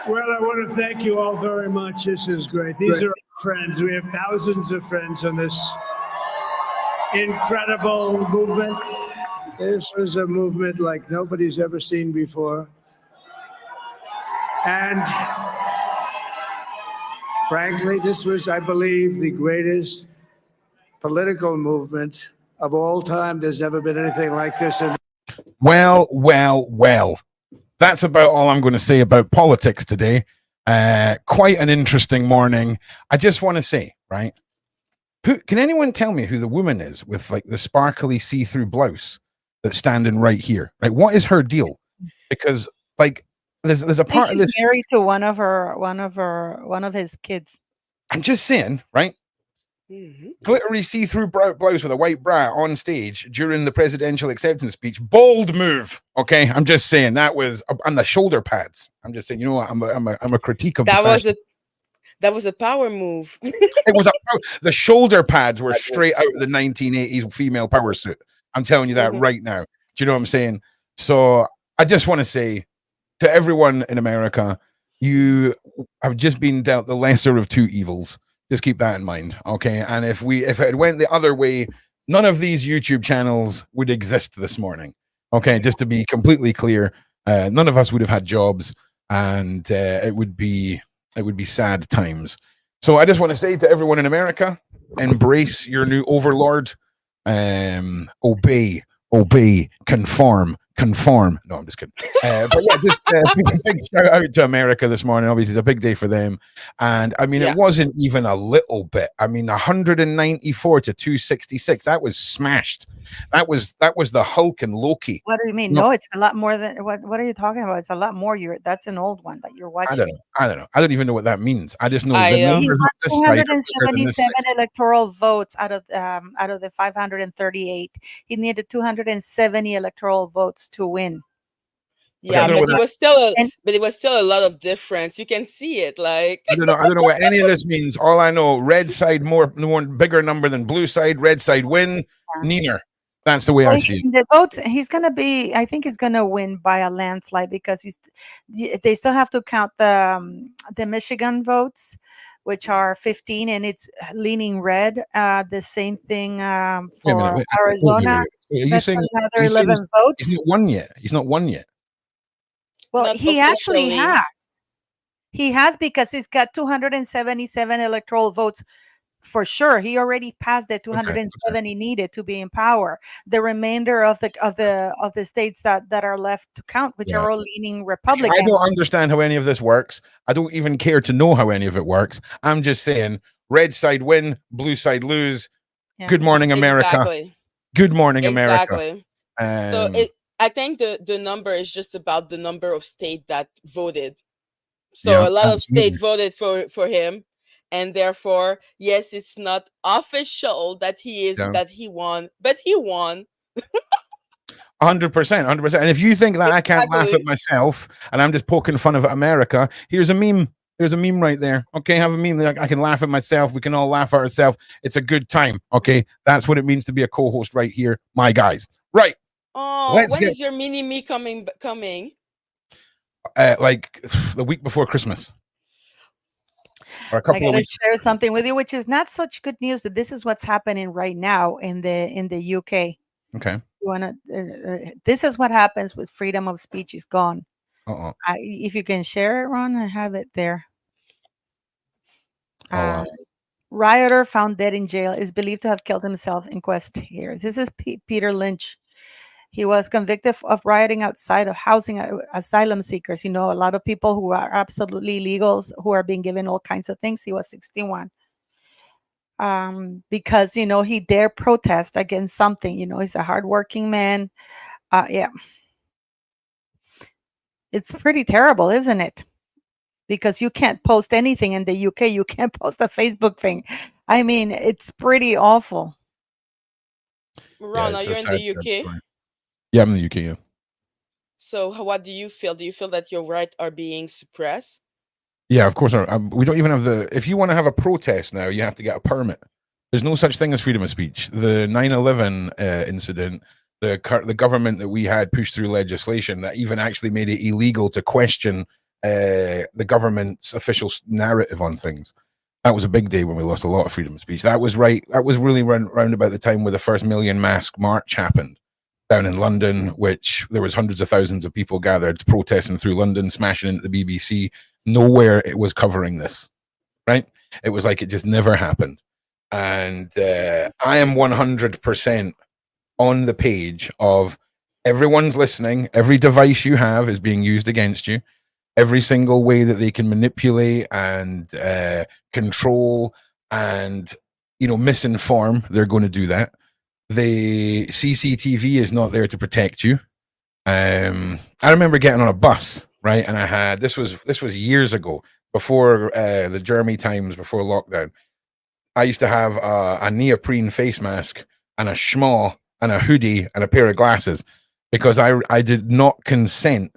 Well, I want to thank you all very much. This is great. These are our friends. We have thousands of friends on this incredible movement. This was a movement like nobody's ever seen before. And frankly, this was, I believe, the greatest political movement of all time. There's never been anything like this. Well. That's about all I'm going to say about politics today. Quite an interesting morning. I just want to say, right? Can anyone tell me who the woman is with like the sparkly see-through blouse that's standing right here? Right? What is her deal? Because like there's a part of this married to one of his kids. I'm just saying, right? Glittery see-through blouse with a white bra on stage during the presidential acceptance speech. Bold move. Okay, I'm just saying that was on the shoulder pads. I'm just saying, you know what? I'm a critique of that. That was a power move. It was the shoulder pads were straight out of the 1980s female power suit. I'm telling you that right now. Do you know what I'm saying? So I just want to say to everyone in America, you have just been dealt the lesser of two evils. Just keep that in mind, okay? And if it went the other way, none of these YouTube channels would exist this morning, okay? Just to be completely clear, none of us would have had jobs, and it would be sad times. So I just want to say to everyone in America, embrace your new overlord, obey, conform. No, I'm just kidding. But yeah, just big shout out to America this morning. Obviously, it's a big day for them. And I mean, it wasn't even a little bit. I mean, 194 to 266. That was smashed. That was the Hulk and Loki. What do you mean? No, it's a lot more than what are you talking about? It's a lot more. That's an old one that you're watching. I don't know. I don't even know what that means. I just know the numbers on this side. 277 electoral votes out of the 538. He needed 270 electoral votes to win. Yeah, but it was still a lot of difference. You can see it. Like I don't know what any of this means. All I know, red side more bigger number than blue side. Red side win. Neither. That's the way I see it. The votes, I think he's gonna win by a landslide because they still have to count the Michigan votes, which are 15, and it's leaning red. The same thing for Arizona. Are you saying another 11 votes? He's not won yet. He's not won yet. Well, he actually has. He has because he's got 277 electoral votes for sure. He already passed the 270 needed to be in power. The remainder of the states that are left to count, which are all leaning Republican. I don't understand how any of this works. I don't even care to know how any of it works. I'm just saying, red side win, blue side lose. Yeah. Good morning, America. Exactly. Good morning, America. Exactly. So I think the number is just about the number of states that voted. So a lot of states voted for him. And therefore, yes, it's not official that that he won, but he won. 100%. And if you think that I can't laugh at myself and I'm just poking fun of America, here's a meme. There's a meme right there. Okay, have a meme that I can laugh at myself. We can all laugh at ourselves. It's a good time. Okay, that's what it means to be a co-host right here, my guys. Right. Oh, when is your mini me coming? Like the week before Christmas. Or a couple I gotta of weeks. share something with you, which is not such good news. That this is what's happening right now in the UK. Okay. This is what happens with freedom of speech is gone. If you can share it, Ron, I have it there. Rioter found dead in jail is believed to have killed himself. Inquest here. This is Peter Lynch. He was convicted of rioting outside of housing asylum seekers. You know, a lot of people who are absolutely illegals who are being given all kinds of things. He was 61. Because, you know, he dared protest against something. You know, he's a hardworking man. Yeah. It's pretty terrible, isn't it? Because you can't post anything in the UK. You can't post a Facebook thing. I mean, it's pretty awful. Ron, are you in the UK? Yeah, I'm in the UK, yeah. So what do you feel? Do you feel that your rights are being suppressed? Yeah, of course. We don't even have if you want to have a protest now, you have to get a permit. There's no such thing as freedom of speech. The 9/11 incident, the government that we had pushed through legislation that even actually made it illegal to question the government's official narrative on things. That was a big day when we lost a lot of freedom of speech. That was right. That was really round about the time where the first Million Mask March happened down in London, which there was hundreds of thousands of people gathered protesting through London, smashing into the BBC. Nowhere it was covering this, right? It was like it just never happened. And I am 100% on the page of everyone's listening. Every device you have is being used against you. Every single way that they can manipulate and control and, misinform, they're going to do that. The CCTV is not there to protect you. I remember getting on a bus, right? And I had, this was years ago, before the Jeremy times, before lockdown. I used to have a neoprene face mask and a schmaw and a hoodie and a pair of glasses because I did not consent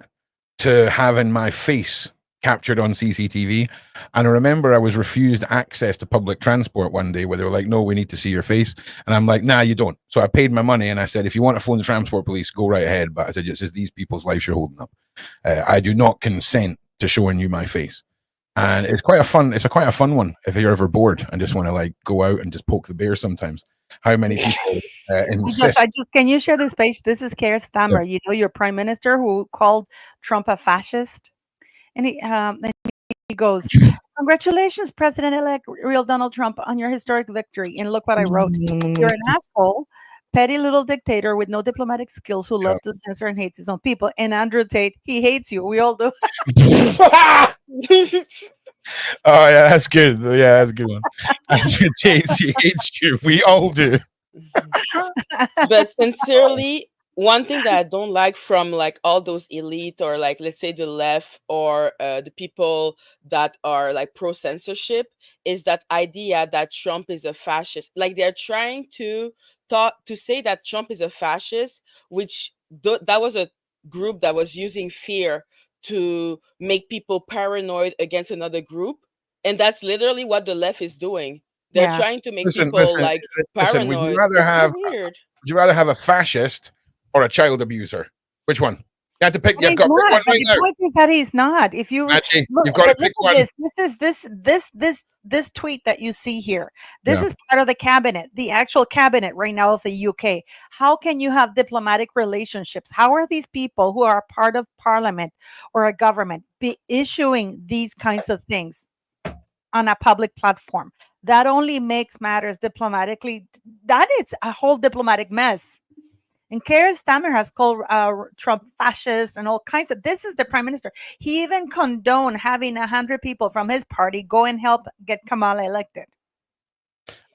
to having my face captured on CCTV. And I remember I was refused access to public transport one day where they were like, no, we need to see your face. And I'm like, nah, you don't. So I paid my money and I said, if you want to phone the transport police, go right ahead. But I said, it's just these people's lives you're holding up. I do not consent to showing you my face. And it's quite a fun one if you're ever bored and just want to like go out and just poke the bear sometimes. How many people insist? Can you share this page? This is Keir Starmer, your prime minister who called Trump a fascist. And he goes, congratulations, President-elect real Donald Trump, on your historic victory. And look what I wrote. You're an asshole, petty little dictator with no diplomatic skills who loves to censor and hates his own people. And Andrew Tate, he hates you. We all do. Oh, yeah, that's good. Yeah, that's a good one. Andrew Tate, he hates you. We all do. But sincerely, one thing that I don't like from like all those elite or like, let's say the left or the people that are like pro censorship is that idea that Trump is a fascist. Like they're trying to say that Trump is a fascist, which that was a group that was using fear to make people paranoid against another group. And that's literally what the left is doing. They're trying to make people paranoid. Would you rather have a fascist or a child abuser? Which one? You have to pick. You've got to pick one right now. The point is that he's not. If you Actually, you've got to pick one. This tweet that you see here. This is part of the cabinet, the actual cabinet right now of the UK. How can you have diplomatic relationships? How are these people who are part of parliament or a government be issuing these kinds of things on a public platform? That only makes matters diplomatically. That is a whole diplomatic mess. And Keir Starmer has called Trump fascist and all kinds of. This is the prime minister. He even condoned having 100 people from his party go and help get Kamala elected.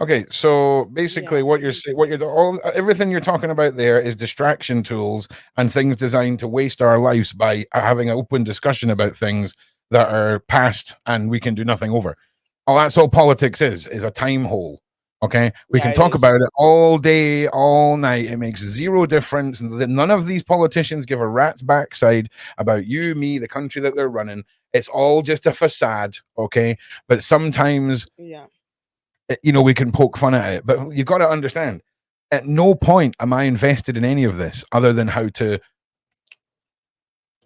Okay, so basically, what you're saying, everything you're talking about there is distraction tools and things designed to waste our lives by having an open discussion about things that are past and we can do nothing over. Oh, that's all politics is a time hole. Okay, we can talk about it all day, all night. It makes zero difference. None of these politicians give a rat's backside about you, me, the country that they're running. It's all just a facade. Okay, but sometimes, we can poke fun at it. But you've got to understand, at no point am I invested in any of this other than how to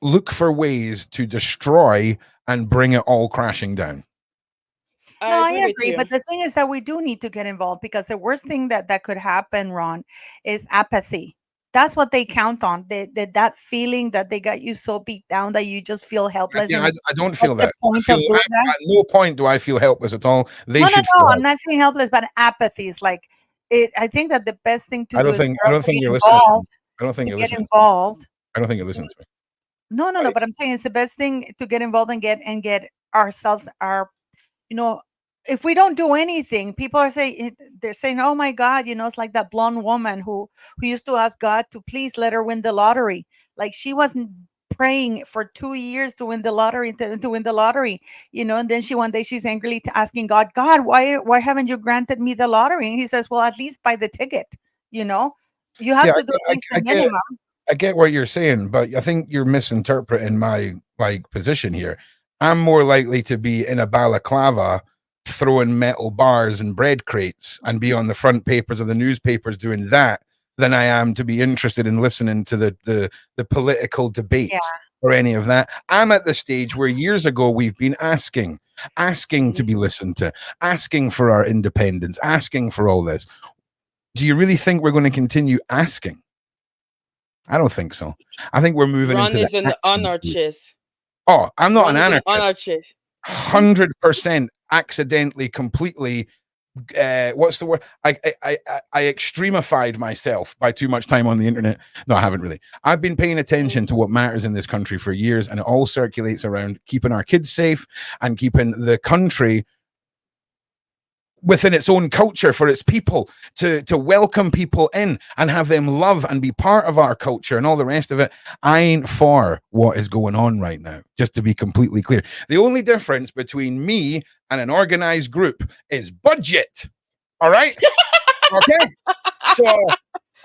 look for ways to destroy and bring it all crashing down. I agree. But the thing is that we do need to get involved because the worst thing that could happen, Ron, is apathy. That's what they count on. That feeling that they got you so beat down that you just feel helpless. Yeah, I don't feel that. At no point do I feel helpless at all. No, I'm not saying helpless, but apathy is like it. I think that the best thing to do is I don't think you're listening. I don't think you're listening. Get involved. I don't think you're listening to me. No. But I'm saying it's the best thing to get involved and get ourselves if we don't do anything, people are saying, oh my God, it's like that blonde woman who used to ask God to please let her win the lottery. Like she wasn't praying for 2 years to win the lottery, to win the lottery, and then one day she's angrily asking God, why haven't you granted me the lottery? And he says, well, at least buy the ticket, you have to do at least the minimum. I get what you're saying, but I think you're misinterpreting my position here. I'm more likely to be in a balaclava throwing metal bars and bread crates and be on the front papers of the newspapers doing that than I am to be interested in listening to the political debate. or any of that. I'm at the stage where years ago we've been asking to be listened to, asking for our independence, asking for all this. Do you really think we're going to continue asking? I don't think so. I think we're moving Ron into is an the action stage. anarchist. Oh, I'm not Ron an is an anarchist. anarchist. 100% accidentally, completely. What's the word? I extremified myself by too much time on the internet. No, I haven't really. I've been paying attention to what matters in this country for years, and it all circulates around keeping our kids safe and keeping the country within its own culture for its people, to welcome people in and have them love and be part of our culture and all the rest of it. I ain't for what is going on right now, just to be completely clear. The only difference between me and an organized group is budget. All right? Okay? So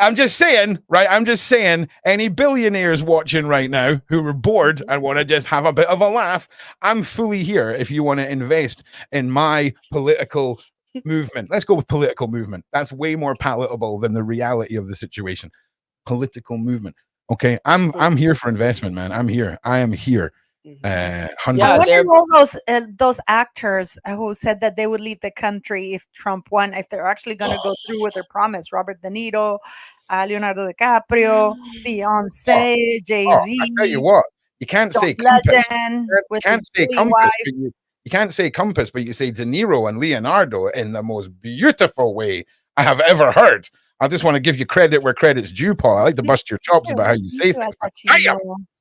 I'm just saying, right? I'm just saying, any billionaires watching right now who are bored and want to just have a bit of a laugh, I'm fully here if you want to invest in my political movement. Let's go with political movement. That's way more palatable than the reality of the situation. Political movement. Okay, I'm here for investment, man. I'm here. I am here. 100%. I wonder all those actors who said that they would leave the country if Trump won, if they're actually going to go through with their promise. Robert De Niro, Leonardo DiCaprio, Beyonce, Jay-Z. I tell you what, you can't say compass. You can't say compass, but you can't say compass, but you say De Niro and Leonardo in the most beautiful way I have ever heard. I just want to give you credit where credit's due, Paul. I like to bust your chops about how you say things.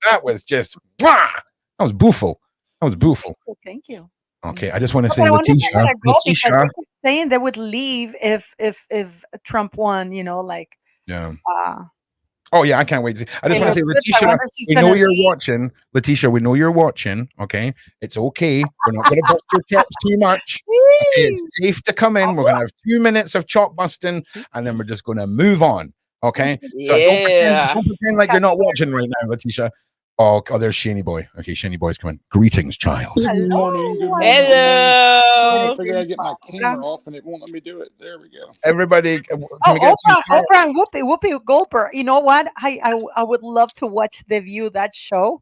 That was just, that was beautiful. That was beautiful. Thank you. Okay, I just want to say, Letitia, saying they would leave if Trump won, like. Yeah. Oh yeah, I can't wait to see. I just want to say, Letitia, we know you're watching. Letitia, we know you're watching. Okay, it's okay. We're not going to bust your chops too much. Okay, it's safe to come in. We're going to have 2 minutes of chop busting, and then we're just going to move on. Okay, so don't pretend like you're not watching right now, Letitia. Oh, there's Shaney Boy. Okay, Shaney Boy's coming. Greetings, child. Good morning. Good morning. Hello. I figured I'd get my camera off and it won't let me do it. There we go. Everybody, Oprah and Whoopi Goldberg. You know what? I would love to watch The View, that show.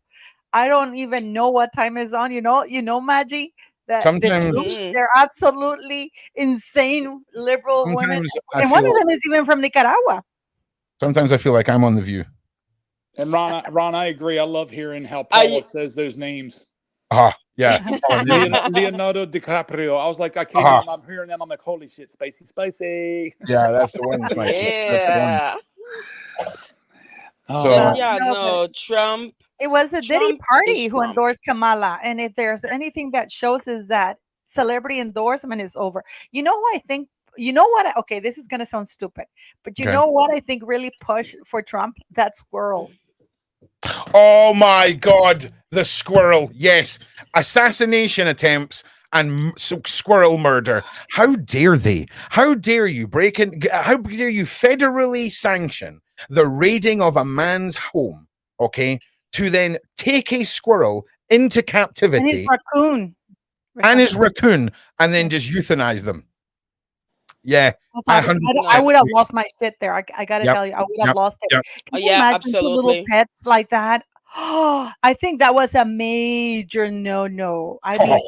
I don't even know what time is on. You know, Maggie. That sometimes they're absolutely insane liberal women, and one of them is even from Nicaragua. Sometimes I feel like I'm on The View. And Ron, I agree. I love hearing how Paula says those names. Yeah. Leonardo DiCaprio. I was like, I can't. I'm hearing that. I'm like, holy shit, Spacey. Yeah, that's the one. Yeah. So Trump. It was the Diddy party who endorsed Kamala, and if there's anything that shows is that celebrity endorsement is over. You know who I think? You know what? Okay, this is gonna sound stupid, but you know what I think really pushed for Trump? That squirrel. Oh my God, the squirrel! Yes, assassination attempts and squirrel murder. How dare they? How dare you break in? How dare you federally sanction the raiding of a man's home? Okay, to then take a squirrel into captivity and his raccoon, and then just euthanize them. Yeah, I would have lost my shit there. I gotta tell you, I would have lost it. Can you imagine absolutely. Two little pets like that? I think that was a major no. I mean,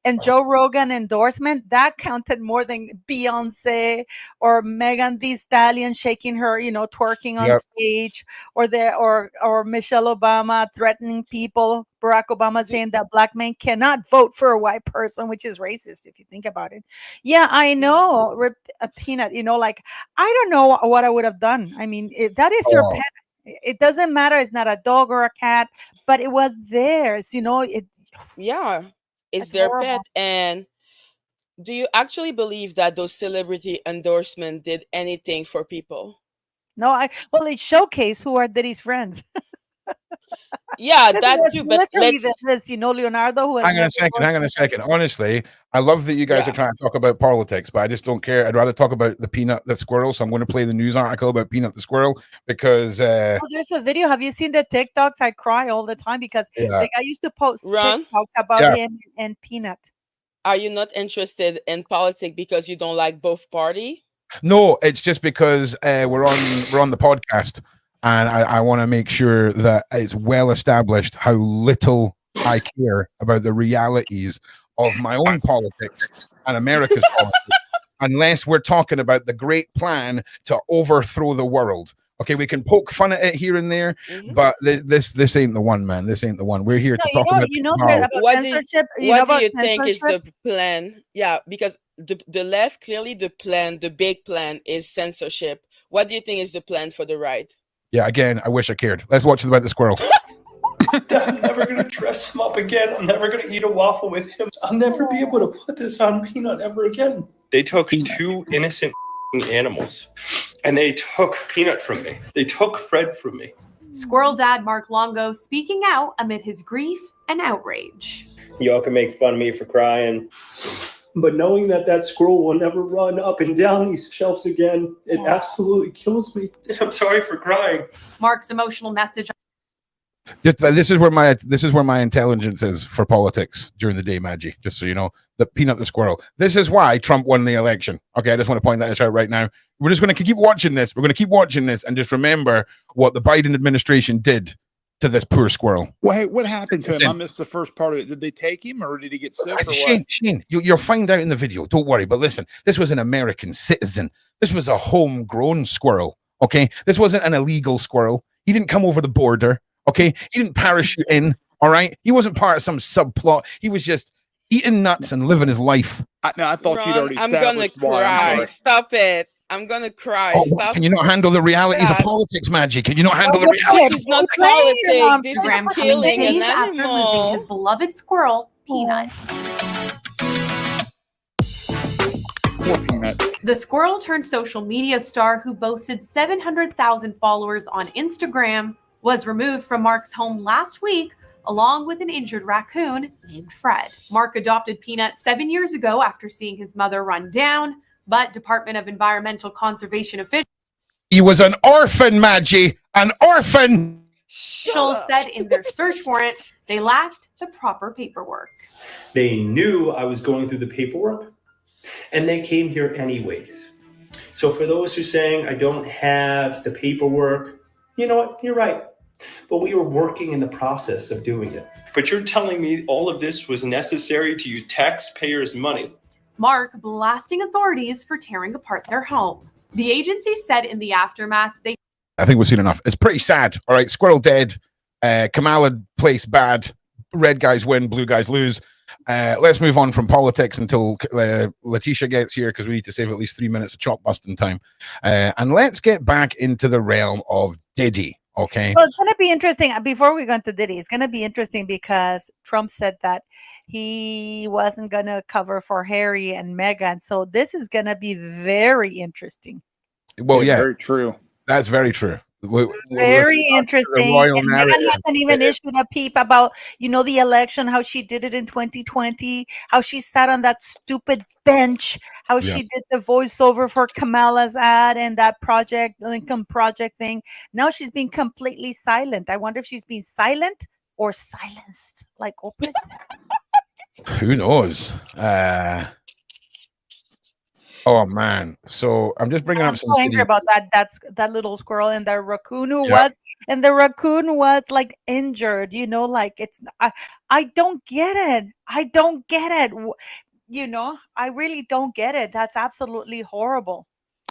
and Joe Rogan endorsement that counted more than Beyonce or Megan Thee Stallion shaking her, twerking on stage, or Michelle Obama threatening people. Barack Obama saying that black men cannot vote for a white person, which is racist if you think about it. Yeah, I know, a peanut. Like I don't know what I would have done. I mean, if that is your pet. It doesn't matter. It's not a dog or a cat, but it was theirs. It's their pet. And do you actually believe that those celebrity endorsements did anything for people? No, it showcased who are Diddy's friends. Yeah, that too. But Leonardo. Hang on a second. Honestly, I love that you guys are trying to talk about politics, but I just don't care. I'd rather talk about the Peanut the squirrel. So I'm going to play the news article about Peanut the squirrel because there's a video. Have you seen the TikToks? I cry all the time because I used to post TikToks about him and Peanut. Are you not interested in politics because you don't like both party? No, it's just because we're on the podcast. And I want to make sure that it's well established how little I care about the realities of my own politics and America's politics, unless we're talking about the great plan to overthrow the world. Okay, we can poke fun at it here and there, but this ain't the one, man. This ain't the one. We're here to talk about censorship. What do you think is the plan? Yeah, because the left, clearly the plan, the big plan is censorship. What do you think is the plan for the right? Yeah, again, I wish I cared. Let's watch it about the squirrel. I'm never going to dress him up again. I'm never going to eat a waffle with him. I'll never be able to put this on Peanut ever again. They took two innocent animals and they took Peanut from me. They took Fred from me. Squirrel dad Mark Longo speaking out amid his grief and outrage. Y'all can make fun of me for crying, but knowing that that squirrel will never run up and down these shelves again, it absolutely kills me. I'm sorry for crying. Mark's emotional message. This is where my intelligence is for politics during the day, Maggie. Just so you know, the Peanut the squirrel. This is why Trump won the election. Okay, I just want to point that out right now. We're just going to keep watching this. We're going to keep watching this and just remember what the Biden administration did to this poor squirrel. Well, hey, what happened to him? I missed the first part of it. Did they take him or did he get sick? Shane, you'll find out in the video. Don't worry. But listen, this was an American citizen. This was a homegrown squirrel. Okay, this wasn't an illegal squirrel. He didn't come over the border. Okay, he didn't parachute in. All right, he wasn't part of some subplot. He was just eating nuts and living his life. I thought you'd already. I'm gonna cry. Stop it. I'm gonna cry. Stop. Can you not handle the realities of politics, Maggie? Can you not handle the realities? This is not politics. This is killing an after losing his beloved squirrel, Peanut. The squirrel turned social media star who boasted 700,000 followers on Instagram was removed from Mark's home last week, along with an injured raccoon named Fred. Mark adopted Peanut 7 years ago after seeing his mother run down, but Department of Environmental Conservation officials... He was an orphan, Maggie, an orphan! Officials said in their search warrant they lacked the proper paperwork. They knew I was going through the paperwork, and they came here anyways. So for those who are saying I don't have the paperwork, you know what? You're right. But we were working in the process of doing it. But you're telling me all of this was necessary to use taxpayers' money? Mark blasting authorities for tearing apart their home. The agency said in the aftermath I think we've seen enough. It's pretty sad. All right, squirrel dead. Kamala placed bad. Red guys win, blue guys lose. Let's move on from politics until Letitia gets here, because we need to save at least 3 minutes of chop busting time. And let's get back into the realm of Diddy. Okay. Well, it's going to be interesting. Before we go into Diddy, it's going to be interesting because Trump said that he wasn't going to cover for Harry and Meghan. So this is going to be very interesting. Well, yeah, very true. That's very true. Very interesting. And Meghan hasn't even issued a peep about, the election, how she did it in 2020, how she sat on that stupid bench, how she did the voiceover for Kamala's ad and that Lincoln Project thing. Now she's being completely silent. I wonder if she's being silent or silenced like Oprah. Who knows? Oh man! So I'm just bringing up some. So angry about that. That little squirrel and the raccoon was like injured. Like it's. I don't get it. I don't get it. I really don't get it. That's absolutely horrible.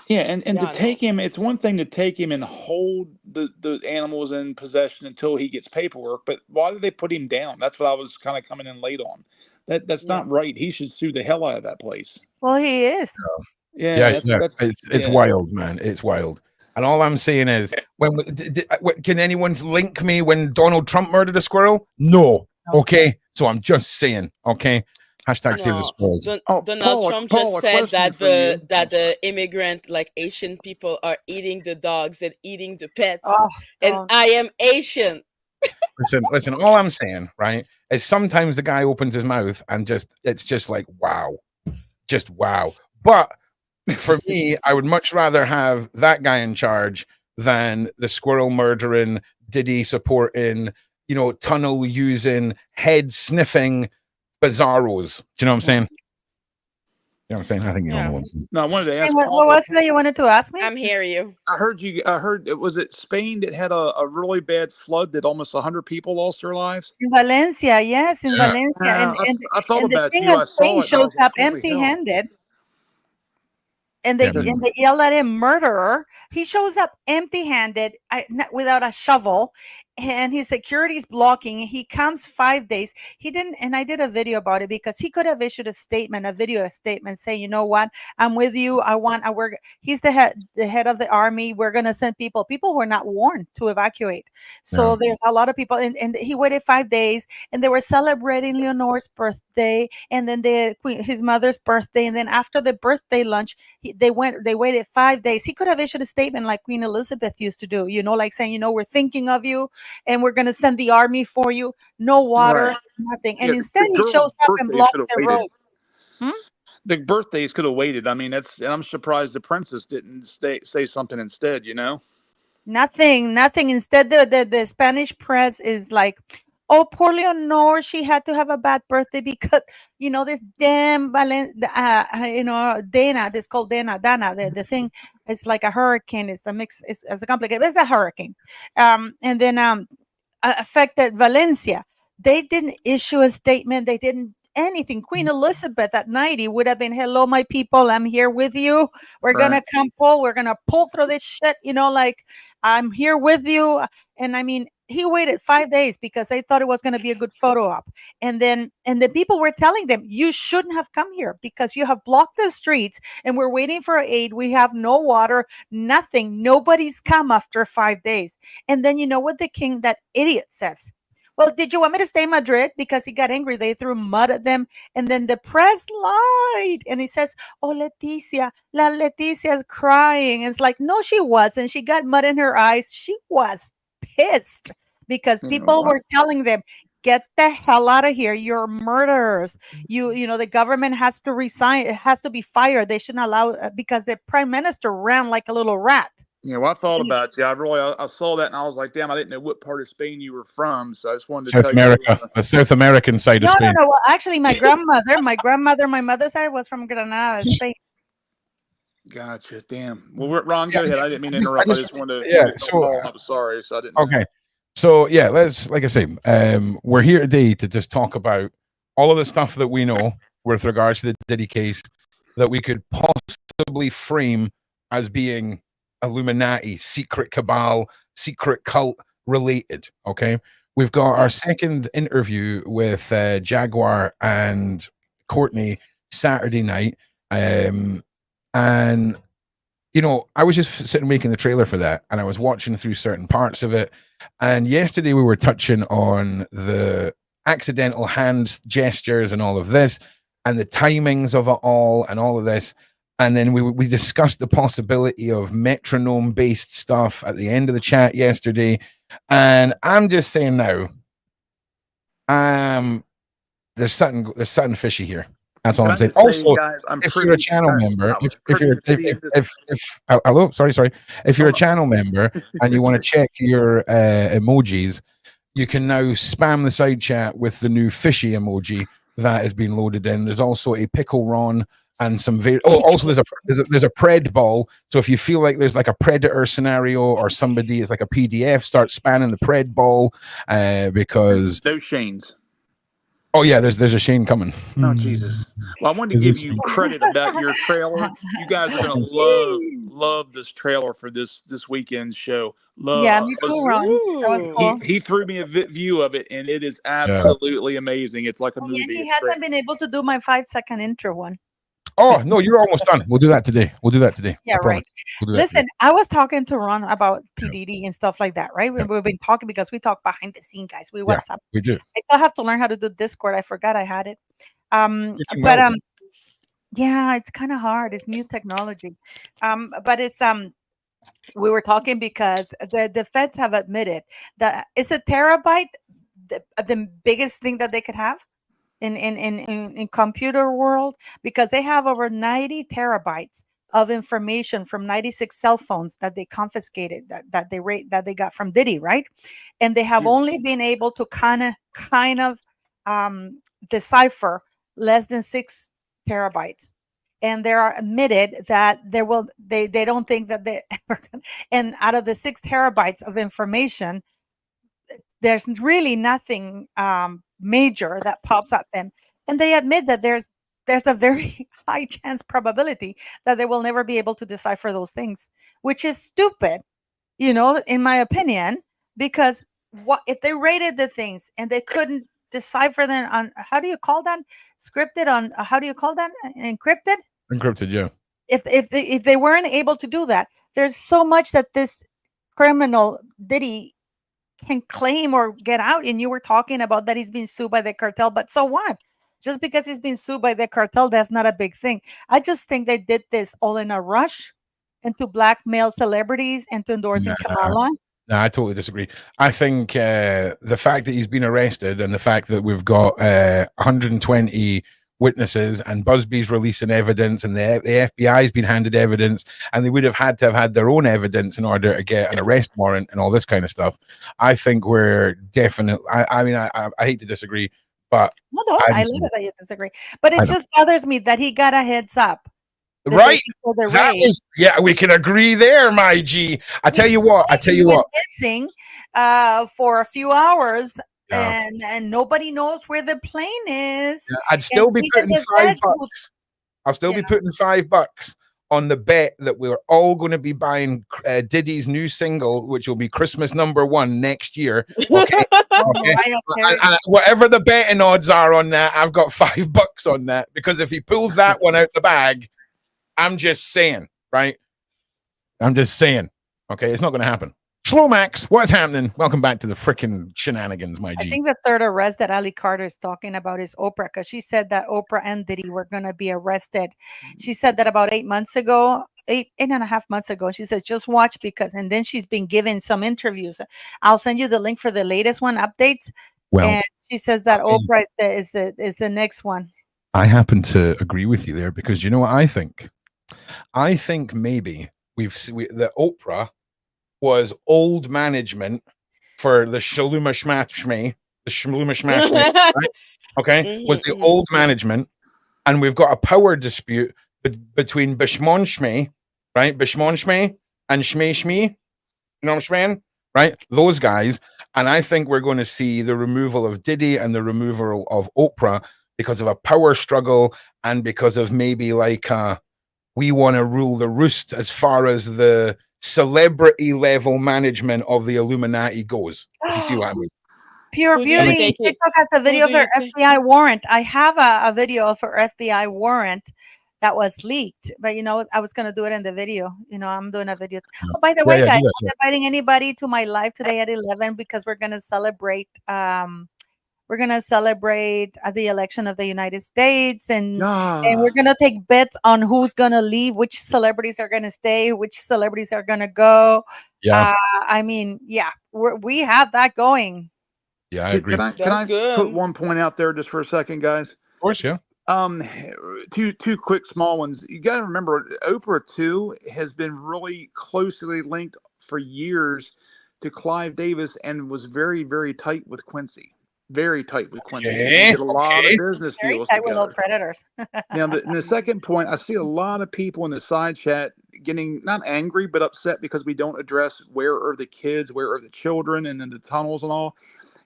Yeah, and to take him, it's one thing to take him and hold the animals in possession until he gets paperwork. But why did they put him down? That's what I was kind of coming in late on. That's not right. He should sue the hell out of that place. Well, he is. It's wild, man. It's wild. And all I'm saying is, can anyone link me when Donald Trump murdered a squirrel? No. Okay. So I'm just saying. Okay. Hashtag save the squirrels. Donald Trump just said that the immigrant, like Asian people, are eating the dogs and eating the pets. And I am Asian. Listen, all I'm saying, right, is sometimes the guy opens his mouth and it's just like, wow. Just wow. But for me, I would much rather have that guy in charge than the squirrel murdering, Diddy supporting, tunnel using, head sniffing bizarros. Do you know what I'm saying? know what I'm saying? I think you're on the one. No, I wanted to ask. Hey, what was it that you wanted to ask me? I'm hearing you. I heard it was Spain that had a really bad flood that almost 100 people lost their lives. In Valencia, yes, in Yeah. Valencia, I thought and the about thing you. is, I saw Spain it. And I shows was like, up holy hell. empty-handed. And Yeah, they yell at him, murderer. He shows up empty-handed, without a shovel, and his security is blocking. He comes 5 days. He didn't, and I did a video about it because he could have issued a video statement saying, you know what, I'm with you. He's the head of the army. We're gonna send people. People were not warned to evacuate. So there's a lot of people, and he waited 5 days, and they were celebrating Leonor's birthday, and then his mother's birthday, and then after the birthday lunch, they waited 5 days. He could have issued a statement like Queen Elizabeth used to do, like saying, we're thinking of you and we're going to send the army for you. No water, nothing. And instead he shows up and blocks the road. The birthdays could have waited. I mean, and I'm surprised the princess didn't say something instead, Nothing. Instead, the Spanish press is like, oh, poor Leonor, she had to have a bad birthday because, this damn Dana, this called Dana, the thing is like a hurricane. It's a mix, it's a complicated, it's a hurricane. And then affected Valencia. They didn't issue a statement. They didn't anything. Queen Elizabeth at 90 would have been, hello, my people, I'm here with you. We're going to we're going to pull through this shit, like I'm here with you. And I mean, he waited 5 days because they thought it was going to be a good photo op. And then people were telling them, you shouldn't have come here because you have blocked the streets and we're waiting for aid. We have no water, nothing. Nobody's come after 5 days. And then you know what that idiot says? Well, did you want me to stay in Madrid? Because he got angry. They threw mud at them. And then the press lied. And he says, oh, Leticia's crying. And it's like, no, she wasn't. She got mud in her eyes. She was pissed because people were telling them, get the hell out of here. You're murderers. The government has to resign. It has to be fired. They shouldn't allow, because the prime minister ran like a little rat. Yeah, well, I thought about you. I saw that and I was like, damn, I didn't know what part of Spain you were from. So I just wanted to South tell America, you. the South American side of Spain. No. Well, actually, my mother's side was from Granada, Spain. Gotcha. Damn. Well, Ron, go ahead. I didn't mean to interrupt. I just wanted to. Yeah. I'm sorry. So I didn't. Okay. So yeah, like I say, we're here today to just talk about all of the stuff that we know with regards to the Diddy case that we could possibly frame as being Illuminati, secret cabal, secret cult related. Okay. We've got our second interview with Jaguar and Courtney Saturday night. And I was just sitting making the trailer for that, and I was watching through certain parts of it. And yesterday we were touching on the accidental hand gestures and all of this, and the timings of it all, and all of this. And then we discussed the possibility of metronome-based stuff at the end of the chat yesterday. And I'm just saying now, there's something fishy here. That's all I'm saying. Also, guys, if you're a channel member, hello, sorry, if you're a channel member and you want to check your emojis, you can now spam the side chat with the new fishy emoji that has been loaded in. There's also a pickle Ron and some also there's a pred ball. So if you feel like there's like a predator scenario or somebody is like a PDF, start spamming the pred ball because no Shanes. Oh yeah, there's a Shane coming. Oh Jesus! Well, I wanted to give you credit about your trailer. You guys are gonna love this trailer for this weekend's show. Yeah, me too, Ron. That was cool. He threw me a view of it, and it is absolutely amazing. It's like a movie. And he hasn't been able to do my 5-second intro one. Oh no, you're almost done. We'll do that today. Yeah, right. Listen, I was talking to Ron about PDD and stuff like that, right? We've been talking because we talk behind the scene, guys. We WhatsApp. We do. I still have to learn how to do Discord. I forgot I had it. Yeah, it's kind of hard. It's new technology. But it's we were talking because the feds have admitted that it's a terabyte, the biggest thing that they could have in computer world, because they have over 90 terabytes of information from 96 cell phones that they confiscated, that they got from Diddy, right? And they have only been able to kind of decipher less than 6 terabytes. and they are admitted that they don't think that they ever gonna, and out of the 6 terabytes of information, there's really nothing major that pops at them, and they admit that there's a very high chance probability that they will never be able to decipher those things, which is stupid, in my opinion, because what if they rated the things and they couldn't decipher them on, how do you call that, scripted on, how do you call that, encrypted? Encrypted, yeah. If they weren't able to do that, there's so much that this criminal Diddy can claim or get out. And you were talking about that he's been sued by the cartel, but so what? Just because he's been sued by the cartel, that's not a big thing. I just think they did this all in a rush, and to blackmail celebrities and to endorsing Kamala. No, I totally disagree. I think the fact that he's been arrested and the fact that we've got 120 witnesses and Busby's releasing evidence and the FBI's been handed evidence, and they would have had to have had their own evidence in order to get an arrest warrant and all this kind of stuff. I think we're definitely, I mean, I hate to disagree, but no, I love it that you disagree, but it just bothers me that he got a heads up. Right. Yeah, we can agree there, my G. I tell you what. Missing for a few hours, and nobody knows where the plane is. Yeah, I'd still be putting $5. I'll still be putting $5 on the bet that we're all going to be buying Diddy's new single, which will be Christmas #1 next year. Okay. And whatever the betting odds are on that, I've got $5 on that, because if he pulls that one out the bag, I'm just saying, right? I'm just saying. Okay, it's not going to happen. Slomax, what's happening? Welcome back to the freaking shenanigans, my G. I think the third arrest that Ali Carter is talking about is Oprah, because she said that Oprah and Diddy were going to be arrested. She said that about 8 months ago, eight and a half months ago. She says, just watch, because, and then she's been given some interviews. I'll send you the link for the latest one, updates. Well, and she says that Oprah is the next one. I happen to agree with you there, because you know what I think? I think maybe the Oprah was old management for the Shaluma Shmashme, right? Okay, was the old management, and we've got a power dispute between Bishmonshme, right? Bishmonshme and Shme. You know what I'm saying? Right? Those guys. And I think we're going to see the removal of Diddy and the removal of Oprah because of a power struggle, and because of maybe like we want to rule the roost as far as the celebrity level management of the Illuminati goes. If you see what I mean. Pure Beauty. TikTok has a video for FBI warrant. I have a video for FBI warrant that was leaked, but I was going to do it in the video. I'm doing a video. Oh, by the way, guys, I'm inviting anybody to my live today at 11, because we're going to celebrate the election of the United States, and we're going to take bets on who's going to leave, which celebrities are going to stay, which celebrities are going to go. Yeah. We have that going. Yeah, I agree. Can I put one point out there just for a second, guys? Of course, yeah. Two quick small ones. You got to remember, Oprah too has been really closely linked for years to Clive Davis, and was very, very tight with Quincy. Very tight with Quincy. They did a lot of business deals together. With little predators. Now, the second point, I see a lot of people in the side chat getting not angry, but upset because we don't address where are the kids, where are the children, and in the tunnels and all.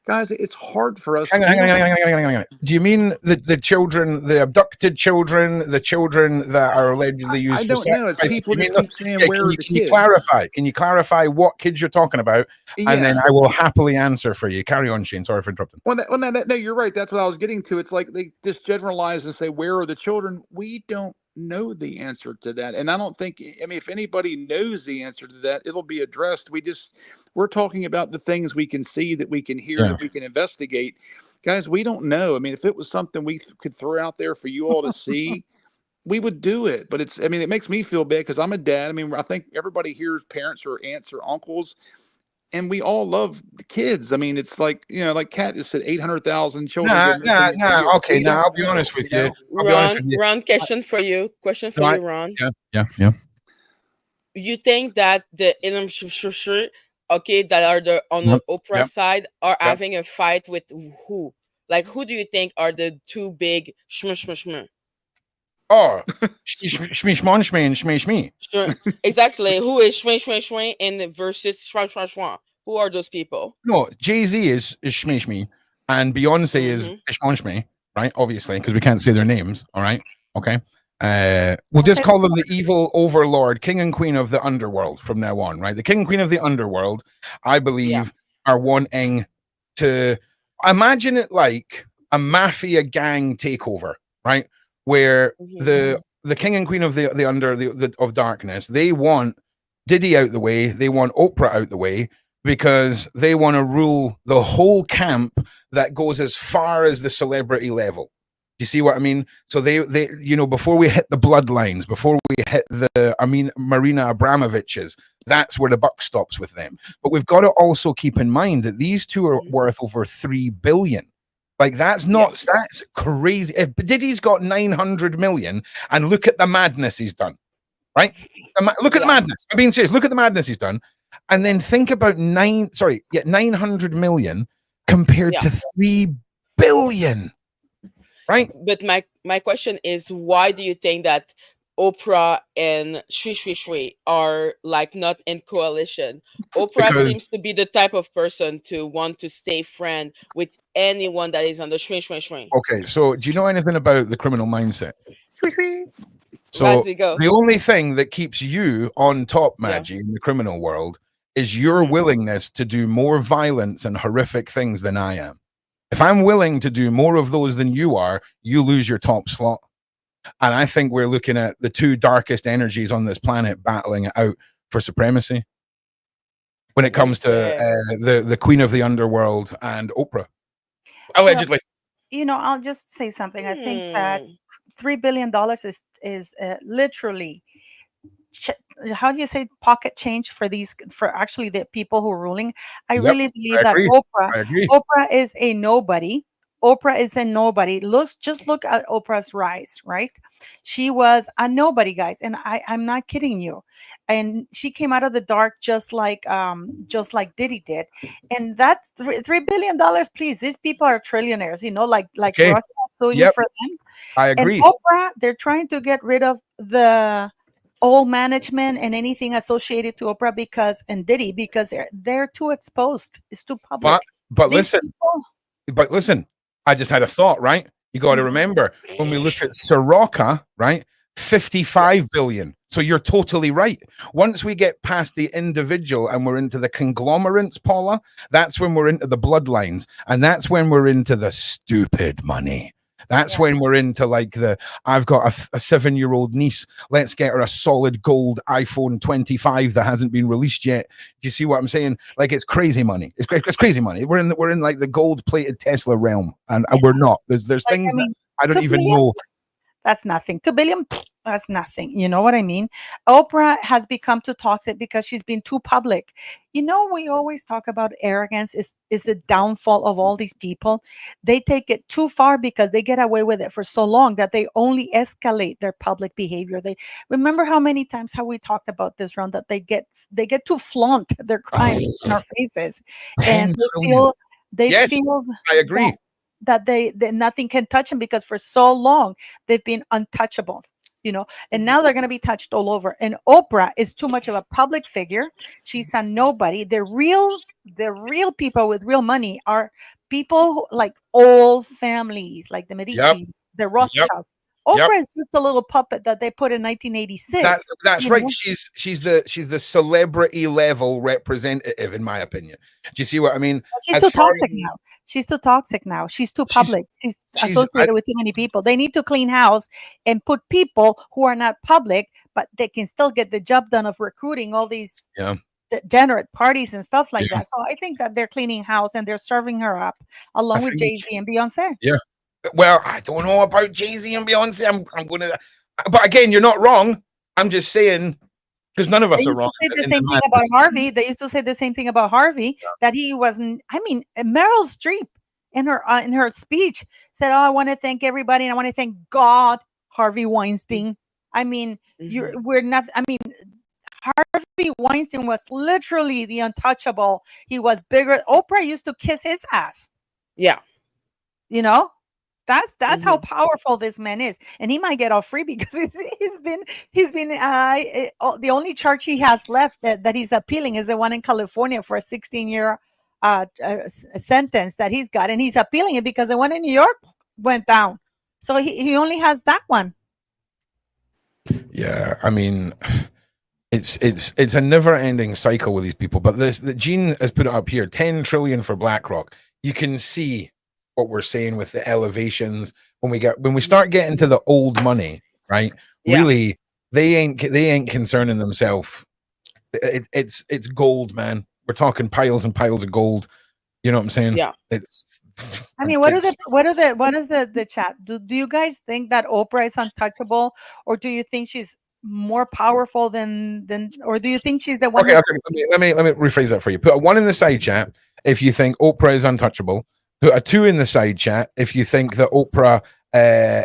Guys, it's hard for us. Hang on. Do you mean the children, the abducted children, the children that are allegedly used? I don't know. It's people that keep saying, where are the kids? Can you clarify what kids you're talking about? Yeah. And then I will happily answer for you. Carry on, Shane. Sorry for interrupting. No, you're right. That's what I was getting to. It's like they just generalize and say, where are the children? We don't know the answer to that. And I don't think, if anybody knows the answer to that, it'll be addressed. We're talking about the things we can see, that we can hear, that we can investigate. Guys, we don't know. If it was something we could throw out there for you all to see, we would do it. But it makes me feel bad, because I'm a dad. I think everybody here's parents or aunts or uncles, and we all love the kids. It's like, like Kat just said, 800,000 children. Okay, now I'll be honest with you. Ron, question for you, Ron. Yeah. You think that the that are on the Oprah side are having a fight with who? Like, who do you think are the two big shmur? Oh, shmee. Sure. Exactly. Who is Shwing and versus Shwa? Who are those people? No, Jay-Z is shmee, and Beyonce is shmee, right? Obviously, because we can't say their names. All right. Okay. We'll just call them the evil overlord, king and queen of the underworld from now on, right? The king and queen of the underworld, I believe, are wanting to imagine it like a mafia gang takeover, right? Where the king and queen of the of darkness, they want Diddy out the way, they want Oprah out the way, because they want to rule the whole camp that goes as far as the celebrity level. Do you see what I mean? So they before we hit the bloodlines, before we hit Marina Abramovich's, that's where the buck stops with them. But we've got to also keep in mind that these two are worth over $3 billion. Like that's crazy. If Diddy's got 900 million, and look at the madness he's done, right? Look at the madness. I'm being serious. Look at the madness he's done. And then think about 900 million compared to 3 billion. Right. But my question is, why do you think that Oprah and Shwi are like not in coalition? Oprah seems to be the type of person to want to stay friend with anyone that is on the Shwi. Okay, so do you know anything about the criminal mindset? So the only thing that keeps you on top, Maggie, in the criminal world is your willingness to do more violence and horrific things than I am. If I'm willing to do more of those than you are, you lose your top slot. And I think we're looking at the two darkest energies on this planet battling it out for supremacy when it comes to the queen of the underworld and Oprah. Allegedly. Well, I'll just say something. I think that $3 billion is literally, how do you say, pocket change for actually the people who are ruling. I really believe that Oprah is a nobody. Oprah is a nobody. Just look at Oprah's rise, right? She was a nobody, guys, and I'm not kidding you. And she came out of the dark just like Diddy did. And that $3 billion, please, these people are trillionaires, like Russia suing you for them. I agree. And Oprah, they're trying to get rid of the old management and anything associated to Oprah and Diddy because they're too exposed. It's too public. But listen, I just had a thought, right? You got to remember when we look at Soroka, right? 55 billion. So you're totally right. Once we get past the individual and we're into the conglomerates, Paula, that's when we're into the bloodlines, and that's when we're into the stupid money. That's when we're into like I've got a 7-year-old niece. Let's get her a solid gold iPhone 25 that hasn't been released yet. Do you see what I'm saying? Like it's crazy money. It's crazy money. We're in like the gold plated Tesla realm, and we're not. There's things that I don't even know. That's nothing. 2 billion, that's nothing. You know what I mean? Oprah has become too toxic because she's been too public. We always talk about arrogance is the downfall of all these people. They take it too far because they get away with it for so long that they only escalate their public behavior. They remember how many times we talked about this, Ron, that they get to flaunt their crimes in our faces, and they feel. I agree. That they nothing can touch them because for so long they've been untouchable, and now they're going to be touched all over. And Oprah is too much of a public figure. She's a nobody. The real people with real money are people like old families, like the Medicis, the Rothschilds. Oprah is just a little puppet that they put in 1986. That's right. She's the celebrity level representative, in my opinion. Do you see what I mean? She's too toxic now. She's too toxic now. She's too public. She's associated with too many people. They need to clean house and put people who are not public, but they can still get the job done of recruiting all these degenerate parties and stuff like that. So I think that they're cleaning house and they're serving her up along with Jay-Z and Beyonce. Yeah. Well, I don't know about Jay-Z and Beyonce. I'm going to, but again, you're not wrong. I'm just saying, because none of us are wrong. They used to say the same thing about Harvey. They used to say the same thing about Harvey, that he wasn't. I mean, Meryl Streep in her speech said, "Oh, I want to thank everybody, and I want to thank God, Harvey Weinstein." I mean, we're not. I mean, Harvey Weinstein was literally the untouchable. He was bigger. Oprah used to kiss his ass. Yeah, That's how powerful this man is, and he might get off free because he's been the only charge he has left that he's appealing is the one in California for a 16-year sentence that he's got, and he's appealing it because the one in New York went down, so he only has that one. Yeah, I mean, it's a never-ending cycle with these people. But the Gene has put it up here: 10 trillion for BlackRock. You can see what we're saying with the elevations when we start getting to the old money, right? Yeah. Really, they ain't concerning themselves. It's gold, man. We're talking piles and piles of gold. You know what I'm saying? Yeah. I mean, what is the chat? Do you guys think that Oprah is untouchable, or do you think she's more powerful than, or do you think she's the one? Okay. Let me rephrase that for you. Put a 1 in the side chat if you think Oprah is untouchable. Put a 2 in the side chat if you think that Oprah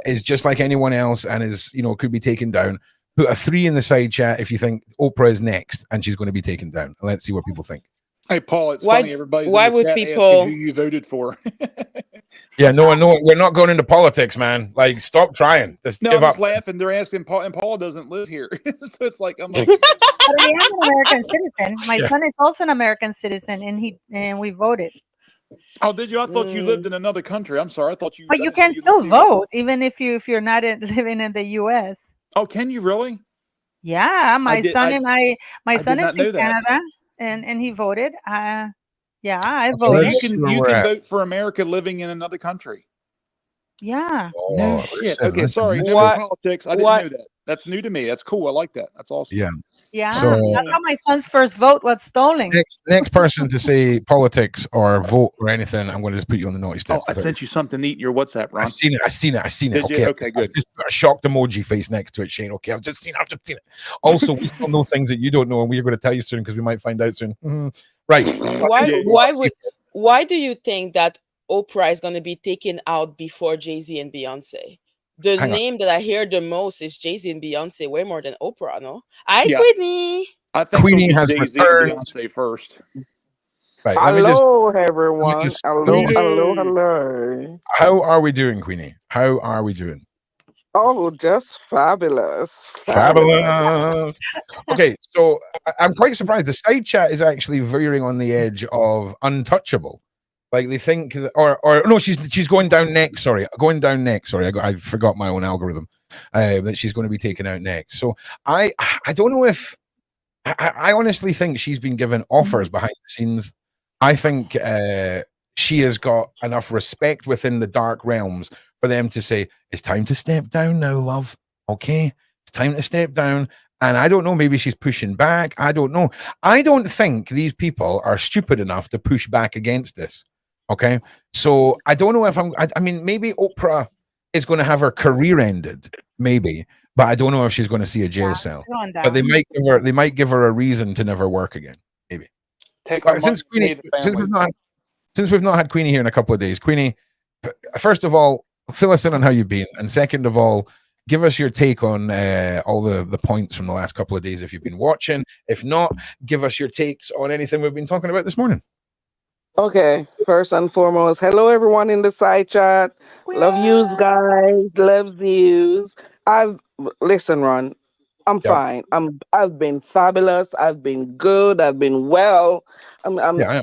is just like anyone else and is, could be taken down. Put a 3 in the side chat if you think Oprah is next and she's going to be taken down. Let's see what people think. Hey, Paul, it's funny. Everybody's why in the would chat people asking who you voted for? Yeah, no, we're not going into politics, man. Like, stop trying. Just No, give I'm up. just laughing. They're asking Paul, and Paul doesn't live here. So it's like, I'm like, But I am an American citizen. My son is also an American citizen, and we voted. oh, did you? I thought you lived in another country. I'm sorry. I thought you. But you can still vote even if you're not living in the U.S. Oh, can you really? Yeah, my son is in that. Canada, and he voted. Yeah, I So voted. you can vote for America living in another country. Yeah. No shit. Okay, sorry. No politics. I didn't know that. That's new to me. That's cool. I like that. That's awesome. Yeah. Yeah. So, that's how my son's first vote was stolen. Next person to say politics or vote or anything, I'm going to just put you on the naughty step. Oh, I sent you something neat in your WhatsApp, Ron. I seen it. Did Okay, you? Okay, good. Just put a shocked emoji face next to it, Shane. Okay, I've just seen it. Also, we still know things that you don't know, and we're going to tell you soon because we might find out soon. Right. Why do you think that Oprah is going to be taken out before Jay-Z and Beyonce? The name that I hear the most is Jay-Z and Beyonce, way more than Oprah, no? Queenie. I think Queenie has Jay-Z returned. and Beyonce first. Right. Hello, everyone. Hello. How are we doing, Queenie? How are we doing? Oh, just fabulous. Okay, so I'm quite surprised. The side chat is actually veering on the edge of untouchable. Like they think, that, or no, she's going down next. Sorry, I forgot my own algorithm. That she's going to be taken out next. So I don't know if I honestly think she's been given offers behind the scenes. I think she has got enough respect within the dark realms for them to say it's time to step down now, love. Okay, it's time to step down. And I don't know, maybe she's pushing back. I don't know. I don't think these people are stupid enough to push back against this. Okay, so I don't know if I mean, maybe Oprah is going to have her career ended, maybe, but I don't know if she's going to see a jail cell. But they might give her a reason to never work again, maybe. Since we've not had Queenie here in a couple of days, Queenie, first of all, fill us in on how you've been, and second of all, give us your take on all the points from the last couple of days if you've been watching. If not, give us your takes on anything we've been talking about this morning. Okay, first and foremost, hello everyone in the side chat. Love yous guys, loves yous. Listen, Ron, I'm fine. I've been fabulous. I've been good. I've been well. I'm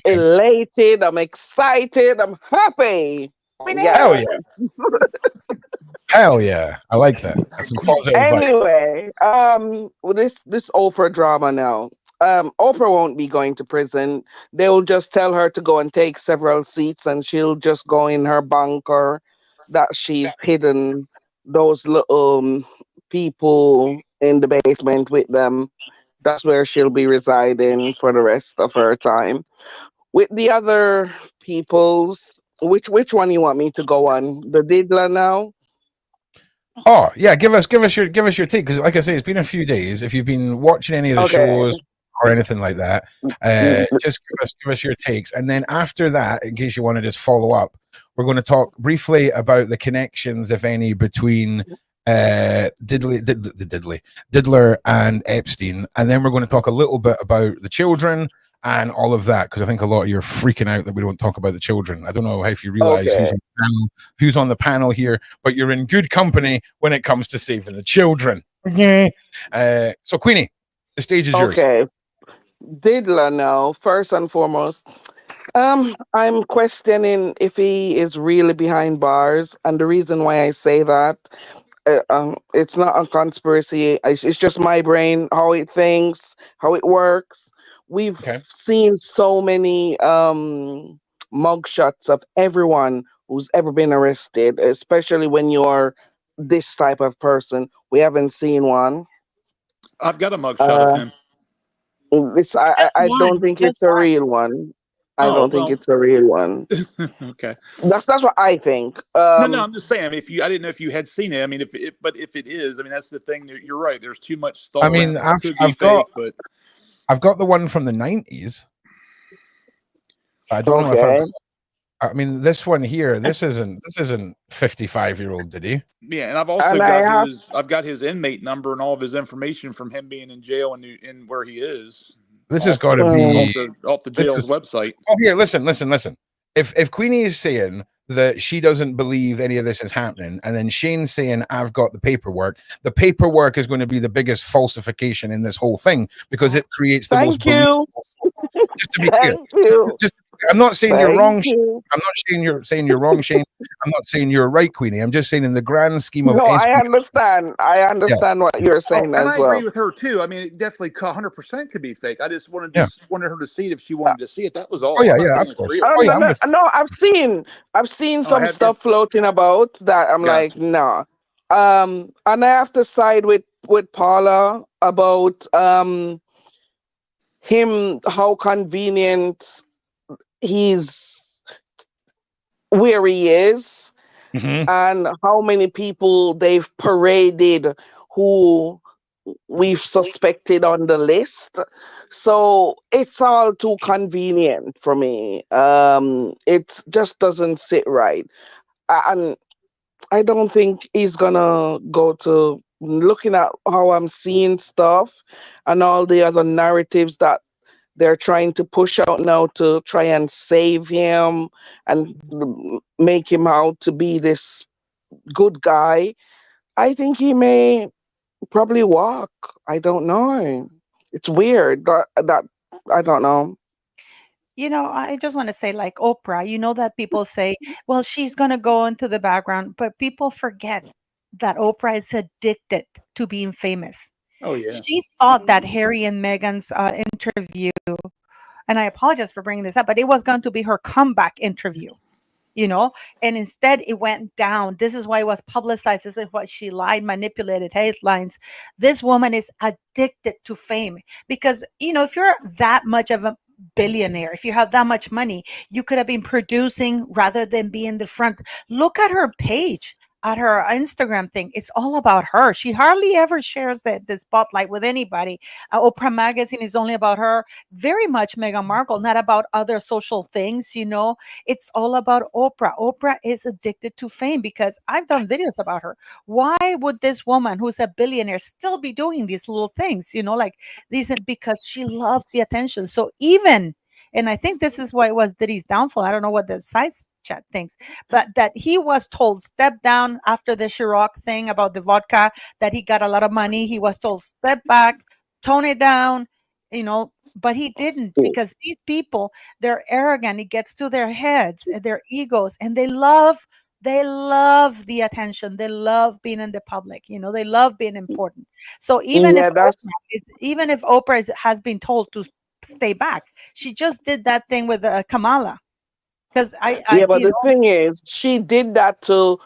elated. I'm excited. I'm happy. Hell yeah. Hell yeah. I like that. That's some positive anyway, this Oprah drama now. Oprah won't be going to prison. They'll just tell her to go and take several seats and she'll just go in her bunker that she's hidden those little people in the basement with them. That's where she'll be residing for the rest of her time. With the other peoples, which one you want me to go on? The Diddler now? Oh yeah, give us your take, because like I say, it's been a few days. If you've been watching any of the shows or anything like that, just give us your takes, and then after that, in case you want to just follow up, we're going to talk briefly about the connections, if any, between Diddler and Epstein, and then we're going to talk a little bit about the children and all of that, because I think a lot of you are freaking out that we don't talk about the children. I don't know if you realize who's on the panel here, but you're in good company when it comes to saving the children. So Queenie, the stage is yours. Okay. Diddler now, first and foremost. I'm questioning if he is really behind bars, and the reason why I say that, it's not a conspiracy. It's just my brain, how it thinks, how it works. We've seen so many mugshots of everyone who's ever been arrested, especially when you're this type of person. We haven't seen one. I've got a mugshot of him. I don't think it's a real one. I don't think it's a real one. Okay. That's what I think. No, I'm just saying. I didn't know if you had seen it. I mean, if it is, I mean, that's the thing. You're right. There's too much stuff. I mean, I've got the one from the 90s. I don't know if I mean, this one here. This isn't 55-year-old Diddy. Yeah, and I've also got his inmate number and all of his information from him being in jail and where he is. This has got to be off the jail's website. Oh, here, listen. If Queenie is saying that she doesn't believe any of this is happening, and then Shane's saying I've got the paperwork is going to be the biggest falsification in this whole thing, because it creates the most believable. Just to be clear, I'm not saying you're wrong. I'm not saying you're wrong, Shane. I'm not saying you're right, Queenie. I'm just saying in the grand scheme of. No, I understand. I understand what you're saying and as I well. agree with her too. I mean, it definitely 100% could be fake. I just wanted her to see it if she wanted to see it. That was all. Oh yeah, of course. No, I've seen some stuff floating about that. I'm like, nah. And I have to side with Paula about him, how convenient he's where he is, and how many people they've paraded who we've suspected on the list. So it's all too convenient for me. It just doesn't sit right. And I don't think he's gonna go to, looking at how I'm seeing stuff and all the other narratives that they're trying to push out now to try and save him and make him out to be this good guy. I think he may probably walk. I don't know. It's weird that I don't know. You know, I just want to say, like Oprah, you know, that people say, well, she's going to go into the background, but people forget that Oprah is addicted to being famous. Oh, yeah. She thought that Harry and Meghan's interview, and I apologize for bringing this up, but it was going to be her comeback interview, you know, and instead it went down. This is why it was publicized. This is why she lied, manipulated headlines. This woman is addicted to fame because, you know, if you're that much of a billionaire, if you have that much money, you could have been producing rather than being the front. Look at her page, at her Instagram thing. It's all about her. She hardly ever shares the spotlight with anybody. Oprah Magazine is only about her. Very much Meghan Markle, not about other social things, you know. It's all about Oprah. Oprah is addicted to fame because I've done videos about her. Why would this woman who's a billionaire still be doing these little things, you know, like these? Because she loves the attention. So even, and I think this is why it was Diddy's downfall. I don't know what the side chat thinks, but that he was told step down after the Chirac thing about the vodka, that he got a lot of money. He was told step back, tone it down, you know, but he didn't, because these people, they're arrogant. It gets to their heads, their egos, and they love the attention. They love being in the public, you know, they love being important. So even if Oprah has been told to stay back, she just did that thing with Kamala. Because but the thing is, she did that to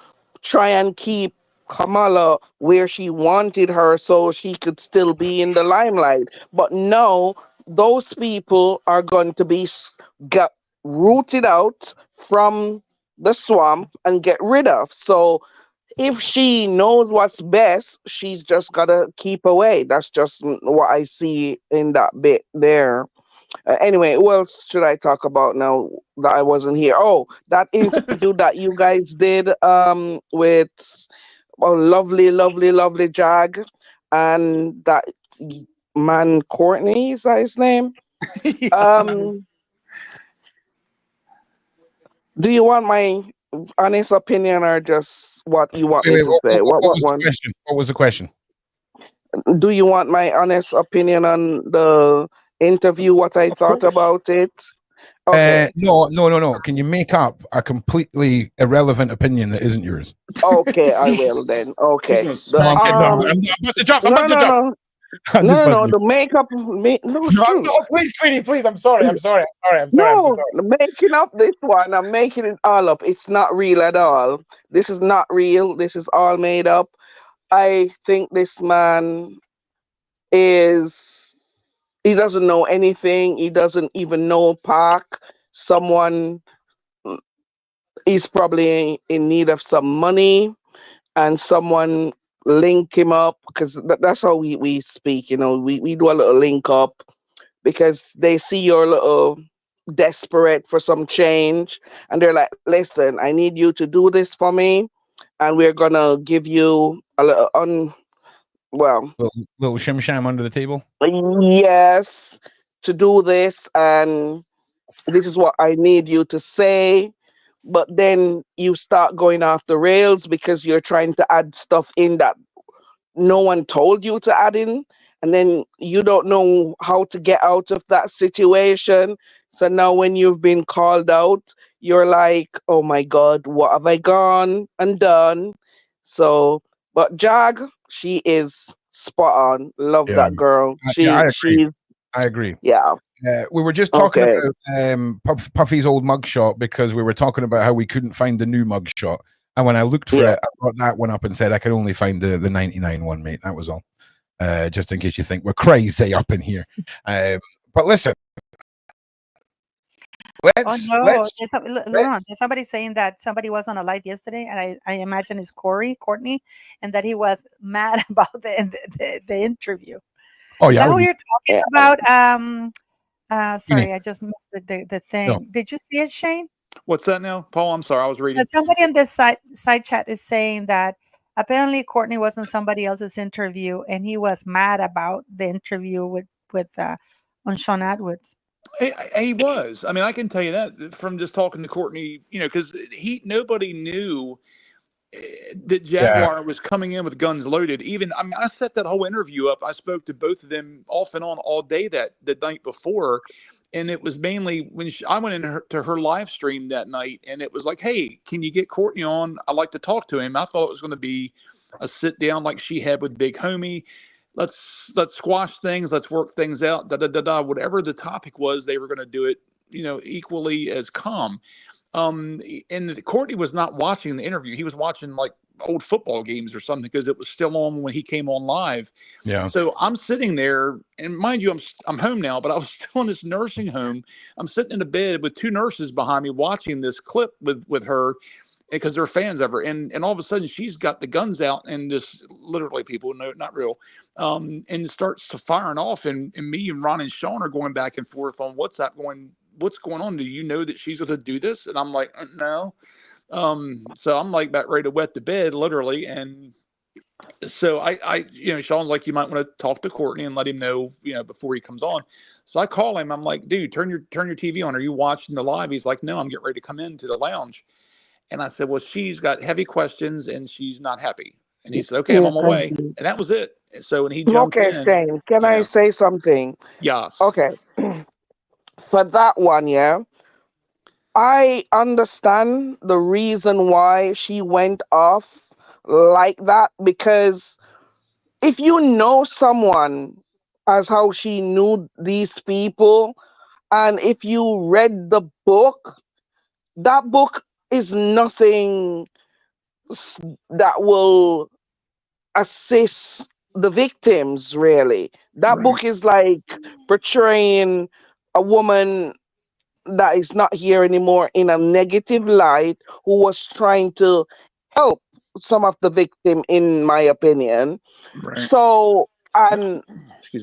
try and keep Kamala where she wanted her so she could still be in the limelight. But no, those people are going to be get rooted out from the swamp and get rid of. So if she knows what's best, she's just got to keep away. That's just what I see in that bit there. Anyway, who else should I talk about now that I wasn't here? Oh, that interview that you guys did with lovely Jag and that man Courtney, is that his name? Do you want my honest opinion or just what you want me Wait, to say? What what was the one? question? What was the question? Do you want my honest opinion on the interview? What I Of thought course. about it? Okay. No. Can you make up a completely irrelevant opinion that isn't yours? Okay, I will then. She's Okay. gonna The No, I'm smack kidding. you. No, I'm busting chops. I'm no busting no chops. no I'm just busting you. the makeup no No, shoot. no, please, Queenie, please. I'm sorry. I'm sorry. I'm so No, sorry. making up this one. I'm making it all up. It's not real at all. This is not real. This is all made up. I think this man he doesn't know anything. He doesn't even know Park. Someone is probably in need of some money, and someone link him up because that's how we speak. We do a little link up because they see you're a little desperate for some change, and they're like, listen, I need you to do this for me, and we're gonna give you a little well, Little shim sham under the table. yes, to do this, and this is what I need you to say. But then you start going off the rails because you're trying to add stuff in that no one told you to add in, and then you don't know how to get out of that situation. So now when you've been called out, you're like, oh my god, what have I gone and done? So but Jag, she is spot on. Love Yeah, that girl. yeah, I agree. She's I agree. yeah. We were just talking Okay. about Puffy's old mugshot because we were talking about how we couldn't find the new mugshot. And when I looked for Yeah. it, I brought that one up and said I could only find the 99 one, mate. That was all. Just in case you think we're crazy up in here. But listen. Laurent, there's somebody saying that somebody was on a live yesterday, and I imagine it's Courtney, and that he was mad about the interview. Oh, Is yeah. that what you're talking about? Sorry, Yeah. I just missed the thing. No. Did you see it, Shane? What's that now, Paul? I'm sorry, I was reading. Somebody in this side chat is saying that apparently Courtney was on somebody else's interview, and he was mad about the interview with on Sean Atwood's. He was. I mean, I can tell you that from just talking to Courtney, because nobody knew that Jaguar was coming in with guns loaded. Even, I mean, I set that whole interview up. I spoke to both of them off and on all day the night before. And it was mainly when I went into her live stream that night, and it was like, hey, can you get Courtney on? I'd like to talk to him. I thought it was going to be a sit down like she had with Big Homie. Let's squash things. Let's work things out. Whatever the topic was, they were going to do it, equally as calm. And Courtney was not watching the interview. He was watching like old football games or something because it was still on when he came on live. Yeah. So I'm sitting there, and mind you, I'm home now, but I was still in this nursing home. I'm sitting in a bed with two nurses behind me watching this clip with her because they're fans of her. And all of a sudden she's got the guns out and just literally people, no, not real. And it starts firing off, and me and Ron and Sean are going back and forth on WhatsApp going, what's going on? Do you know that she's going to do this? And I'm like, no. So I'm like about ready to wet the bed literally. And so I Sean's like, you might want to talk to Courtney and let him know, before he comes on. So I call him. I'm like, dude, turn your TV on. Are you watching the live? He's like, no, I'm getting ready to come into the lounge. And I said, well, she's got heavy questions and she's not happy. And he said, okay, I'm on my way. And that was it. So when he jumped in. Shane, can I say something? Yes. Okay. For that one, yeah. I understand the reason why she went off like that, because if you know someone as how she knew these people, and if you read the book, that book is nothing that will assist the victims, really. That book is like portraying a woman that is not here anymore in a negative light, who was trying to help some of the victim, in my opinion. So, and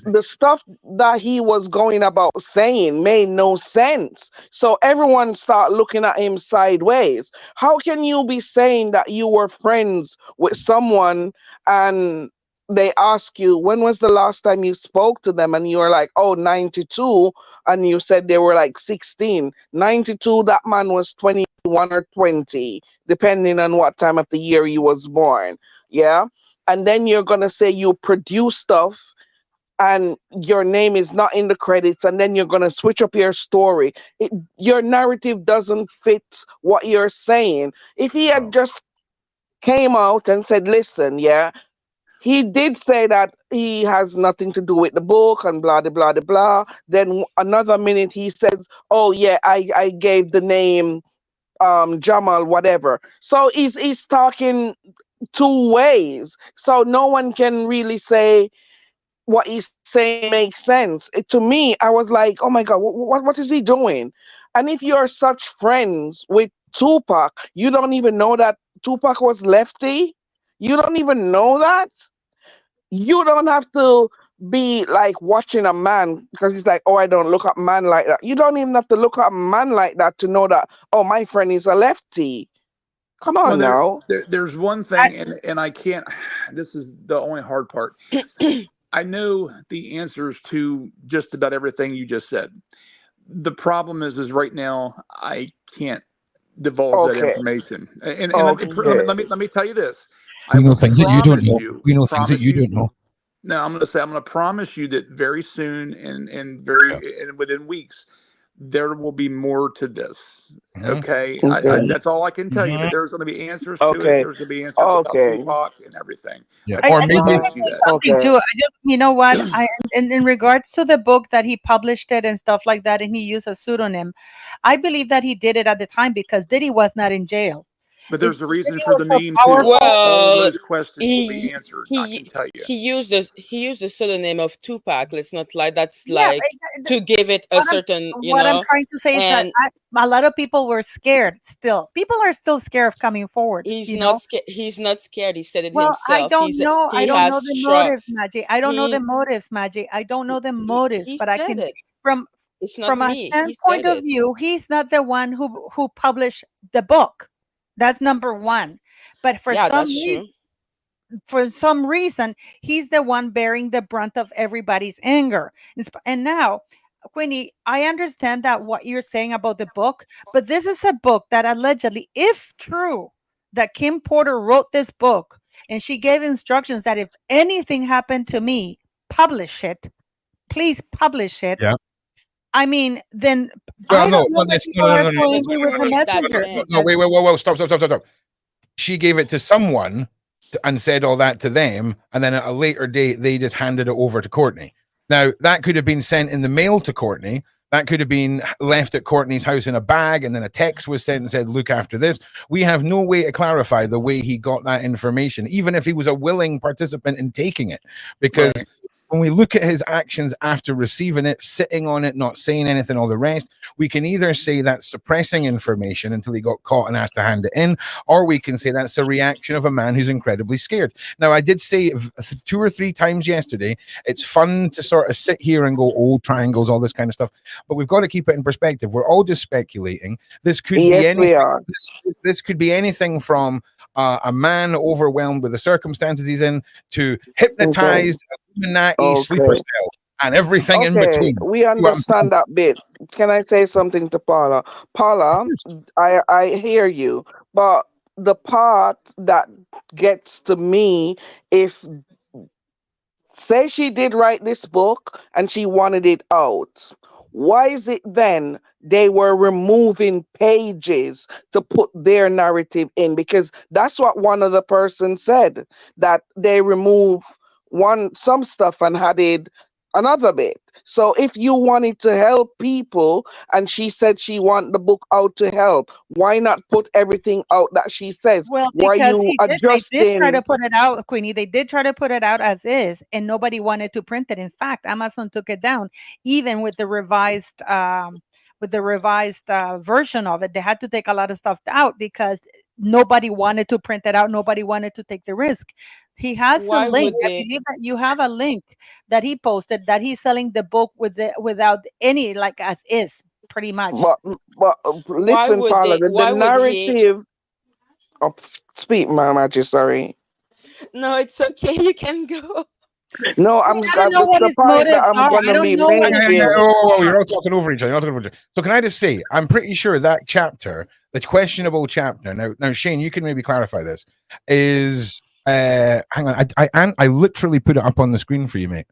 the stuff that he was going about saying made no sense. So everyone start looking at him sideways. How can you be saying that you were friends with someone and they ask you, when was the last time you spoke to them? And you're like, oh, 92. And you said they were like 16. 92, that man was 21 or 20, depending on what time of the year he was born. Yeah. And then you're going to say you produce stuff and your name is not in the credits, and then you're going to switch up your story. Your narrative doesn't fit what you're saying. If he had just came out and said, listen, yeah, he did say that he has nothing to do with the book and blah, blah, blah, blah, blah. Then another minute he says, oh, yeah, I gave the name Jamal, whatever. So he's talking two ways. So no one can really say what he's saying makes sense. To me, I was like, oh my God, what is he doing? And if you're such friends with Tupac, you don't even know that Tupac was lefty? You don't even know that? You don't have to be like watching a man because he's like, oh, I don't look at man like that. You don't even have to look at a man like that to know that, oh, my friend is a lefty. Come on now. There's one thing, and I can't, this is the only hard part. I know the answers to just about everything you just said. The problem is right now I can't divulge that information. And let me tell you this. We know things that you don't know. We know things that you don't know. No, I'm going to promise you that very soon and within weeks, there will be more to this. Okay. That's all I can tell you, but there's going to be answers to it. There's going to be answers about Tupac and everything. Yeah. Or maybe something too. You know what? In regards to the book that he published it and stuff like that, and he used a pseudonym, I believe that he did it at the time because Diddy was not in jail. But there's a reason for the name too. All those questions will be answered. I can tell you. He used the pseudonym of Tupac. Let's not lie. That's like to give it a certain. What I'm trying to say is that a lot of people were scared. Still, people are still scared of coming forward. He's not scared. He's not scared. He said it himself. I don't know. I don't know the motives, Magic. I don't know the motives, Magic. I don't know the motives, but I can from a standpoint of view, he's not the one who published the book. That's number one. But for some reason, he's the one bearing the brunt of everybody's anger. And now, Queenie, I understand that what you're saying about the book, but this is a book that allegedly, if true, that Kim Porter wrote this book and she gave instructions that if anything happened to me, publish it. Please publish it. Yeah. I mean, then no, wait, stop. She gave it to someone and said all that to them, and then at a later date, they just handed it over to Courtney. Now, that could have been sent in the mail to Courtney. That could have been left at Courtney's house in a bag, and then a text was sent and said, look after this. We have no way to clarify the way he got that information, even if he was a willing participant in taking it, because when we look at his actions after receiving it, sitting on it, not saying anything, all the rest, we can either say that's suppressing information until he got caught and asked to hand it in, or we can say that's a reaction of a man who's incredibly scared. Now, I did say 2 or 3 times yesterday, it's fun to sort of sit here and go, oh, triangles, all this kind of stuff, but we've got to keep it in perspective. We're all just speculating. This could be anything. This could be anything from a man overwhelmed with the circumstances he's in to hypnotized, Illuminati, sleeper cell, and everything in between. We understand that bit. Can I say something to Paula? Paula, I hear you, but the part that gets to me, if say she did write this book and she wanted it out, why is it then they were removing pages to put their narrative in? Because that's what one of the persons said, that they remove some stuff and added another bit. So if you wanted to help people and she said she want the book out to help, why not put everything out that she says? Well, why because adjusting? they did try to put it out, Queenie. They did try to put it out as is, and nobody wanted to print it. In fact, Amazon took it down, even with the revised version of it. They had to take a lot of stuff out because nobody wanted to print it out. Nobody wanted to take the risk. He has the link. I believe that you have a link that he posted that he's selling the book without any, like, as is, pretty much. But listen, Paula, the narrative. Speak, Mama. Sorry. No, it's okay. You can go. No, I don't know this what the his part that motives I'm are. I gonna be don't know what his making. You're all talking over each other. You're all talking over each other. So can I just say, I'm pretty sure that chapter, the questionable chapter. Now, Shane, you can maybe clarify this. Is hang on, I literally put it up on the screen for you, mate.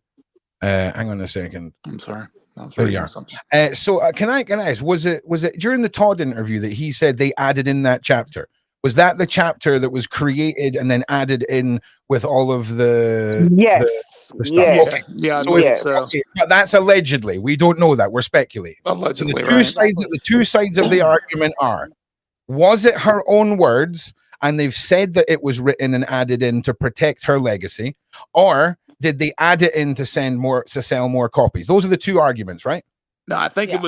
Hang on a second. I'm sorry. There you are. So can I ask, was it during the Todd interview that he said they added in that chapter? Was that the chapter that was created and then added in with all of the Yes, the stuff? yes, Okay. Yeah, I So believe yes. so. okay, but that's allegedly. We don't know that. We're speculating. So Allegedly, the two right? sides, the two sides of the argument are: was it her own words, and they've said that it was written and added in to protect her legacy, or did they add it in to sell more copies? Those are the two arguments, right? No, I think Yeah. it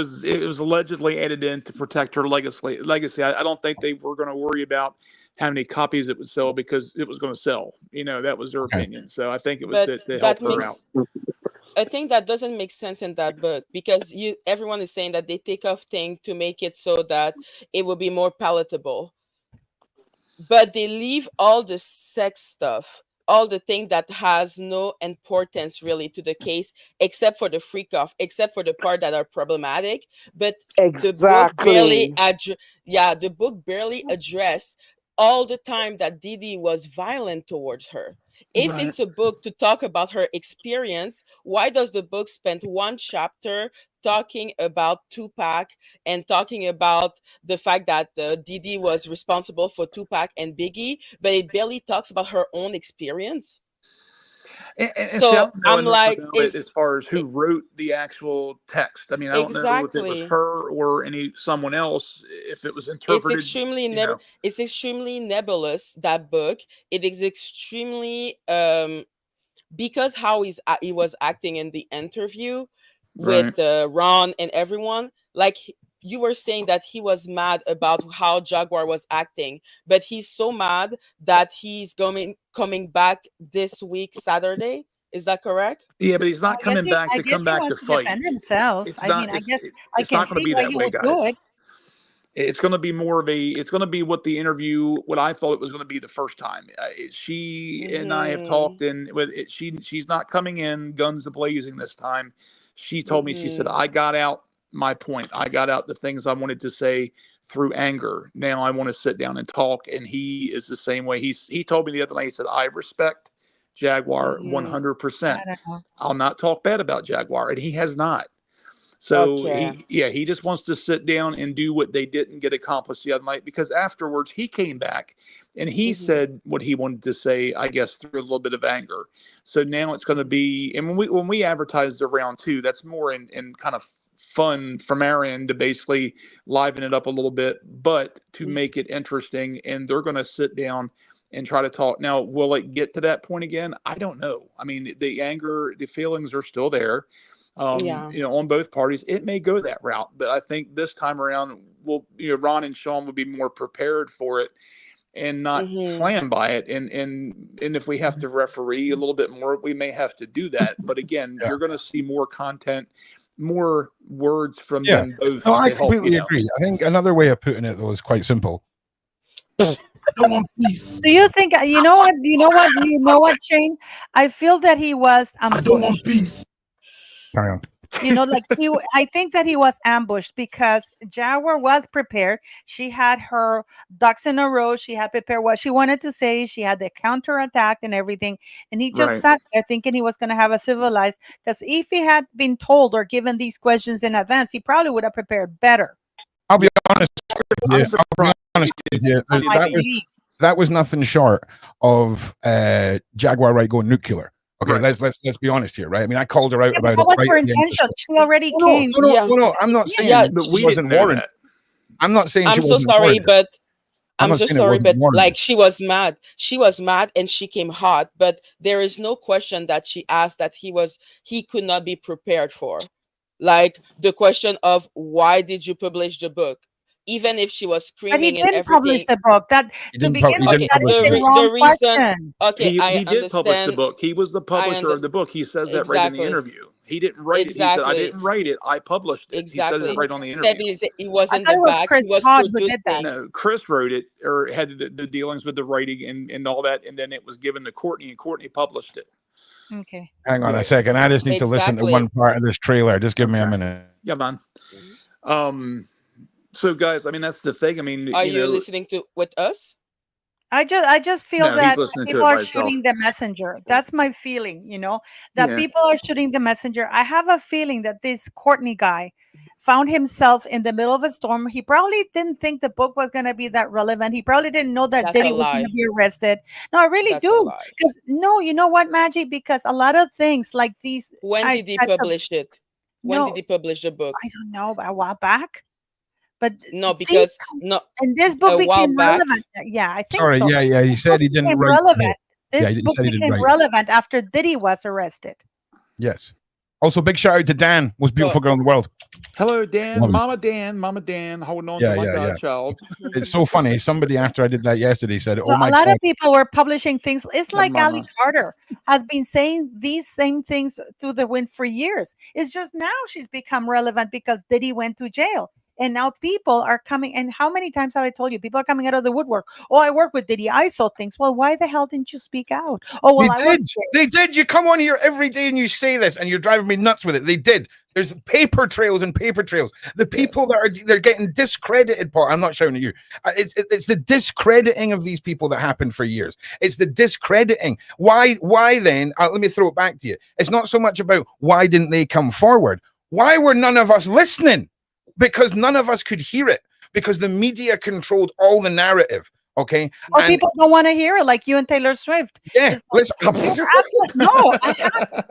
was allegedly added in to protect her legacy. I don't think they were going to worry about how many copies it would sell because it was going to sell. You know, that was their Okay. opinion. So I think it was But to help that her out. makes I think that doesn't make sense in that book because everyone is saying that they take off things to make it so that it will be more palatable. But they leave all the sex stuff, all the thing that has no importance really to the case, except for the freak off, except for the part that are problematic. But the book barely Exactly. the book barely addressed all the time that Diddy was violent towards her. If Right. it's a book to talk about her experience, why does the book spend one chapter talking about Tupac and talking about the fact that Diddy was responsible for Tupac and Biggie, but it barely talks about her own experience? And see, I So don't know I'm enough like, about it as far as who wrote the actual text. I mean, I don't know if it was exactly. her or someone else, if it was interpreted. It's extremely nebulous, that book. It is extremely because how he was acting in the interview with Right. Ron and everyone. Like you were saying that he was mad about how Jaguar was acting, but he's so mad that he's coming back this week Saturday. Is that correct? Yeah, but he's not coming back I to guess come he back to wants to fight. defend himself. It's I not. mean, I guess I It's can not going to see be why that he way, would do guys. it. It's going to be more of a. It's going to be what the interview, what I thought it was going to be the first time. She and I have talked, and she's not coming in guns a blazing this time. She told me, she said, I got out my point. I got out the things I wanted to say through anger. Now I want to sit down and talk. And he is the same way. He told me the other night. He said, I respect Jaguar 100%. I don't know. I'll not talk bad about Jaguar, and he has not. So Okay. he just wants to sit down and do what they didn't get accomplished the other night, because afterwards he came back and he said what he wanted to say, I guess, through a little bit of anger. So now it's going to be, and when we advertised the round two, that's more in kind of fun from our end to basically liven it up a little bit, but to make it interesting. And they're going to sit down and try to talk. Now, will it get to that point again? I don't know. I mean, the anger, the feelings are still there. Yeah. On both parties. It may go that route, but I think this time around, Ron and Sean will be more prepared for it and not slammed by it. And if we have to referee a little bit more, we may have to do that. But again, you're going to see more content, more words from them both. No, I to help, completely agree. I think another way of putting it though is quite simple. Do you think you know what? You know what, Shane? I feel that he was ambushed. Carry on. Like I think that he was ambushed because Jaguar was prepared. She had her ducks in a row. She had prepared what she wanted to say. She had the counterattack and everything. And he just sat there thinking he was going to have a civilized. Because if he had been told or given these questions in advance, he probably would have prepared better. I'll be honest with you. That was nothing short of Jaguar Right going nuclear. Okay, let's be honest here, right? I mean, I called her out about it. That was her intention. She already came. No, I'm not saying but she we didn't wasn't know warranted. that. I'm not saying I'm she so wasn't sorry, warranted. but I'm I'm so saying it sorry, wasn't but warranted. like she was mad. She was mad and she came hot, but there is no question that she asked that he could not be prepared for. Like the question of why did you publish the book? even if she was But he screaming and didn't publish everything. the book. That He to didn't, begin he with, didn't Okay, that publish is the a book. wrong the reason. question. Okay, I He did publish the understand. book. He was the publisher of the book. He says that right in the Exactly. interview. He didn't write it. He said, "I Exactly. didn't write it. I published it." He says it Exactly. right on the He said interview. he was I in thought the it was back. Chris He was Todd who did that. producing. No, Chris wrote it or had the dealings with the writing and all that, and then it was given to Courtney, and Courtney published it. Okay. Hang on Yeah. a second. I just need to listen to Exactly. one part of this trailer. Just give me a Okay. minute. Yeah, man. So guys, I mean, that's the thing. I mean, Are you you know, listening to with us? I just feel no, he's that listening to people it by are himself. shooting the messenger. That's my feeling, that Yeah. people are shooting the messenger. I have a feeling that this Courtney guy found himself in the middle of a storm. He probably didn't think the book was going to be that relevant. He probably didn't know that That's Diddy a was going lie. to be arrested. No, I really That's a do. lie. Because no, you know what, Magic? Because a lot of things like these. When did he publish it? When No, did he publish the book? I don't know, a while back. But No, these because no, and this a book while became back. relevant. Yeah, I think Sorry, so. yeah. He This said book he didn't became write the book. relevant. Yeah, This he book said he didn't became write it. relevant after Diddy was arrested. Yes. Also, big shout out to Dan, most beautiful girl in the world. Hello, Dan. Love Mama Dan, holding on Yeah, to my yeah, yeah. godchild. It's so funny. Somebody after I did that yesterday said, "Oh my A lot god." of people were publishing things. It's Yeah, like Ali mama. Carter has been saying these same things through the wind for years. It's just now she's become relevant because Diddy went to jail. And now people are coming. And how many times have I told you? People are coming out of the woodwork. Oh, I work with Diddy. I saw things. Well, why the hell didn't you speak out? Oh, well, I was scared. They did. You come on here every day and you say this, and you're driving me nuts with it. They did. There's paper trails and paper trails. The people they're getting discredited. Paul, I'm not shouting at you. It's the discrediting of these people that happened for years. It's the discrediting. Why then? Let me throw it back to you. It's not so much about why didn't they come forward. Why were none of us listening? Because none of us could hear it. Because the media controlled all the narrative. Okay. Or people don't want to hear it, like you and Taylor Swift. Yeah. Listen, no,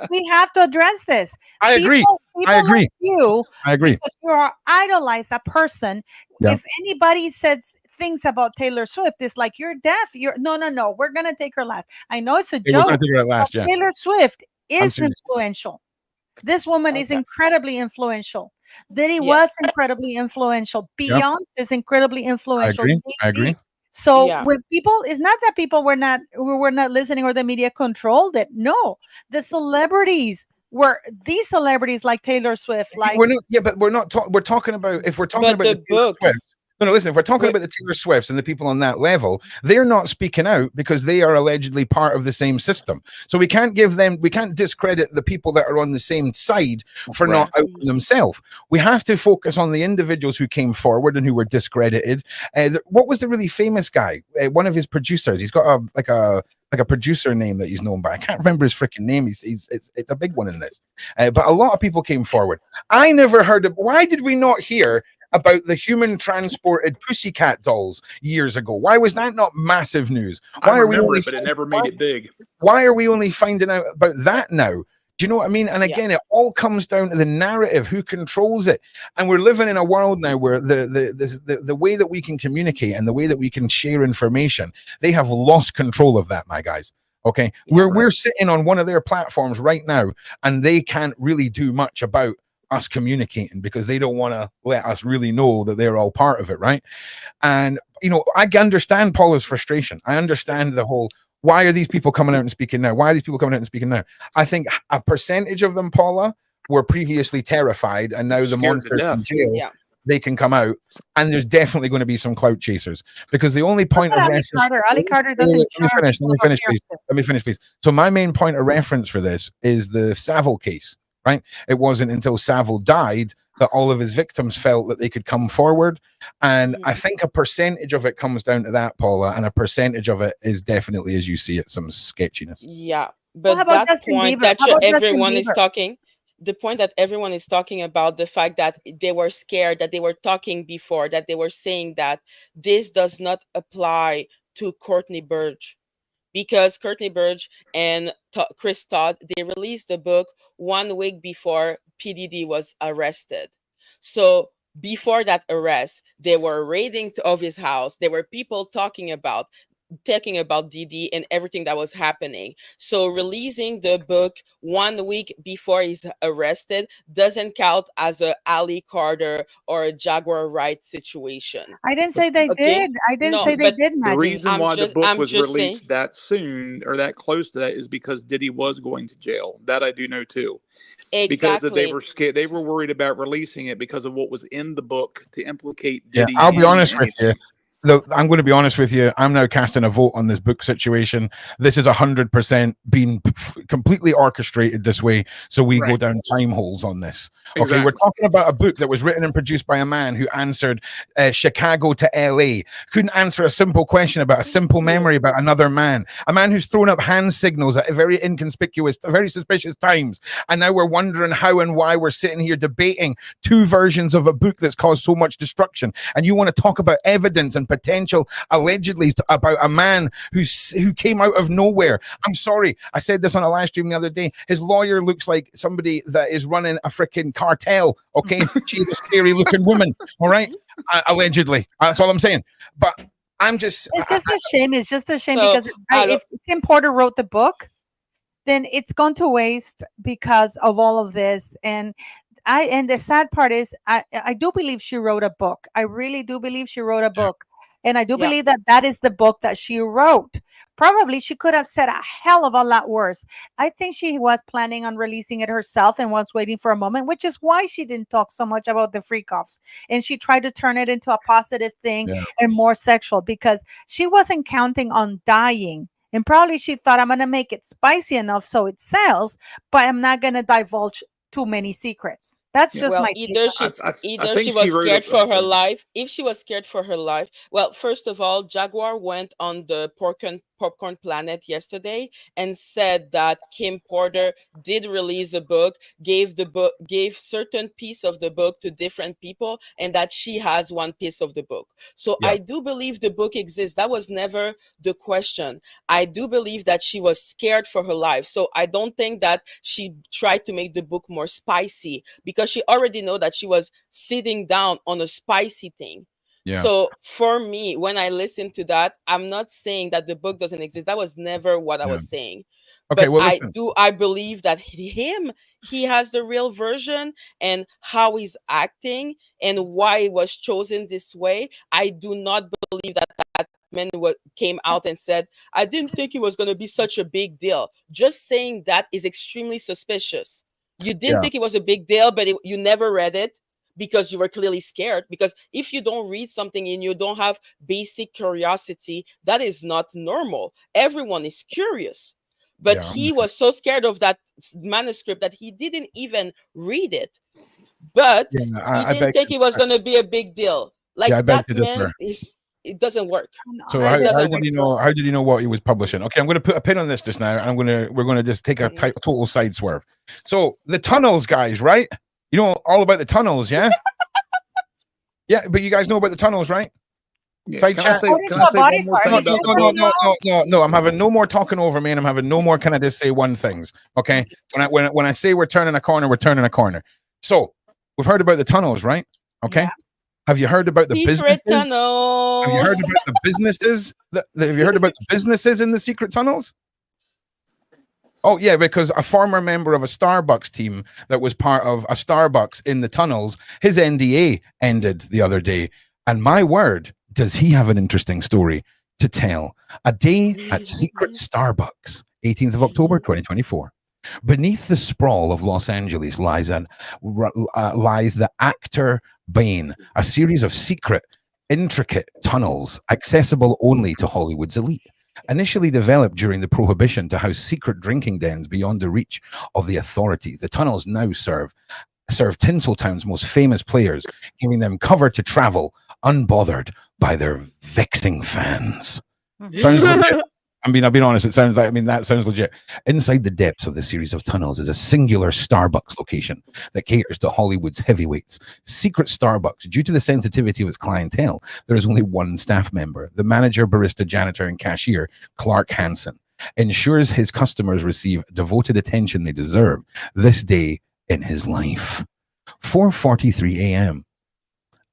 we have to address this. I agree. I agree. Like I agree. Because you are idolize a person. Yeah. If anybody says things about Taylor Swift, it's like you're deaf. No. We're gonna take her last. I know it's a joke. We're gonna take her at last. Yeah. Taylor Swift is serious. influential. This woman is incredibly influential. Diddy was incredibly influential. Beyonce is incredibly influential. I agree. So when people, it's not that people were not listening or the media controlled it. No, the celebrities were these celebrities like Taylor Swift. Like but we're not talking. We're talking about if we're talking about the book. Swifts, no, listen. If we're talking about the Taylor Swifts and the people on that level, they're not speaking out because they are allegedly part of the same system. So we can't discredit the people that are on the same side for not outing themselves. We have to focus on the individuals who came forward and who were discredited. What was the really famous guy? One of his producers. He's got a producer name that he's known by. I can't remember his freaking name. It's a big one in this. But a lot of people came forward. I never heard of. Why did we not hear about the human transported pussycat dolls years ago? Why was that not massive news? I remember it, but it never made it big. Why are we only finding out about that now? Do you know what I mean? And again, it all comes down to the narrative, who controls it. And we're living in a world now where the way that we can communicate and the way that we can share information, they have lost control of that, my guys. Okay. We're sitting on one of their platforms right now, and they can't really do much about us communicating because they don't want to let us really know that they're all part of it, right? And I understand Paula's frustration. I understand the whole, why are these people coming out and speaking now? Why are these people coming out and speaking now? I think a percentage of them, Paula, were previously terrified, and now the monsters in jail, they can come out, and there's definitely going to be some clout chasers because the only point of reference. Ali Carter doesn't. Let me finish, please. So my main point of reference for this is the Savile case. Right. It wasn't until Savile died that all of his victims felt that they could come forward. And I think a percentage of it comes down to that, Paula, and a percentage of it is definitely, as you see it, some sketchiness. Yeah. But that point that everyone is talking, the point that everyone is talking about, the fact that they were scared, that they were talking before, that they were saying that this does not apply to Courtney Burge. Because Courtney Burge and Chris Todd, they released the book 1 week before PDD was arrested. So before that arrest, they were raiding of his house. There were people talking about talking about Diddy and everything that was happening. So releasing the book 1 week before he's arrested doesn't count as a Ali Carter or a Jaguar Wright situation. I didn't say they Okay? did. I didn't No, say they but did, The Maggie. reason why the book I'm was just saying. released that soon or that close to that is because Diddy was going to jail. That I do know too. Because they Exactly. were scared, they were worried about releasing it because of what was in the book to implicate Yeah, Diddy. I'll be in honest with you. anything. I'm going to be honest with you. I'm now casting a vote on this book situation. This is 100% been completely orchestrated this way, so we go Right. down time holes on this. Okay, Exactly. we're talking about a book that was written and produced by a man who answered Chicago to LA. Couldn't answer a simple question about a simple memory about another man. A man who's thrown up hand signals at very inconspicuous, very suspicious times. And now we're wondering how and why we're sitting here debating two versions of a book that's caused so much destruction. And you want to talk about evidence and potential allegedly about a man who came out of nowhere. I'm sorry, I said this on a live stream the other day. His lawyer looks like somebody that is running a freaking cartel. Okay, she's a scary looking woman. All right, allegedly. That's all I'm saying. But I'm just. It's just a shame. It's just a shame So, because if Kim Porter wrote the book, then it's gone to waste because of all of this. And the sad part is I do believe she wrote a book. I really do believe she wrote a book. And I do Yeah. believe that that is the book that she wrote. Probably she could have said a hell of a lot worse. I think she was planning on releasing it herself and was waiting for a moment, which is why she didn't talk so much about the freak offs. And she tried to turn it into a positive thing and more sexual because she wasn't counting on dying. And probably she thought, I'm going to make it spicy enough so it sells, but I'm not going to divulge too many secrets. That's just my either she was scared for her life. If she was scared for her life, well, first of all, Jaguar went on the Popcorn Planet yesterday and said that Kim Porter did release a book, gave certain piece of the book to different people, and that she has one piece of the book. So I do believe the book exists. That was never the question. I do believe that she was scared for her life. So I don't think that she tried to make the book more spicy because she already know that she was sitting down on a spicy thing. Yeah. So for me, when I listen to that, I'm not saying that the book doesn't exist. That was never what I was saying. Okay, but well, I believe that he has the real version and how he's acting and why he was chosen this way. I do not believe that man came out and said, I didn't think it was going to be such a big deal. Just saying that is extremely suspicious. You didn't think it was a big deal, but you never read it because you were clearly scared. Because if you don't read something and you don't have basic curiosity, that is not normal. Everyone is curious. But he was so scared of that manuscript that he didn't even read it. But he didn't think it was going to be a big deal. Like that man it doesn't work. So how did you know? How did you know what he was publishing? Okay, I'm going to put a pin on this just now, and we're going to just take a total side swerve. So the tunnels, guys, right? You know all about the tunnels, yeah? Yeah, but you guys know about the tunnels, right? Yeah, Side chat. No. I'm having no more talking over me, and I'm having no more. Can I just say one things? Okay. When I say we're turning a corner, we're turning a corner. So we've heard about the tunnels, right? Okay. Yeah. Have you heard about the businesses? Tunnels. Have you heard about the businesses? Have you heard about the businesses in the secret tunnels? Oh, yeah, because a former member of a Starbucks team that was part of a Starbucks in the tunnels, his NDA ended the other day. And my word, does he have an interesting story to tell. A day at Secret Starbucks, 18th of October, 2024. Beneath the sprawl of Los Angeles lies the Actor Bane, a series of secret, intricate tunnels accessible only to Hollywood's elite. Initially developed during the Prohibition to house secret drinking dens beyond the reach of the authorities, the tunnels now serve Tinseltown's most famous players, giving them cover to travel unbothered by their vexing fans. Sounds legit. I mean, I've been honest, it sounds like, that sounds legit. Inside the depths of the series of tunnels is a singular Starbucks location that caters to Hollywood's heavyweights. Secret Starbucks, due to the sensitivity of its clientele, there is only one staff member. The manager, barista, janitor, and cashier, Clark Hansen, ensures his customers receive devoted attention they deserve this day in his life. 4:43 a.m.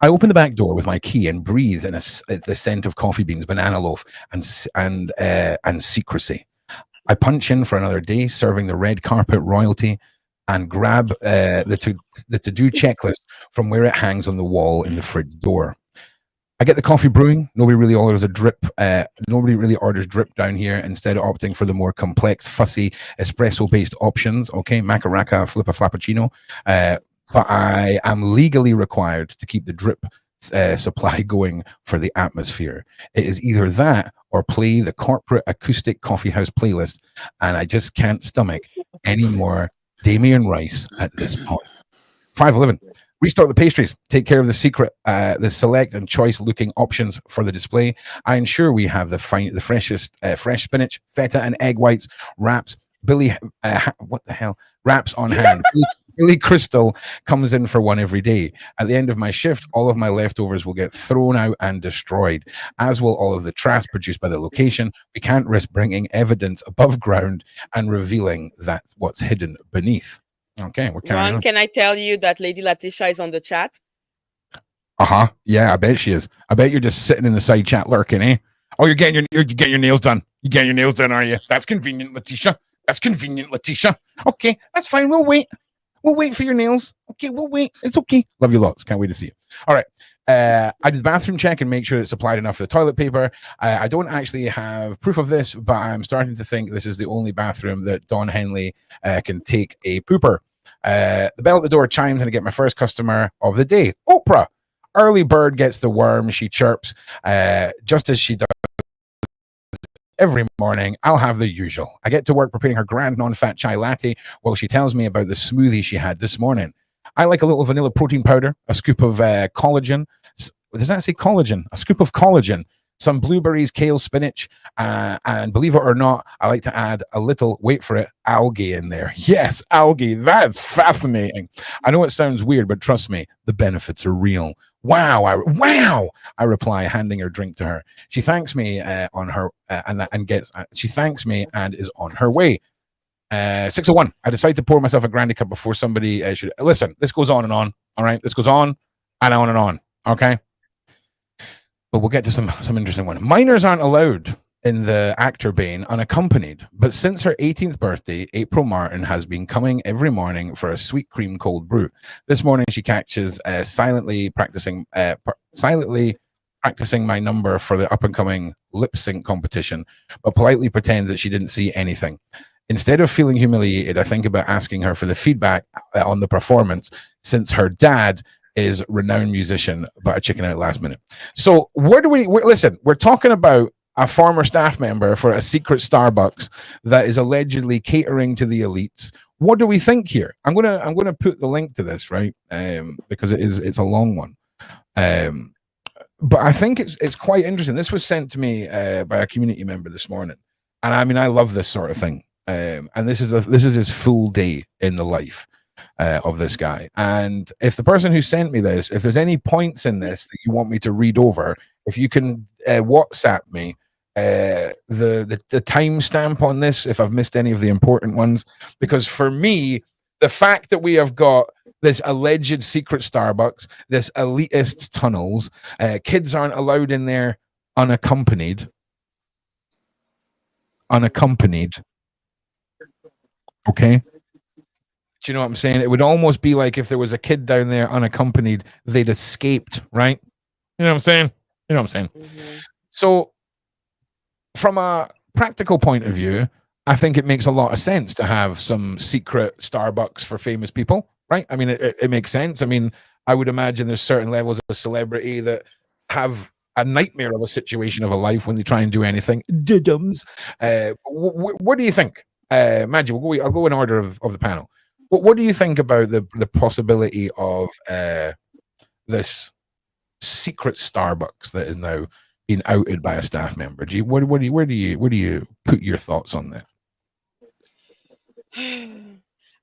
I open the back door with my key and breathe in the scent of coffee beans, banana loaf, and secrecy. I punch in for another day, serving the red carpet royalty, and grab the to-do checklist from where it hangs on the wall in the fridge door. I get the coffee brewing. Nobody really orders a drip. Nobody really orders drip down here. Instead of opting for the more complex, fussy espresso-based options. Okay, Macaracca, Flippa Flappuccino. But I am legally required to keep the drip supply going for the atmosphere. It is either that or play the corporate acoustic coffee house playlist, and I just can't stomach any more Damien Rice at this point. 511. Restart the pastries. Take care of the select and choice looking options for the display. I ensure we have the freshest fresh spinach, feta, and egg whites wraps. Wraps on hand. Billy Crystal comes in for one every day. At the end of my shift, all of my leftovers will get thrown out and destroyed, as will all of the trash produced by the location. We can't risk bringing evidence above ground and revealing that what's hidden beneath. Okay, we're carrying on. Can I tell you that Lady Letitia is on the chat? Yeah, I bet she is. I bet you're just sitting in the side chat lurking, eh? Oh, you're getting your nails done. You getting your nails done, are you? That's convenient, Letitia. That's convenient, Letitia. Okay, that's fine. We'll wait. We'll wait for your nails. Okay, we'll wait. It's okay. Love you lots. Can't wait to see you. All right. I did the bathroom check and make sure it's supplied enough for the toilet paper. I don't actually have proof of this, but I'm starting to think this is the only bathroom that Don Henley can take a pooper. The bell at the door chimes and I get my first customer of the day, Oprah. Early bird gets the worm. She chirps just as she does every morning. I'll have the usual. I get to work preparing her grand non-fat chai latte while she tells me about the smoothie she had this morning. I like a little vanilla protein powder, a scoop of collagen. Does that say collagen? A scoop of collagen, some blueberries, kale, spinach, and believe it or not, I like to add a little, wait for it, algae in there. Yes, algae. That's fascinating. I know it sounds weird, but trust me, the benefits are real. Wow! I reply, handing her drink to her. She thanks me She thanks me and is on her way. 601. I decide to pour myself a brandy cup before somebody should listen. This goes on and on. All right, this goes on and on and on. Okay, but we'll get to some interesting one. Minors aren't allowed in the actor Bane unaccompanied, but since her 18th birthday, April Martin has been coming every morning for a sweet cream cold brew. This morning she catches silently practicing my number for the up and coming lip sync competition, but politely pretends that she didn't see anything. Instead of feeling humiliated, I think about asking her for the feedback on the performance, since her dad is renowned musician, but a chicken out last minute. So listen, we're talking about a former staff member for a secret Starbucks that is allegedly catering to the elites. What do we think here? I'm gonna put the link to this, right? Because it's a long one. But I think it's quite interesting. This was sent to me by a community member this morning, and I mean, I love this sort of thing. And this is his full day in the life of this guy. And if the person who sent me this, if there's any points in this that you want me to read over, if you can WhatsApp me the timestamp on this, if I've missed any of the important ones, because for me, the fact that we have got this alleged secret Starbucks, this elitist tunnels, kids aren't allowed in there unaccompanied. Okay. Do you know what I'm saying? It would almost be like if there was a kid down there unaccompanied, they'd escaped, right? You know what I'm saying? Mm-hmm. So from a practical point of view, I think it makes a lot of sense to have some secret Starbucks for famous people, right? I mean, it makes sense. I mean, I would imagine there's certain levels of celebrity that have a nightmare of a situation of a life when they try and do anything. Diddums. What do you think? Maggie, I'll go in order of the panel. What do you think about the possibility of this secret Starbucks that is now being outed by a staff member? Where do you put your thoughts on that?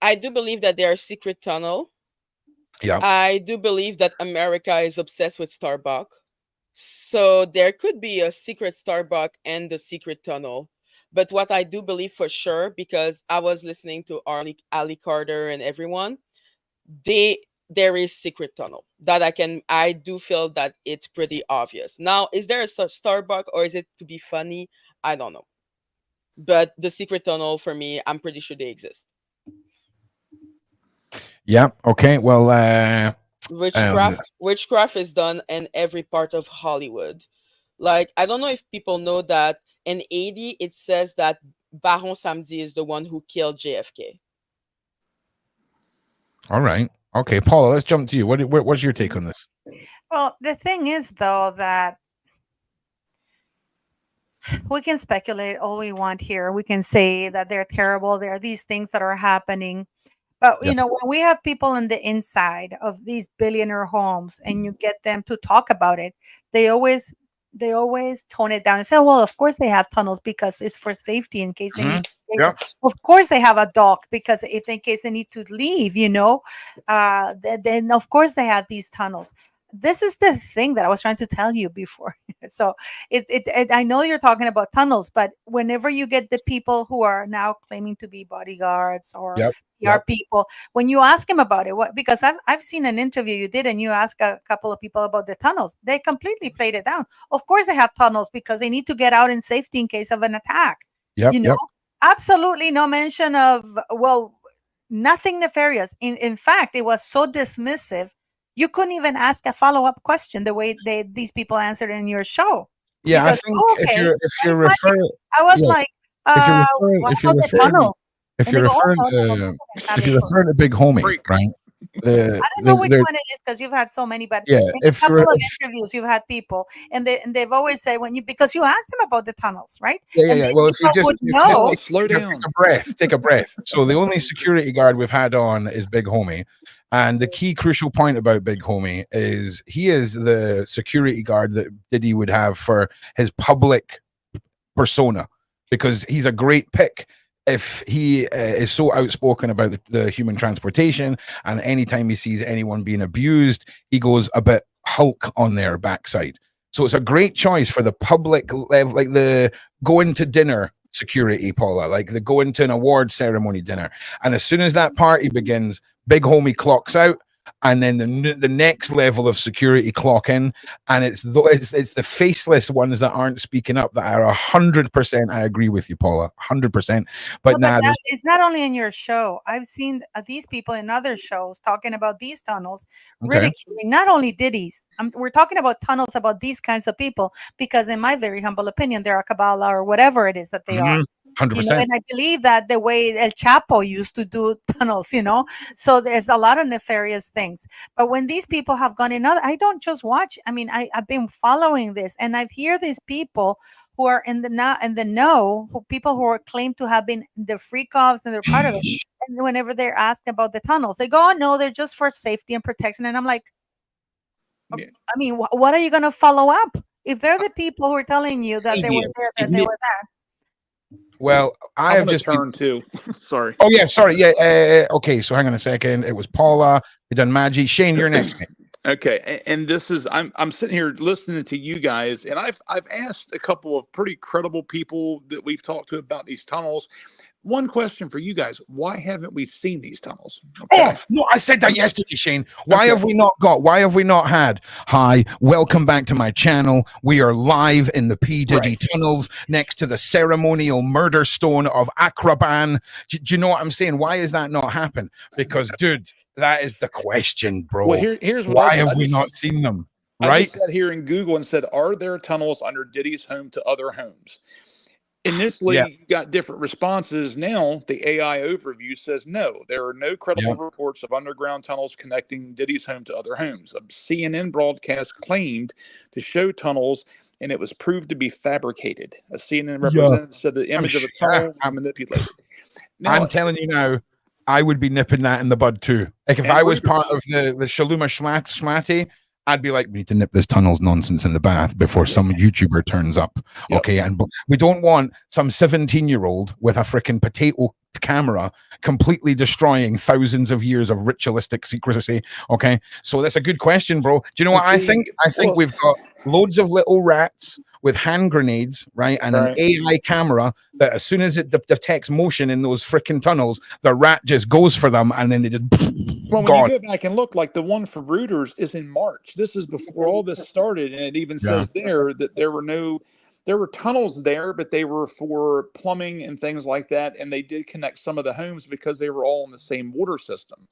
I do believe that there are secret tunnel. Yeah. I do believe that America is obsessed with Starbucks. So there could be a secret Starbucks and the secret tunnel. But what I do believe for sure, because I was listening to Ali Carter and everyone, they there is secret tunnel that I do feel that it's pretty obvious. Now, is there a Starbucks or is it to be funny? I don't know. But the secret tunnel, for me, I'm pretty sure they exist. Yeah. Okay. Well, witchcraft is done in every part of Hollywood. Like, I don't know if people know that in 80, it says that Baron Samedi is the one who killed JFK. All right. Okay, Paula, let's jump to you. What's your take on this? Well, the thing is, though, that we can speculate all we want here. We can say that they're terrible. There are these things that are happening. But, you know, when we have people on the inside of these billionaire homes and you get them to talk about it, they always tone it down and say, well, of course they have tunnels because it's for safety in case they need to stay. Yeah. Of course they have a dock because if in case they need to leave, you know, then of course they have these tunnels. This is the thing that I was trying to tell you before. So I know you're talking about tunnels, but whenever you get the people who are now claiming to be bodyguards or PR people, when you ask them about it, because I've seen an interview you did and you asked a couple of people about the tunnels, they completely played it down. Of course they have tunnels because they need to get out in safety in case of an attack. You know, absolutely no mention of, well, nothing nefarious. In fact, it was so dismissive. You couldn't even ask a follow-up question the way these people answered in your show. Yeah, because, I think if you're referring, I was like, if you're referring to Big Homie, right? I don't know which one it is because you've had so many, but in a couple of interviews you've had people, and they've always said because you asked them about the tunnels, right? Yeah. Well, if you just slow down, take a breath. So the only security guard we've had on is Big Homie, and the key crucial point about Big Homie is he is the security guard that Diddy would have for his public persona, because he's a great pick. If he is so outspoken about the human transportation, and anytime he sees anyone being abused, he goes a bit Hulk on their backside. So it's a great choice for the public level, like the going to dinner security, Paula, like the going to an award ceremony dinner. And as soon as that party begins, Big Homie clocks out, and then the next level of security clock in, and it's the faceless ones that aren't speaking up that are 100%. I agree with you, Paula, 100%. But now it's not only in your show. I've seen these people in other shows talking about these tunnels, ridiculing not only Diddy's. We're talking about tunnels about these kinds of people because, in my very humble opinion, they're a Kabbalah or whatever it is that they are. 100%. You know, and I believe that the way El Chapo used to do tunnels, you know, so there's a lot of nefarious things. But when these people have gone in, I don't just watch. I mean, I've been following this, and I hear these people who are in the know, people who are claimed to have been the freak offs and they're part of it. And whenever they're asked about the tunnels, they go, "Oh no, they're just for safety and protection." And I'm like, I mean, what are you going to follow up if they're the people who are telling you that they were there, that they were that? Well, I have just turned too. Sorry. Oh yeah, sorry. Yeah. Okay. So hang on a second. It was Paula. We done Maggie. Shane, you're next. Okay. And this is I'm sitting here listening to you guys, and I've asked a couple of pretty credible people that we've talked to about these tunnels. One question for you guys: why haven't we seen these tunnels? Okay. Oh no, I said that yesterday, Shane. Why have we not had? Hi, welcome back to my channel. We are live in the P Diddy tunnels next to the ceremonial murder stone of Akraban. Do you know what I'm saying? Why has that not happened? Because, dude, that is the question, bro. Well, here's what why have we not seen them? Right? I just sat here in Google and said, "Are there tunnels under Diddy's home to other homes?" Initially, you got different responses. Now, the AI overview says no. There are no credible reports of underground tunnels connecting Diddy's home to other homes. A CNN broadcast claimed to show tunnels, and it was proved to be fabricated. A CNN representative said the image of the tunnel was manipulated. Now, I'm telling you now, I would be nipping that in the bud too. Like if I was part of the Shaluma Schmatty, I'd be like, we need to nip this tunnels nonsense in the bath before some YouTuber turns up. Okay. And we don't want some 17-year-old with a freaking potato camera completely destroying thousands of years of ritualistic secrecy. Okay. So that's a good question, bro. Do you know what I think? I think we've got loads of little rats with hand grenades, right, and an AI camera that as soon as it detects motion in those freaking tunnels, the rat just goes for them, and then they just Well, when gone. you go back and look, like the one for Reuters is in March. This is before all this started, and it even says there that there were tunnels there, but they were for plumbing and things like that, and they did connect some of the homes because they were all in the same water system.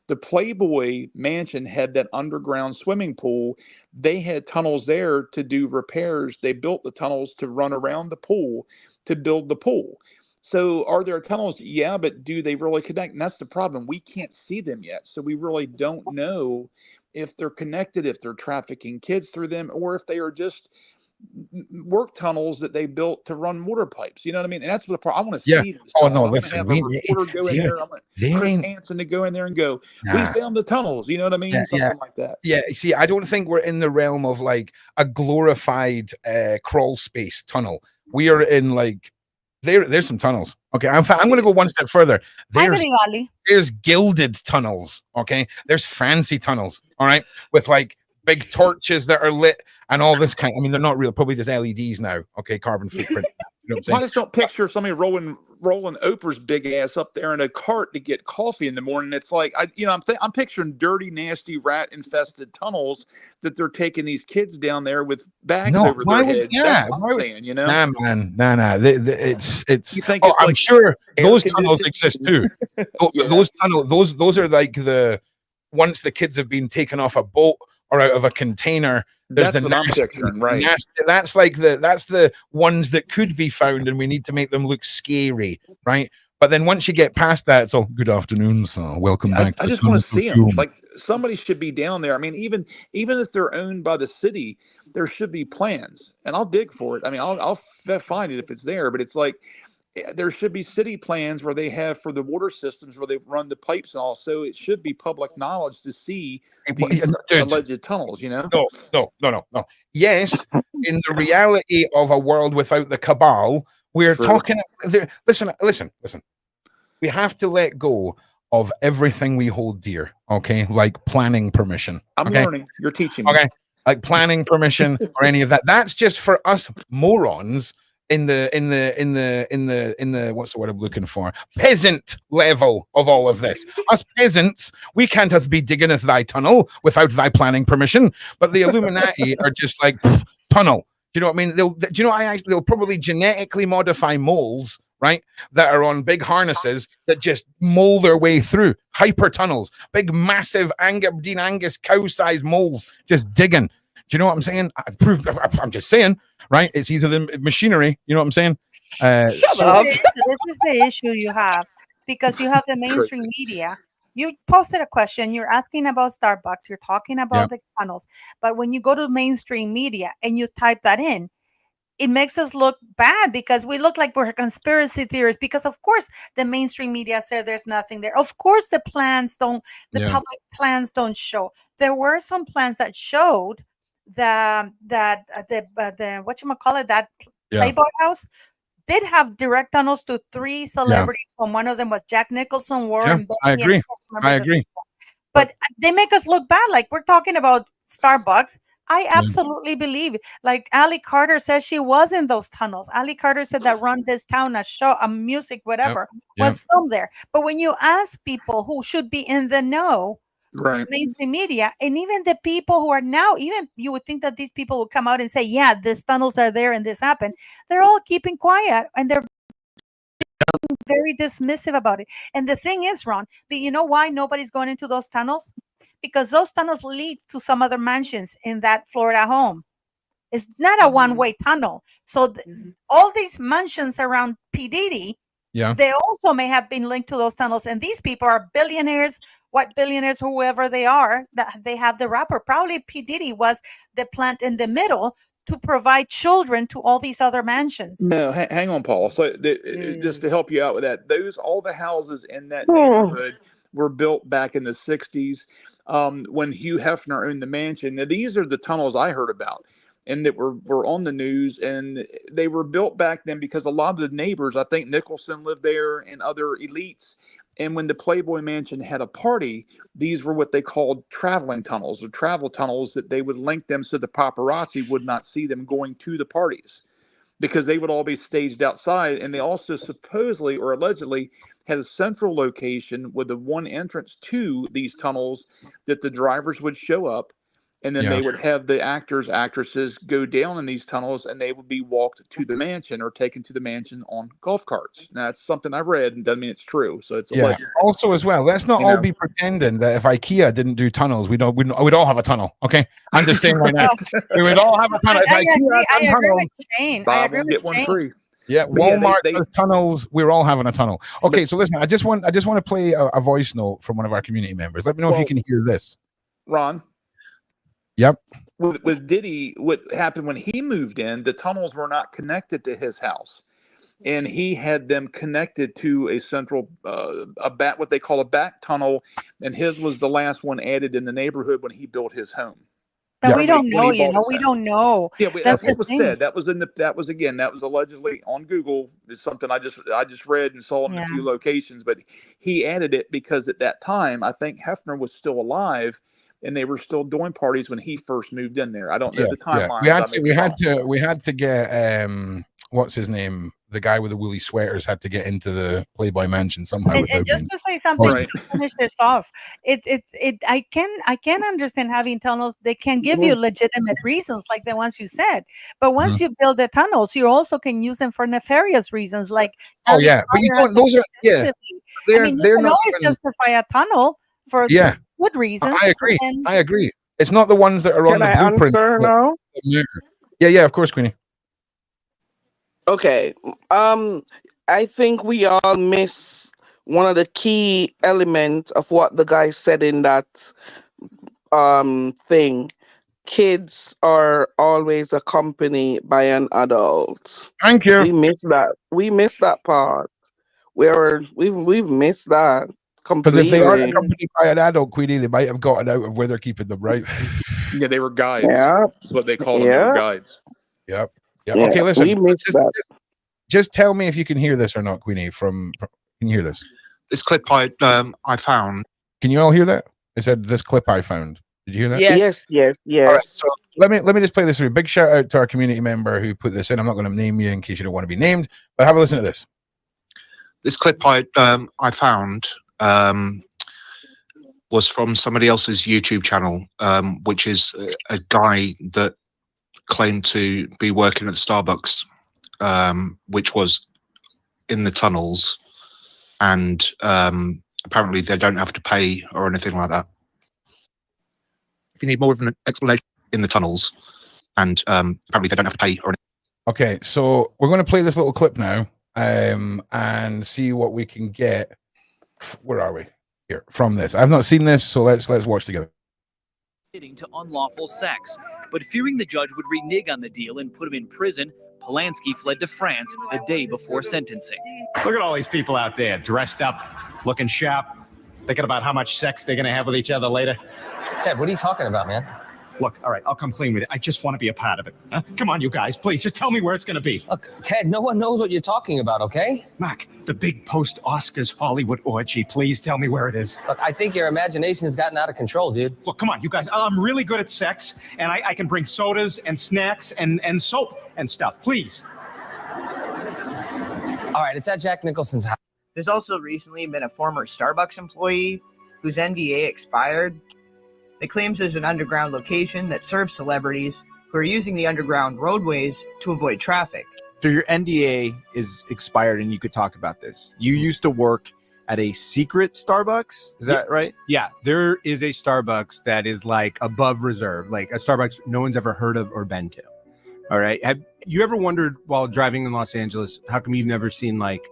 The Playboy Mansion had that underground swimming pool. They had tunnels there to do repairs. They built the tunnels to run around the pool to build the pool. So are there tunnels? Yeah, but do they really connect? And that's the problem. We can't see them yet. So we really don't know if they're connected, if they're trafficking kids through them, or if they are just work tunnels that they built to run water pipes. You know what I mean? And that's what I want to see those tunnels. Oh no, I want to have a reporter go in there. I want Chris Hansen to go in there and go, we found the tunnels. You know what I mean? Something like that. Yeah. See, I don't think we're in the realm of like a glorified crawl space tunnel. We are in like there's some tunnels. Okay. I'm going to go one step further. There's gilded tunnels. Okay. There's fancy tunnels. All right. With like big torches that are lit and all this kind. I mean, they're not real, probably just LEDs now. Okay. Carbon footprint. You know what I'm saying? I just don't picture somebody rolling Oprah's big ass up there in a cart to get coffee in the morning. It's like, I'm picturing dirty, nasty, rat infested tunnels that they're taking these kids down there with bags over their heads. That's what I'm saying, you know? Nah, man. Nah. It's, you think I'm sure those tunnels exist too. Those tunnels, those are like once the kids have been taken off a boat or out of a container. There's that's what I'm picturing, right? That's the ones that could be found, and we need to make them look scary, right? But then once you get past that, it's all good afternoon, sir. Welcome back. I just want to see them. Like somebody should be down there. I mean, even if they're owned by the city, there should be plans, and I'll dig for it. I mean, I'll find it if it's there. But it's like there should be city plans where they have for the water systems where they run the pipes and all. So it should be public knowledge to see these alleged tunnels, you know? No. Yes, in the reality of a world without the cabal, we're talking. Listen. We have to let go of everything we hold dear. Okay, like planning permission. I'm learning. You're teaching me. Okay, like planning permission or any of that. That's just for us morons. In the what's the word I'm looking for? Peasant level of all of this. Us peasants, we can't be digging at thy tunnel without thy planning permission. But the Illuminati are just like tunnel. Do you know what I mean? They'll probably genetically modify moles, right? That are on big harnesses that just mole their way through hyper tunnels, big massive Dean Angus cow-sized moles just digging. Do you know what I'm saying? I'm just saying, right? It's either the machinery, you know what I'm saying? Shut up. This is the issue you have because you have the mainstream media. You posted a question. You're asking about Starbucks. You're talking about the tunnels. But when you go to mainstream media and you type that in, it makes us look bad because we look like we're conspiracy theorists because of course the mainstream media said there's nothing there. Of course the public plans don't show. There were some plans that showed the whatchamacallit, that Playboy house did have direct tunnels to 3 celebrities. And one of them was Jack Nicholson, Warren. I agree. But they make us look bad. Like we're talking about Starbucks. I absolutely believe, like Ali Carter says, she was in those tunnels. Ali Carter said that Run This Town, a show, a music, whatever, was filmed there. But when you ask people who should be in the know, mainstream media, and even the people who are now, even you would think that these people would come out and say, yeah, these tunnels are there and this happened. They're all keeping quiet and they're very dismissive about it. And the thing is, Ron, but you know why nobody's going into those tunnels? Because those tunnels lead to some other mansions in that Florida home. It's not a one-way tunnel. So all these mansions around P. Diddy, they also may have been linked to those tunnels. And these people are billionaires, white billionaires, whoever they are, that they have the wrapper. Probably P. Diddy was the plant in the middle to provide children to all these other mansions. No, hang on, Paul. So just to help you out with that, all the houses in that neighborhood were built back in the 60s when Hugh Hefner owned the mansion. Now, these are the tunnels I heard about and that were on the news, and they were built back then because a lot of the neighbors, I think Nicholson lived there and other elites, And when the Playboy Mansion had a party, these were what they called traveling tunnels, or travel tunnels, that they would link them so the paparazzi would not see them going to the parties, because they would all be staged outside. And they also supposedly or allegedly had a central location with the one entrance to these tunnels that the drivers would show up, and then they would have the actors, actresses go down in these tunnels, and they would be walked to the mansion or taken to the mansion on golf carts. Now, that's something I've read, and doesn't mean it's true. So it's alleged. Also, as well, let's not all be pretending that if IKEA didn't do tunnels, we'd all have a tunnel. Okay, I'm just saying right now, we would all have a tunnel. I agree with Shane. I agree with one Shane. free. Yeah, Walmart tunnels. We're all having a tunnel. Okay, so listen, I just want to play a voice note from one of our community members. Let me know if you can hear this. Ron. Yep. With Diddy, what happened when he moved in, the tunnels were not connected to his house, and he had them connected to a central, what they call a back tunnel, and his was the last one added in the neighborhood when he built his home. But we don't know, we don't know. Yeah, that's what was said. That was allegedly on Google. It's something I just read and saw in a few locations, but he added it because at that time, I think Hefner was still alive, and they were still doing parties when he first moved in there. I don't know the timeline. We had to get what's his name? The guy with the woolly sweaters had to get into the Playboy Mansion somehow. And just to say something to finish this off, I can understand having tunnels. They can give you legitimate reasons, like the ones you said. But once you build the tunnels, you also can use them for nefarious reasons, like but you don't. Those are you can always justify a tunnel for good reasons. I agree. It's not the ones that are on the blueprint. Answer now? Yeah, of course, Queenie. Okay. I think we all miss one of the key elements of what the guy said in that thing. Kids are always accompanied by an adult. Thank you. We miss that. We miss that part. We've missed that completely. Because if they are accompanied by an adult, Queenie, they might have gotten out of where they're keeping them, right? Yeah, they were guides. Yeah. That's what they called them. They were guides. Yep. Okay, listen. We missed that. Just tell me if you can hear this or not, Queenie. Can you hear this? This clip I found. Can you all hear that? I said this clip I found. Did you hear that? Yes. All right, so let me just play this through. Big shout out to our community member who put this in. I'm not going to name you in case you don't want to be named, but have a listen to this. This clip I found was from somebody else's YouTube channel, which is a guy that claimed to be working at Starbucks, which was in the tunnels, and apparently they don't have to pay or anything like that. If you need more of an explanation, in the tunnels, and apparently they don't have to pay or anything. Okay, so we're going to play this little clip now, and see what we can get. Where are we? Here, from this. I've not seen this, so let's watch together. To unlawful sex, but fearing the judge would renege on the deal and put him in prison, Polanski fled to France the day before sentencing. Look at all these people out there, dressed up, looking sharp, thinking about how much sex they're going to have with each other later. Ted, what are you talking about, man? Look, all right, I'll come clean with it. I just want to be a part of it. Huh? Come on, you guys, please, just tell me where it's going to be. Look, Ted, no one knows what you're talking about, okay? Mark, the big post-Oscars Hollywood orgy, please tell me where it is. Look, I think your imagination has gotten out of control, dude. Look, come on, you guys, I'm really good at sex, and I can bring sodas and snacks and soap and stuff, please. All right, it's at Jack Nicholson's house. There's also recently been a former Starbucks employee whose NDA expired. They claims there's an underground location that serves celebrities who are using the underground roadways to avoid traffic. So your NDA is expired and you could talk about this. You used to work at a secret Starbucks. Is that right? Yeah, there is a Starbucks that is like above reserve, like a Starbucks no one's ever heard of or been to. All right. Have you ever wondered while driving in Los Angeles, how come you've never seen like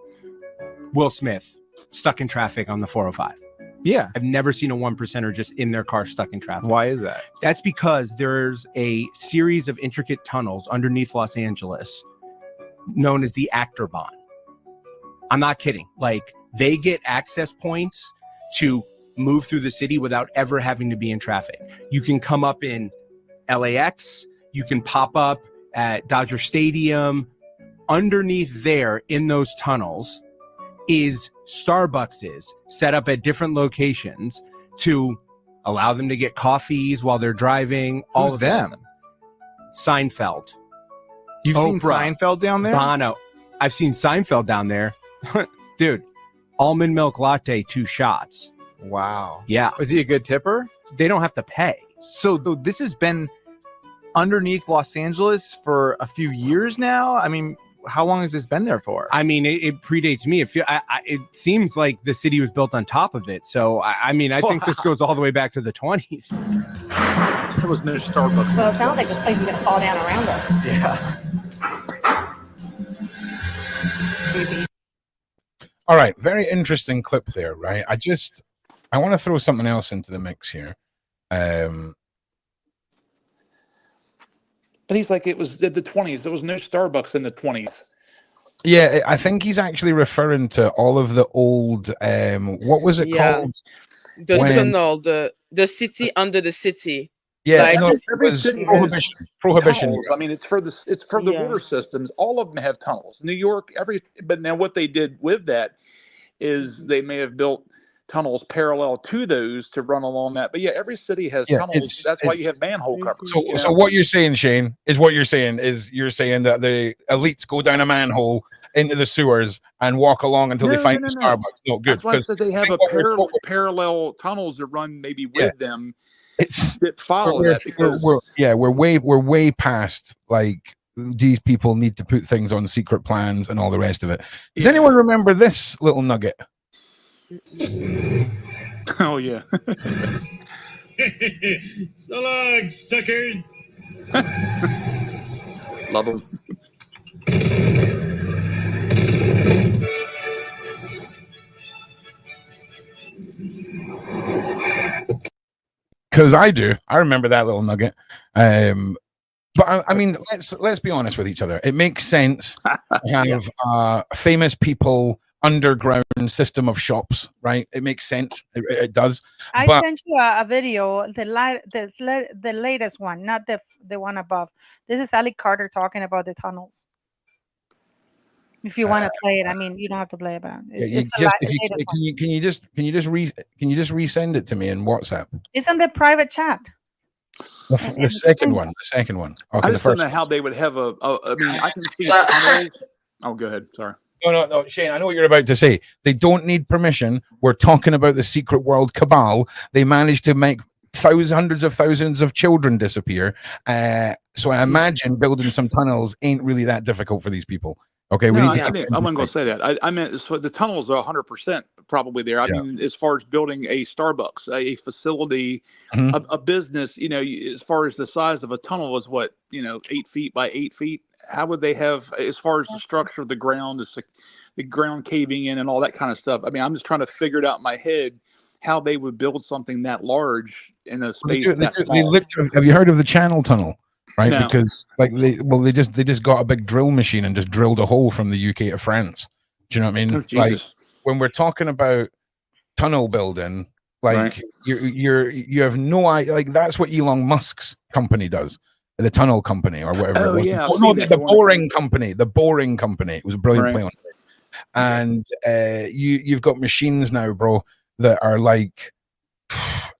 Will Smith stuck in traffic on the 405? Yeah. I've never seen a 1%er just in their car stuck in traffic. Why is that? That's because there's a series of intricate tunnels underneath Los Angeles known as the Achterbahn. I'm not kidding. Like, they get access points to move through the city without ever having to be in traffic. You can come up in LAX. You can pop up at Dodger Stadium. Underneath there in those tunnels is Starbuckses set up at different locations to allow them to get coffees while they're driving. All Who's of that. them? Seinfeld. You've seen Oprah, Seinfeld down there? Bono. I've seen Seinfeld down there. Dude, almond milk latte, 2 shots. Wow. Yeah. Was he a good tipper? They don't have to pay. So this has been underneath Los Angeles for a few years now. I mean, how long has this been there for? I mean, it predates me. It seems like the city was built on top of it. So, I mean, I think this goes all the way back to the 20s. There was no Starbucks. Well, it sounds like this place is going to fall down around us. Yeah. All right, very interesting clip there, right? I want to throw something else into the mix here. But he's like, it was the 20s. There was no Starbucks in the 20s. Yeah, I think he's actually referring to all of the old, what was it called? The tunnel, the city under the city. Yeah, Like, no, it every was city prohibition. has Prohibition. tunnels. I mean, it's for the water systems. All of them have tunnels. New York, but now what they did with that is they may have built tunnels parallel to those to run along that. But yeah, every city has tunnels. That's why you have manhole covers. So what you're saying, Shane, is you're saying that the elites go down a manhole into the sewers and walk along until they find the Starbucks. No, good. That's why I said they have parallel tunnels that run maybe with them. That follow that because we're way past like these people need to put things on secret plans and all the rest of it. Does anyone remember this little nugget? Oh yeah. So long, suckers. Love them. Because I do. I remember that little nugget. But I mean, let's be honest with each other. It makes sense to have famous people underground system of shops, right? It makes sense. It does. I But sent you a video, the latest one, not the one above. This is Ali Carter talking about the tunnels. If you want to play it, I mean, you don't have to play it, but can you just resend it to me in WhatsApp? it's on the private chat. The second one. Okay, I just don't know how they would have I mean, I can see tunnels. Oh, go ahead. Sorry. No, Shane, I know what you're about to say. They don't need permission. We're talking about the secret world cabal. They managed to make hundreds of thousands of children disappear. So I imagine building some tunnels ain't really that difficult for these people. Okay, I wasn't going to say that. I meant the tunnels are 100% probably there. I mean, as far as building a Starbucks, a facility, a business, as far as the size of a tunnel is 8 feet by 8 feet. How would they have, as far as the structure of the ground, the ground caving in and all that kind of stuff? I mean, I'm just trying to figure it out in my head how they would build something that large in a space that small. Have you heard of the Channel Tunnel? Right, No. because they just got a big drill machine and just drilled a hole from the UK to France. Do you know what I mean? Oh, Jesus. Like when we're talking about tunnel building, like you have no idea. Like that's what Elon Musk's company does, the tunnel company or whatever. Oh, it was. yeah, The boring company. The boring company. It was a brilliant play on it. And you've got machines now, bro, that are like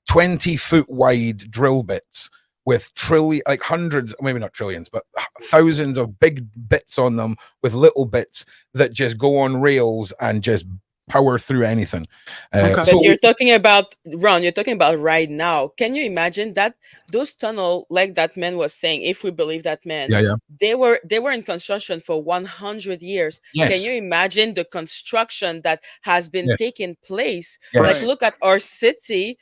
20-foot wide drill bits with hundreds, maybe not trillions, but thousands of big bits on them with little bits that just go on rails and just power through anything. But you're talking about, Ron, you're talking about right now. Can you imagine that those tunnel, like that man was saying, if we believe that man, they were in construction for 100 years. Yes. Can you imagine the construction that has been taking place? Yes. Like look at our city,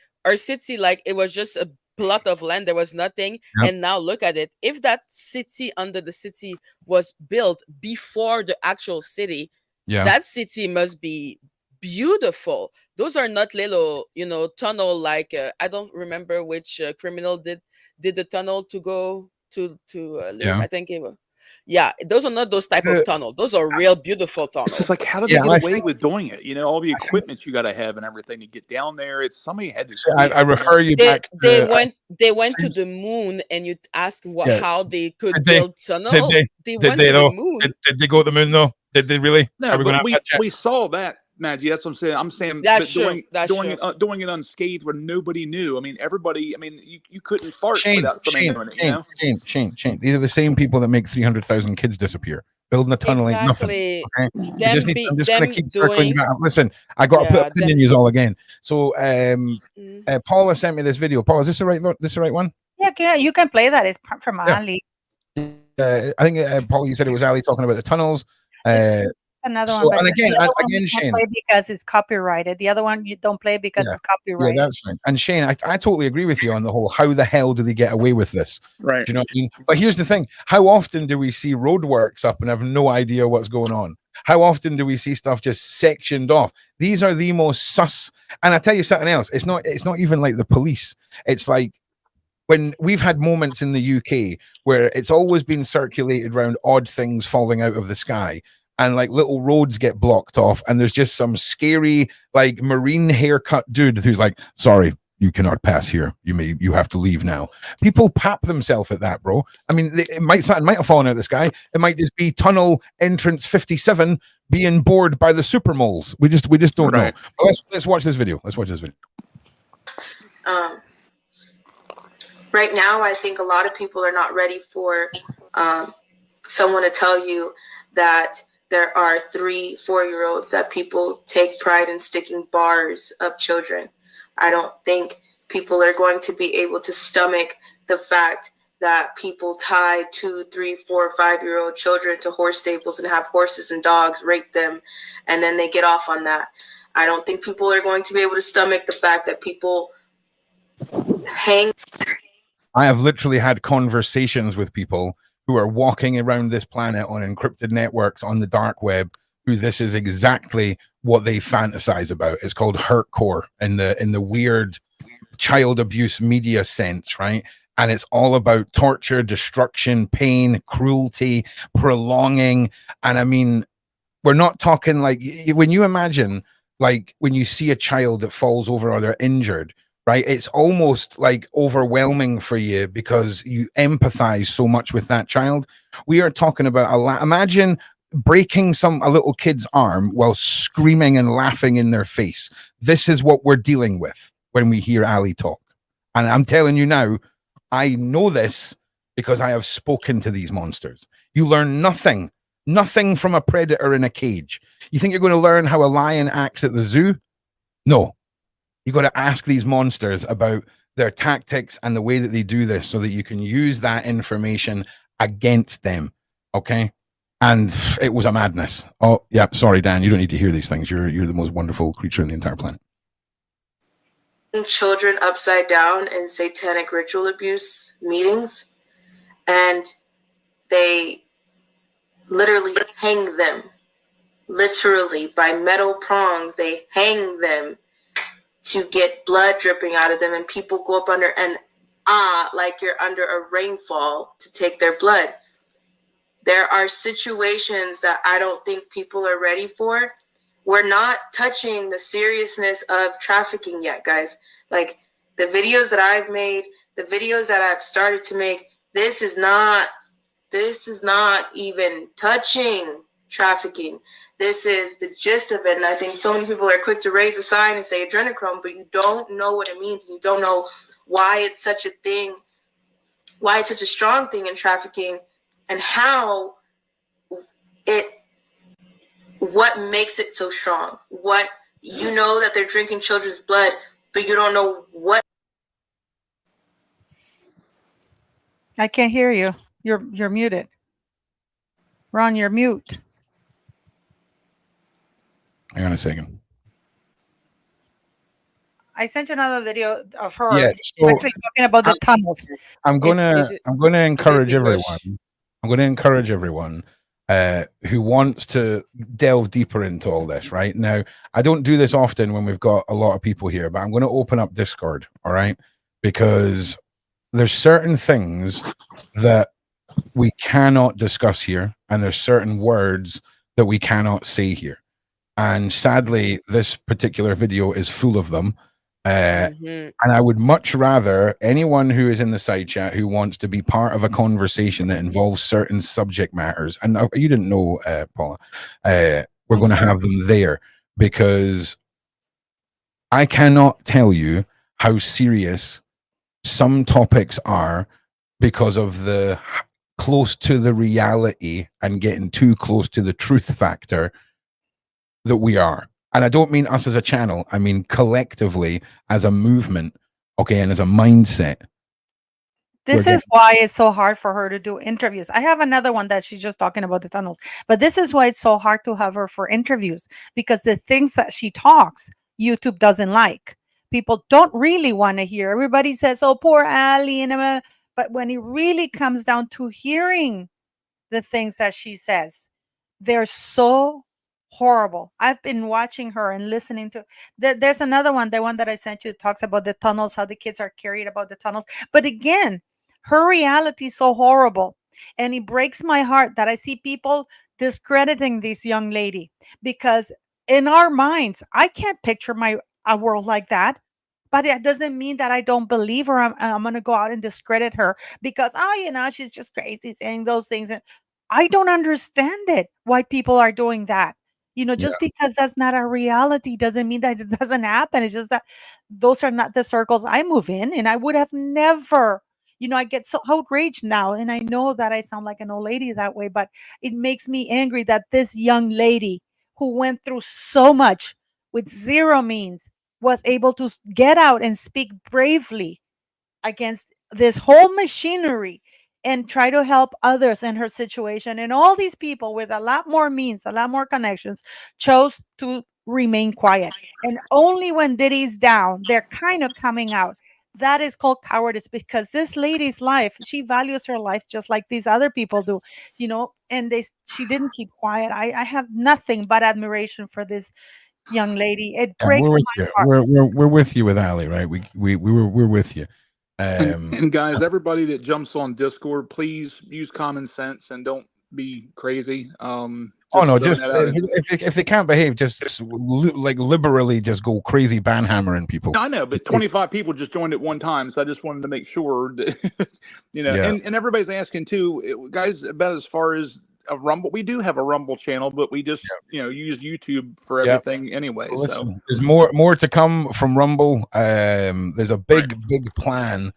like it was just a plot of land, there was nothing, and now look at it. If that city under the city was built before the actual city, that city must be beautiful. Those are not little tunnel like I don't remember which criminal did the tunnel to go to live. I think it was those are not those type of tunnel. Those are real beautiful tunnels. It's like, how did they get away with doing it? All the equipment you got to have and everything to get down there. It's somebody had to. I refer you back. They went to the moon, and you ask how they could build tunnel. They went to the moon. Did they go to the moon though? Did they really? No, but we saw that Maggie, that's what I'm saying. I'm saying That's but true. That's true. doing it unscathed where nobody knew. I mean, everybody. I mean, you couldn't fart Shane, without somebody Shane, knowing it. Shane, Shane. These are the same people that make 300,000 kids disappear. Building a tunnel ain't nothing. Exactly. Okay, I'm just gonna Them keep circling doing. back. Listen, I got to put Yeah. opinion use all again. So, Paula sent me this video. Paula, is this the right? This the right one? Yeah, you can play that. It's from Yeah. Ali. I think Paula, you said it was Ali talking about the tunnels. Another So, one, but and the again, other one again, you don't Shane. play because it's copyrighted. The other one you don't play because it's copyrighted. Yeah, that's fine. And Shane, I totally agree with you on the whole. How the hell do they get away with this? Right. Do you know what I mean? But here's the thing: how often do we see roadworks up and have no idea what's going on? How often do we see stuff just sectioned off? These are the most sus. And I tell you something else. It's not even like the police. It's like when we've had moments in the UK where it's always been circulated around odd things falling out of the sky. And like little roads get blocked off, and there's just some scary, like marine haircut dude who's like, "Sorry, you cannot pass here. You have to leave now." People pap themselves at that, bro. I mean, it might have fallen out of the sky. It might just be tunnel entrance 57 being bored by the super moles. We just don't know. But let's watch this video. Let's watch this video. Right now, I think a lot of people are not ready for someone to tell you that there are 3-4-year-olds that people take pride in sticking bars up children. I don't think people are going to be able to stomach the fact that people tie 2, 3, 4, 5-year-old children to horse stables and have horses and dogs rape them, and then they get off on that. I don't think people are going to be able to stomach the fact that people hang. I have literally had conversations with people who are walking around this planet on encrypted networks on the dark web, who this is exactly what they fantasize about. It's called hurtcore in the weird child abuse media sense, right? And it's all about torture, destruction, pain, cruelty, prolonging. And I mean, we're not talking like when you imagine, like when you see a child that falls over or they're injured, right? It's almost like overwhelming for you because you empathize so much with that child. We are talking about imagine breaking a little kid's arm while screaming and laughing in their face. This is what we're dealing with when we hear Ali talk. And I'm telling you now, I know this because I have spoken to these monsters. You learn nothing from a predator in a cage. You think you're going to learn how a lion acts at the zoo? No. You got to ask these monsters about their tactics and the way that they do this so that you can use that information against them. Okay. And it was a madness. Oh, yeah. Sorry, Dan. You don't need to hear these things. You're the most wonderful creature in the entire planet. Children upside down in satanic ritual abuse meetings, and they literally hang them. Literally, by metal prongs, they hang them to get blood dripping out of them, and people go up under and like you're under a rainfall to take their blood. There are situations that I don't think people are ready for. We're not touching the seriousness of trafficking yet, guys. Like the videos that I've made, the videos that I've started to make, this is not even touching trafficking. This is the gist of it. And I think so many people are quick to raise a sign and say adrenochrome, but you don't know what it means. And you don't know why it's such a thing, why it's such a strong thing in trafficking, and how what makes it so strong. What, you know that they're drinking children's blood, but you don't know what. I can't hear you. You're muted. Ron, you're mute. Hang on a second. I sent you another video of her so actually talking about the tunnels. I'm gonna encourage everyone. I'm gonna encourage everyone who wants to delve deeper into all this. Right now, I don't do this often when we've got a lot of people here, but I'm going to open up Discord. All right, because there's certain things that we cannot discuss here, and there's certain words that we cannot say here. And sadly, this particular video is full of them. And I would much rather anyone who is in the side chat who wants to be part of a conversation that involves certain subject matters, and you didn't know, Paula, we're going to have them there. because I cannot tell you how serious some topics are because of the close to the reality and getting too close to the truth factor that we are. And I don't mean us as a channel. I mean collectively as a movement, okay, and as a mindset. This is why it's so hard for her to do interviews. I have another one that she's just talking about the tunnels, but this is why it's so hard to have her for interviews, because the things that she talks, YouTube doesn't like. People don't really want to hear. Everybody says, "Oh, poor Ali," and but when it really comes down to hearing the things that she says, they're so horrible. I've been watching her and listening to there's another one, the one that I sent you, talks about the tunnels, how the kids are carried about the tunnels. But again, her reality is so horrible. And it breaks my heart that I see people discrediting this young lady, because in our minds, I can't picture a world like that. But it doesn't mean that I don't believe her. I'm going to go out and discredit her because, she's just crazy saying those things. And I don't understand it, why people are doing that. Just because that's not a reality doesn't mean that it doesn't happen. It's just that those are not the circles I move in. And I would have never, I get so outraged now. And I know that I sound like an old lady that way, but it makes me angry that this young lady who went through so much with zero means was able to get out and speak bravely against this whole machinery and try to help others in her situation. And all these people with a lot more means, a lot more connections, chose to remain quiet. And only when Diddy's down, they're kind of coming out. That is called cowardice, because this lady's life, she values her life just like these other people do, and she didn't keep quiet. I have nothing but admiration for this young lady. It breaks we're with my you. heart. We're with you with Ali, right? We're with you. And guys, everybody that jumps on Discord, please use common sense and don't be crazy. Just if they can't behave, just like liberally just go crazy banhammering people. I know, but 25 people just joined at one time, so I just wanted to make sure that, and everybody's asking too, guys, about as far as a Rumble. We do have a Rumble channel, but we just use YouTube for everything anyway. Well, listen, so there's more to come from Rumble. There's a big plan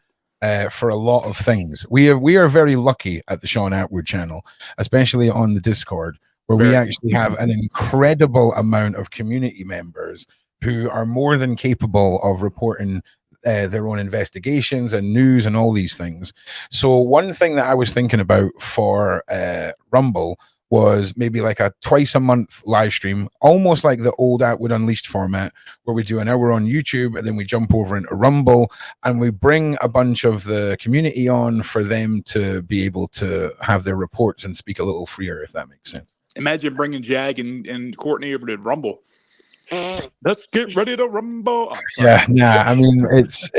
for a lot of things. We are very lucky at the Sean Atwood channel, especially on the Discord, where we actually have an incredible amount of community members who are more than capable of reporting their own investigations and news and all these things. So one thing that I was thinking about for Rumble was maybe like a twice a month live stream, almost like the old Atwood Unleashed format, where we do an hour on YouTube and then we jump over into Rumble and we bring a bunch of the community on for them to be able to have their reports and speak a little freer, if that makes sense. Imagine bringing Jag and Courtney over to Rumble. Let's get ready to rumble. Yeah, I mean, it's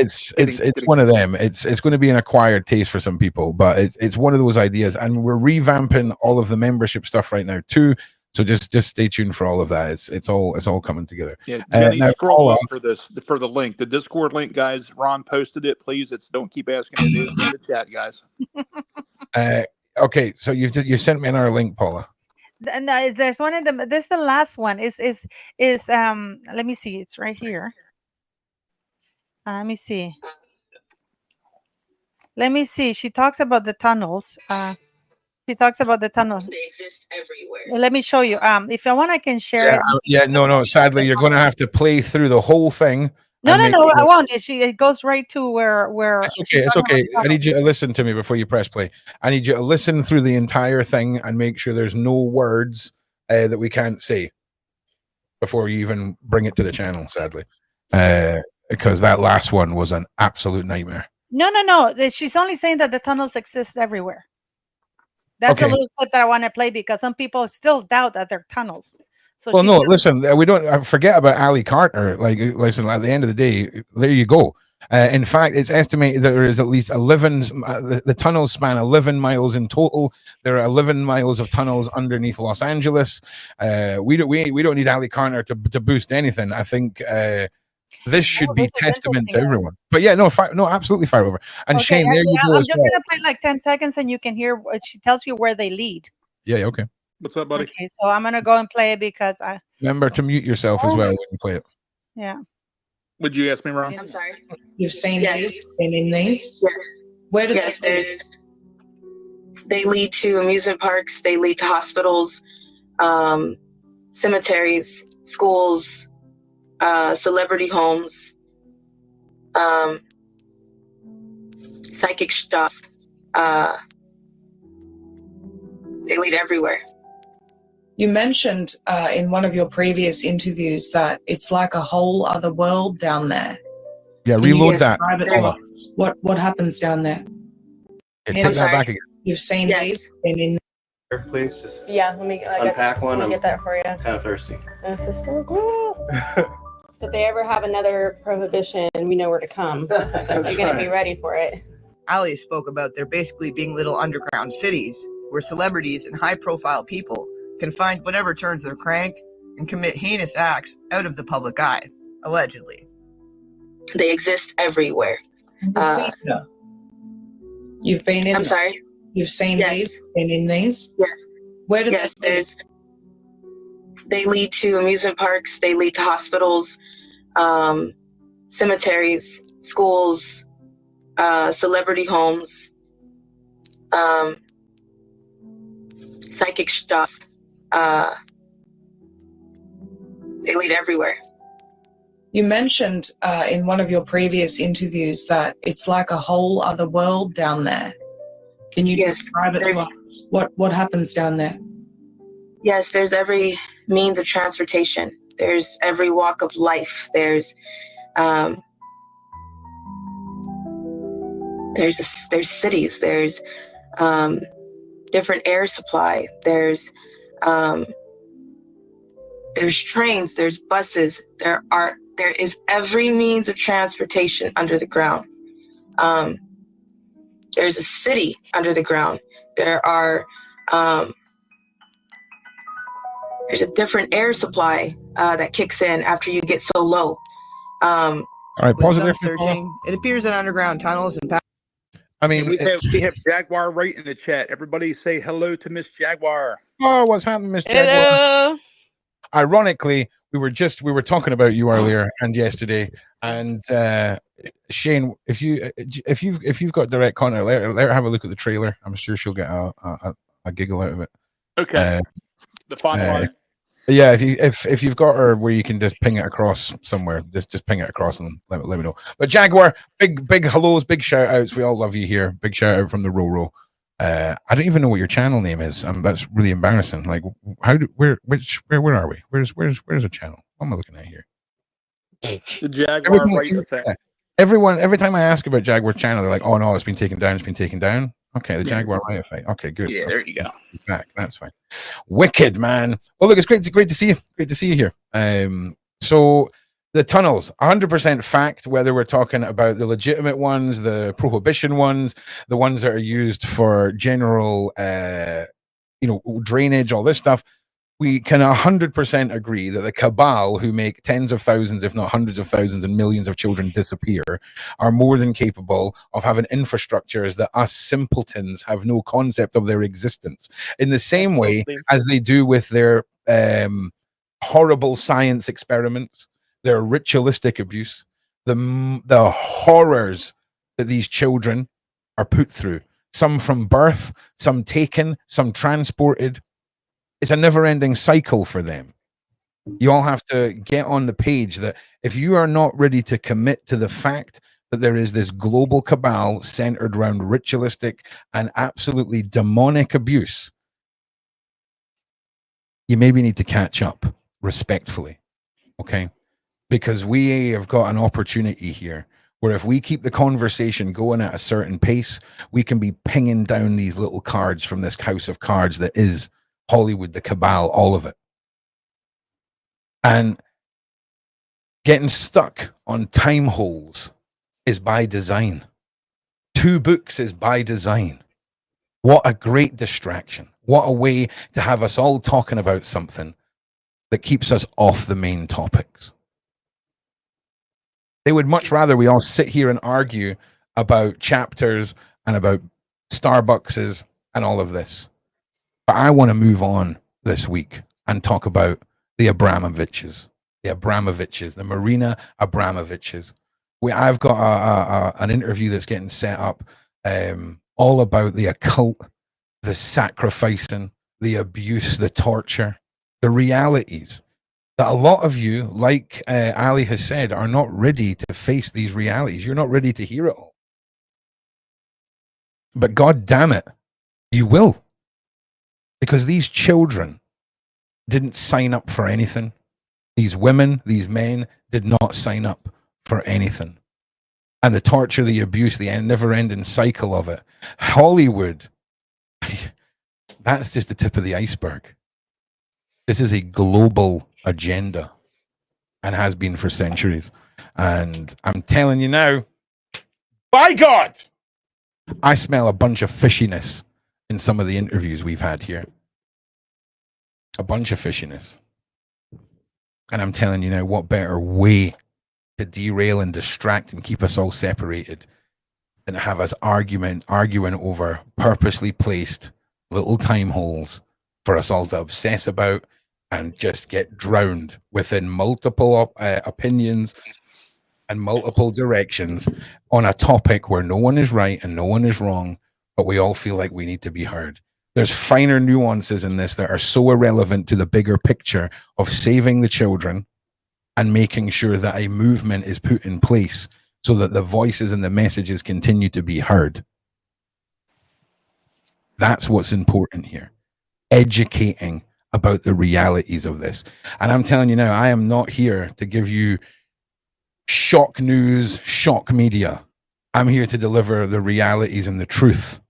one of them. It's going to be an acquired taste for some people, but it's one of those ideas, and we're revamping all of the membership stuff right now too. So just stay tuned for all of that. It's all coming together. Yeah, Jenny, scroll up for the link, the Discord link, guys. Ron posted it. Please, don't keep asking it is in the chat, guys. Okay, so you sent me another link, Paula. No, there's one in the. This is the last one. Is let me see. It's right here. Let me see. She talks about the tunnels. She talks about the tunnels. They exist everywhere. Let me show you. If I want, I can share it. No. Sadly, you're going to have to play through the whole thing. No, I won't. It goes right to where. It's okay. I need you to listen to me before you press play. I need you to listen through the entire thing and make sure there's no words that we can't say before you even bring it to the channel. Sadly, because that last one was an absolute nightmare. No. She's only saying that the tunnels exist everywhere. That's a little clip that I want to play because some people still doubt that they're tunnels. So listen, we don't forget about Ali Carter. Like, listen, at the end of the day, there you go. In fact, it's estimated that there is at least 11. The tunnels span 11 miles in total. There are 11 miles of tunnels underneath Los Angeles. We don't need Ali Carter to boost anything. I think this should be testament to everyone. But absolutely fire over. And Shane, there you go. I'm just gonna play like 10 seconds, and you can hear. She tells you where they lead. Yeah. Okay. What's up, buddy? Okay, so I'm gonna go and play it because I. Remember to mute yourself as well when you play it. Yeah. Would you ask me, Ron? I'm sorry. You've seen Yes. these? Been in these? Yes. Where do Yes, they lead? they lead to amusement parks. They lead to hospitals, cemeteries, schools, celebrity homes, psychic shops. They lead everywhere. You mentioned in one of your previous interviews that it's like a whole other world down there. Yeah, Can you reload that. describe it to us? What happens down there? Yeah, take that back again. You've seen these? Been in Please just Yeah, let me unpack one. Let me get that for you. I'm kind of thirsty. This is so cool. If they ever have another prohibition, we know where to come. We're gonna be ready for it. Ali spoke about there basically being little underground cities where celebrities and high-profile people can find whatever turns their crank and commit heinous acts out of the public eye, allegedly. They exist everywhere. You've been in I'm them? sorry? You've seen Yes. these? Been in these? Yes. Where do Yes, they lead? they lead to amusement parks. They lead to hospitals, cemeteries, schools, celebrity homes, psychic shops. They lead everywhere. You mentioned in one of your previous interviews that it's like a whole other world down there. Can you describe it to us? What happens down there? Yes, there's every means of transportation. There's every walk of life. There's cities. There's different air supply. There's trains. There's buses. There is every means of transportation under the ground. There's a city under the ground. There's a different air supply that kicks in after you get so low. All right, With pause it some there. searching, it appears that underground tunnels and I mean, we have Jaguar right in the chat. Everybody say hello to Miss Jaguar. Oh, what's happening, Miss Jaguar? Hello. Ironically, we were talking about you earlier and yesterday, and Shane, if you've got direct contact, let her have a look at the trailer. I'm sure she'll get a giggle out of it. Okay. The finalized. Yeah, if you've got her where you can just ping it across somewhere, just ping it across and let me know. But Jaguar, big hellos, big shout outs. We all love you here. Big shout out from the Roro. I don't even know what your channel name is. That's really embarrassing. Like, where are we? Where's the channel? What am I looking at here? The Jaguar right in the chat. Every time I ask about Jaguar channel, they're like, "Oh no, it's been taken down. It's been taken down." Okay, the Yes. Jaguar right effect. Okay, good. Yeah, there you go. He's back. That's fine. Wicked, man. Well, look, it's great to see you. Great to see you here. So the tunnels, 100% fact. Whether we're talking about the legitimate ones, the prohibition ones, the ones that are used for general, drainage, all this stuff. We can 100% agree that the cabal, who make tens of thousands, if not hundreds of thousands and millions of children disappear, are more than capable of having infrastructures that us simpletons have no concept of their existence. In the same way as they do with their horrible science experiments, their ritualistic abuse, the horrors that these children are put through, some from birth, some taken, some transported. It's a never-ending cycle for them. You all have to get on the page that if you are not ready to commit to the fact that there is this global cabal centered around ritualistic and absolutely demonic abuse, you maybe need to catch up respectfully, okay? Because we have got an opportunity here where if we keep the conversation going at a certain pace, we can be pinging down these little cards from this house of cards that is Hollywood, the cabal, all of it. And getting stuck on time holes is by design. 2 books is by design. What a great distraction. What a way to have us all talking about something that keeps us off the main topics. They would much rather we all sit here and argue about chapters and about Starbuckses and all of this. But I want to move on this week and talk about the Abramoviches, the Marina Abramoviches. I've got an interview that's getting set up all about the occult, the sacrificing, the abuse, the torture, the realities that a lot of you, like Ali has said, are not ready to face these realities. You're not ready to hear it all. But God damn it, you will. Because these children didn't sign up for anything. These women, these men did not sign up for anything. And the torture, the abuse, the never-ending cycle of it. Hollywood, that's just the tip of the iceberg. This is a global agenda and has been for centuries. And I'm telling you now, by God, I smell a bunch of fishiness in some of the interviews we've had here. A bunch of fishiness. And I'm telling you now, what better way to derail and distract and keep us all separated than to have us arguing over purposely placed little time holes for us all to obsess about and just get drowned within multiple opinions and multiple directions on a topic where no one is right and no one is wrong, but we all feel like we need to be heard. There's finer nuances in this that are so irrelevant to the bigger picture of saving the children and making sure that a movement is put in place so that the voices and the messages continue to be heard. That's what's important here. Educating about the realities of this. And I'm telling you now, I am not here to give you shock news, shock media. I'm here to deliver the realities and the truth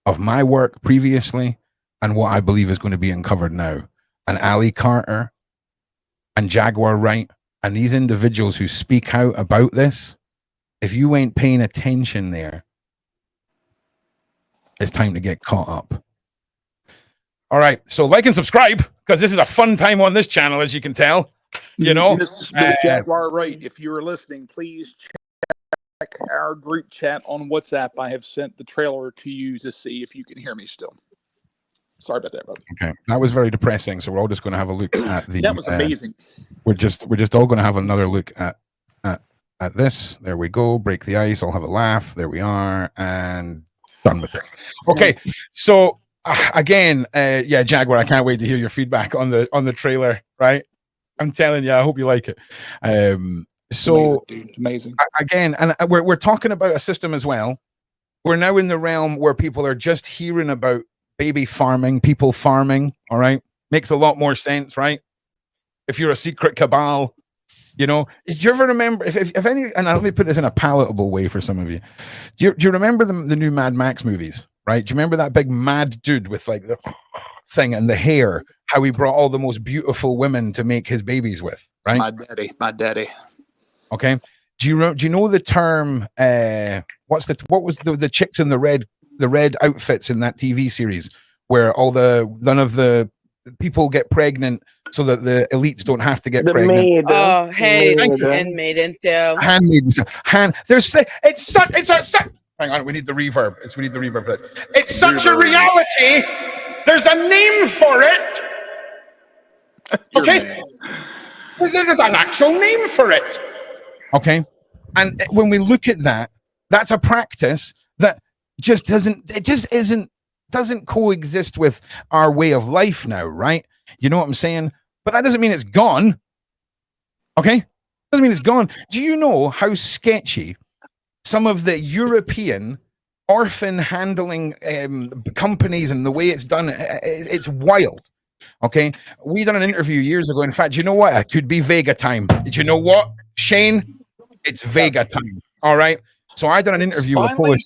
of my work previously and what I believe is going to be uncovered now. And Ali Carter and Jaguar Wright and these individuals who speak out about this, if you ain't paying attention there, it's time to get caught up. All right, so like and subscribe because this is a fun time on this channel, as you can tell. You know, Miss Jaguar Wright, if you are listening, please check our group chat on WhatsApp. I have sent the trailer to you to see if you can hear me still. Sorry about that, brother. Okay, that was very depressing. So we're all just going to have a look at the. That was amazing. We're just all going to have another look at this. There we go. Break the ice. I'll have a laugh. There we are, and done with it. Okay, so. Again, yeah, Jaguar, I can't wait to hear your feedback on the trailer, right? I'm telling you, I hope you like it. So amazing. Again, and we're talking about a system as well. We're now in the realm where people are just hearing about baby farming, people farming, all right? Makes a lot more sense, right? If you're a secret cabal, you know, did you ever remember if any, and let me put this in a palatable way for some of you. Do you remember the new Mad Max movies? Right? Do you remember that big mad dude with like the thing and the hair? How he brought all the most beautiful women to make his babies with, right? My daddy. Okay. Do you know the term? What was the chicks in the red outfits in that TV series where none of the people get pregnant so that the elites don't have to get pregnant? Maid. Oh, hey, handmaiden tale. Hang on, we need the reverb. We need the reverb for this. It's such a reality. There's a name for it. Okay? There's an actual name for it. Okay? And when we look at that, that's a practice that just doesn't coexist with our way of life now, right? You know what I'm saying? But that doesn't mean it's gone. Okay? Doesn't mean it's gone. Do you know how sketchy some of the European orphan handling companies and the way it's done? It's wild. Okay, we done an interview years ago. In fact, you know what? It could be Vega time. Did you know what, Shane? It's Vega time. All right. So I done an interview with a Polish.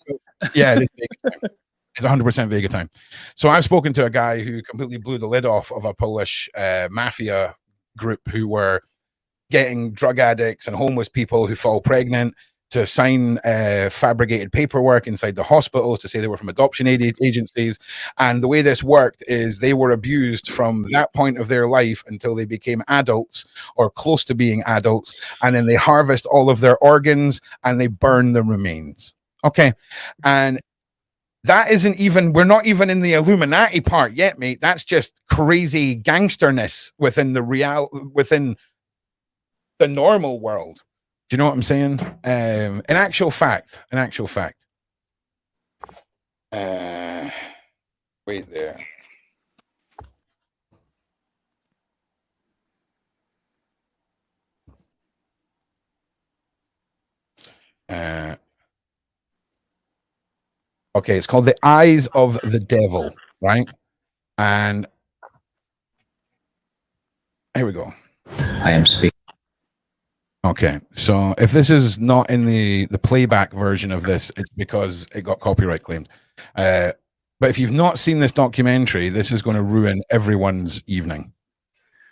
Yeah, it is Vega time. It's 100% Vega time. So I've spoken to a guy who completely blew the lid off of a Polish mafia group who were getting drug addicts and homeless people who fall pregnant to sign fabricated paperwork inside the hospitals to say they were from adoption agencies. And the way this worked is they were abused from that point of their life until they became adults or close to being adults. And then they harvest all of their organs and they burn the remains. Okay. And that isn't even, we're not even in the Illuminati part yet, mate. That's just crazy gangsterness within within the normal world. Do you know what I'm saying? In actual fact, wait there. Okay, it's called The Eyes of the Devil, right? And here we go. I am speaking. Okay, so if this is not in the playback version of this, it's because it got copyright claimed. But if you've not seen this documentary, this is going to ruin everyone's evening.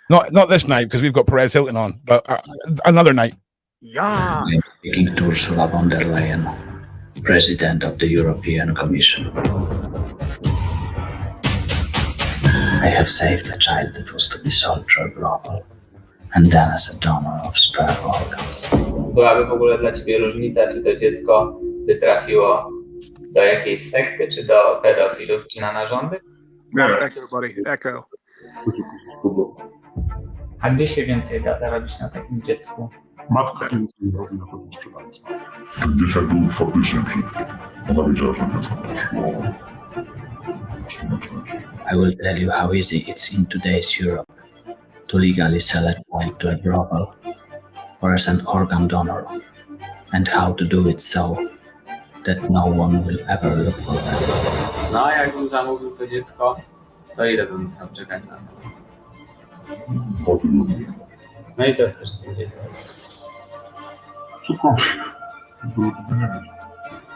Not this night, because we've got Perez Hilton on, but another night. I am speaking to Ursula von der Leyen, President of the European Commission. I have saved a child that was to be sold to a brothel, and then as a donor of spare organs. Byłaby w ogóle dla ciebie różnica, czy to dziecko by trafiło do jakiejś sekty, czy do pedofilów, czy na narządy? Echo, buddy, echo. A gdzie się więcej da zarobić na takim dziecku? Matka to nic nie robi na pewno sprzedając. Dzieciak był faktycznie brzydki. Ona wiedziała, że dziecko poszło. I will tell you how easy it's in today's Europe to legally sell a child to a brothel or as an organ donor, and how to do it so that no one will ever look for them. No, jakbym zamówił to dziecko, to ile bym musiał czekać na to? 2 tygodnie. No i to też będzie.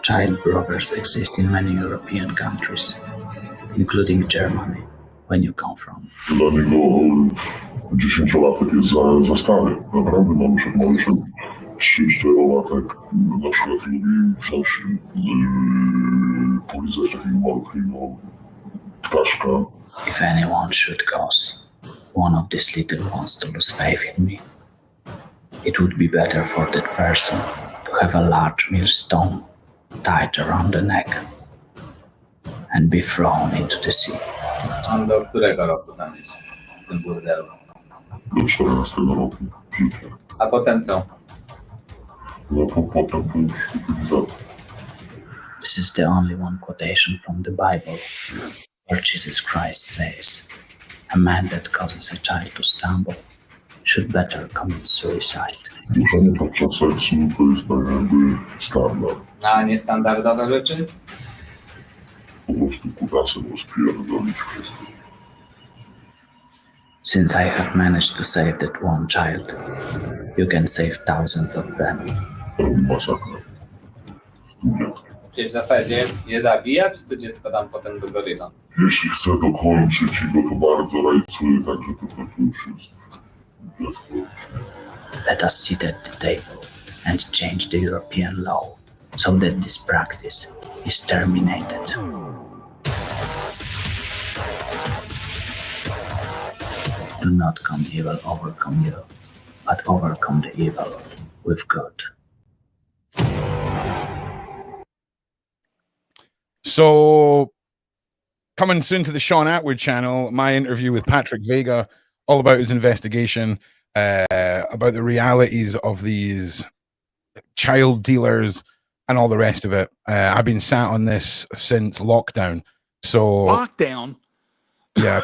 Child brokers exist in many European countries, including Germany, when you come from. Dla niego 10-latek jest za stary. Naprawdę mamy się 3-4-latek. Na przykład lubi wziąć, polizać takiego malutkiego ptaszka. If anyone should cause one of these little ones to lose faith in me, it would be better for that person to have a large millstone tied around the neck and be thrown into the sea. On do którego roku tam jest w tym burdelu? Do 14 roku życia. A potem co? No potem to już utylizacja. This is the only one quotation from the Bible where Jesus Christ says, a man that causes a child to stumble should better commit suicide. Duszenie podczas seksu to jest tak jakby standard. A niestandardowe rzeczy? Po prostu kutasem rozpierdolić wszystko. Since I have managed to save that one child, you can save thousands of them. Masakra. Czyli w zasadzie je zabija, czy to dziecko tam potem dogorywa? Jeśli chcę dokończyć i go to bardzo rajcuję, także to już jest dziecko. Let us sit at the table and change the European law so that this practice is terminated. Do not come evil overcome you, but overcome the evil with good. So, coming soon to the Sean Atwood channel, my interview with Patrick Vega, all about his investigation, about the realities of these child dealers and all the rest of it. I've been sat on this since lockdown. So lockdown? Yeah.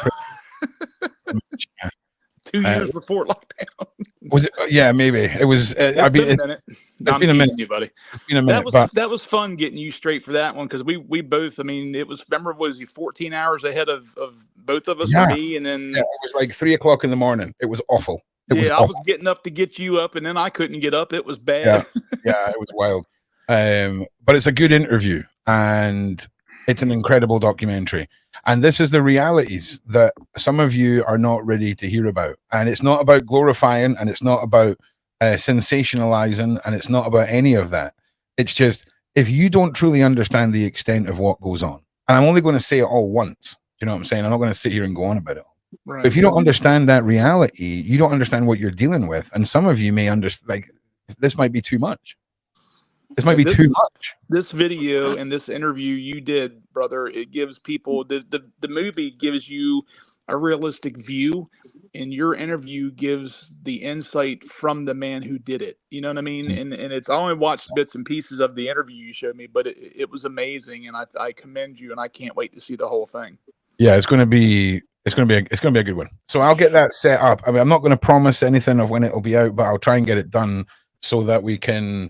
2 years before lockdown. Was it? Yeah, maybe it was. It's been a minute, buddy. It's been a minute. That was fun getting you straight for that one because we both. I mean, it was. Remember, was he 14 hours ahead of both of us? Yeah. Me, and then it was like 3 o'clock in the morning. It was awful. I was getting up to get you up, and then I couldn't get up. It was bad. Yeah, it was wild. But it's a good interview, and it's an incredible documentary. And this is the realities that some of you are not ready to hear about. And it's not about glorifying, and it's not about sensationalizing, and it's not about any of that. It's just, if you don't truly understand the extent of what goes on, and I'm only going to say it all once, you know what I'm saying? I'm not going to sit here and go on about it all. Right. If you don't understand that reality, you don't understand what you're dealing with. And some of you may understand, like, this might be too much. This might be too much. This video and this interview you did, brother, it gives people the movie gives you a realistic view, and your interview gives the insight from the man who did it. You know what I mean? And it's I only watched bits and pieces of the interview you showed me, but it was amazing, and I commend you, and I can't wait to see the whole thing. Yeah, it's gonna be a good one. So I'll get that set up. I mean, I'm not going to promise anything of when it'll be out, but I'll try and get it done so that we can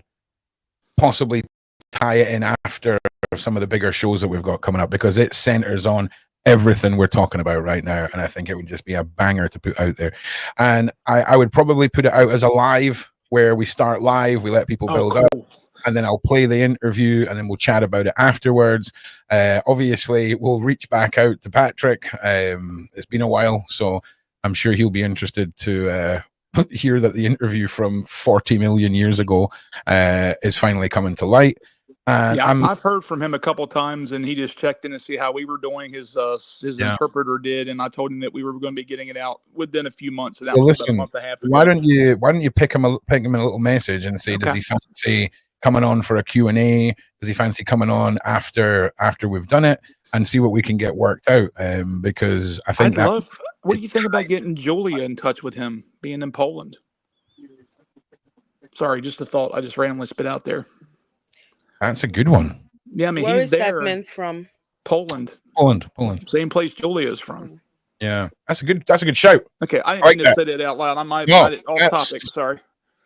possibly tie it in after some of the bigger shows that we've got coming up, because it centers on everything we're talking about right now, and I think it would just be a banger to put out there. And I would probably put it out as a live, where we start live, we let people build up, and then I'll play the interview, and then we'll chat about it afterwards. Obviously, we'll reach back out to Patrick. It's been a while, so I'm sure he'll be interested to hear that the interview from 40 million years ago is finally coming to light. And yeah, I've heard from him a couple times, and he just checked in to see how we were doing. His interpreter did, and I told him that we were going to be getting it out within a few months. And that was about a month and a half ago. Why don't you pick him a little message and say, does he fancy coming on for a Q&A? Does he fancy coming on after we've done it, and see what we can get worked out? Because I think what do you think about getting Julia in touch with him, being in Poland? Sorry, just a thought I just randomly spit out there. That's a good one. Yeah, I mean, Where he's is there. that man from? Poland. Poland. Same place Julia's from. Yeah, that's a good shout. Okay, I didn't mean to say that out loud. I might off topic. Sorry.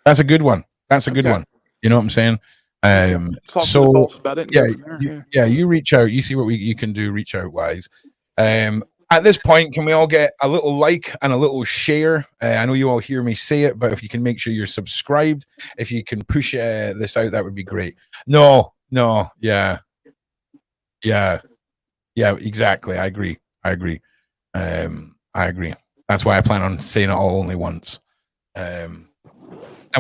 That's a good one. That's a good one. You know what I'm saying? So about it you reach out. You see what you can do. Reach out wise. At this point, can we all get a little like and a little share? I know you all hear me say it, but if you can make sure you're subscribed, if you can push this out, that would be great. No, yeah, exactly. I agree. I agree. That's why I plan on saying it all only once. And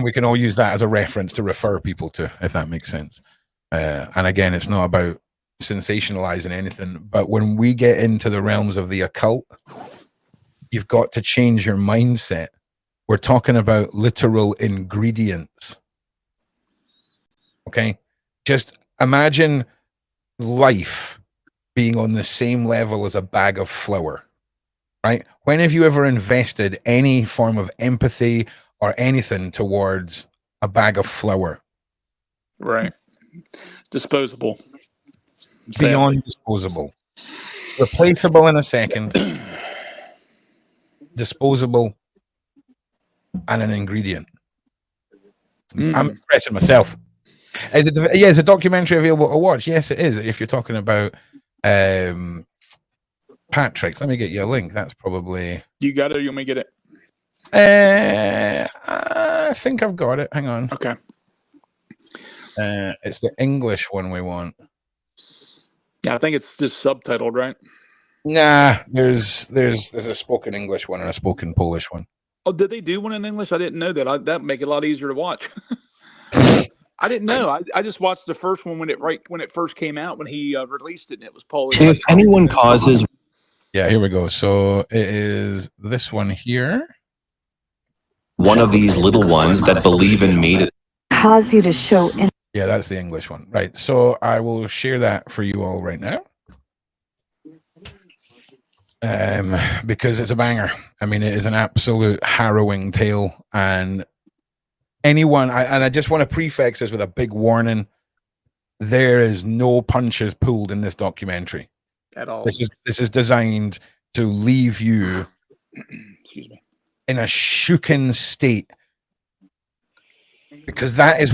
we can all use that as a reference to refer people to, if that makes sense. And again, it's not about sensationalizing anything, but when we get into the realms of the occult, you've got to change your mindset. We're talking about literal ingredients. Okay, just imagine life being on the same level as a bag of flour, right? When have you ever invested any form of empathy or anything towards a bag of flour? Right. Disposable. Beyond disposable. Replaceable in a second. Disposable. And an ingredient. I'm expressing myself. Is a documentary available to watch? Yes, it is. If you're talking about Patrick's, let me get you a link. That's probably... You got it, or you want me to get it? I think I've got it. Hang on. Okay. It's the English one we want. Yeah, I think it's just subtitled, right? Nah, there's a spoken English one and a spoken Polish one. Oh, did they do one in English? I didn't know that. That'd make it a lot easier to watch. I didn't know. I just watched the first one when it first came out, when he released it, and it was Polish. If anyone causes... Yeah, here we go. So it is this one here. One of these little ones that believe in me to cause you to show... Yeah, that's the English one. Right. So I will share that for you all right now. Because it's a banger. I mean, it is an absolute harrowing tale. And I just want to prefix this with a big warning. There is no punches pulled in this documentary. At all. This is designed to leave you excuse me, in a shooken state. Because that's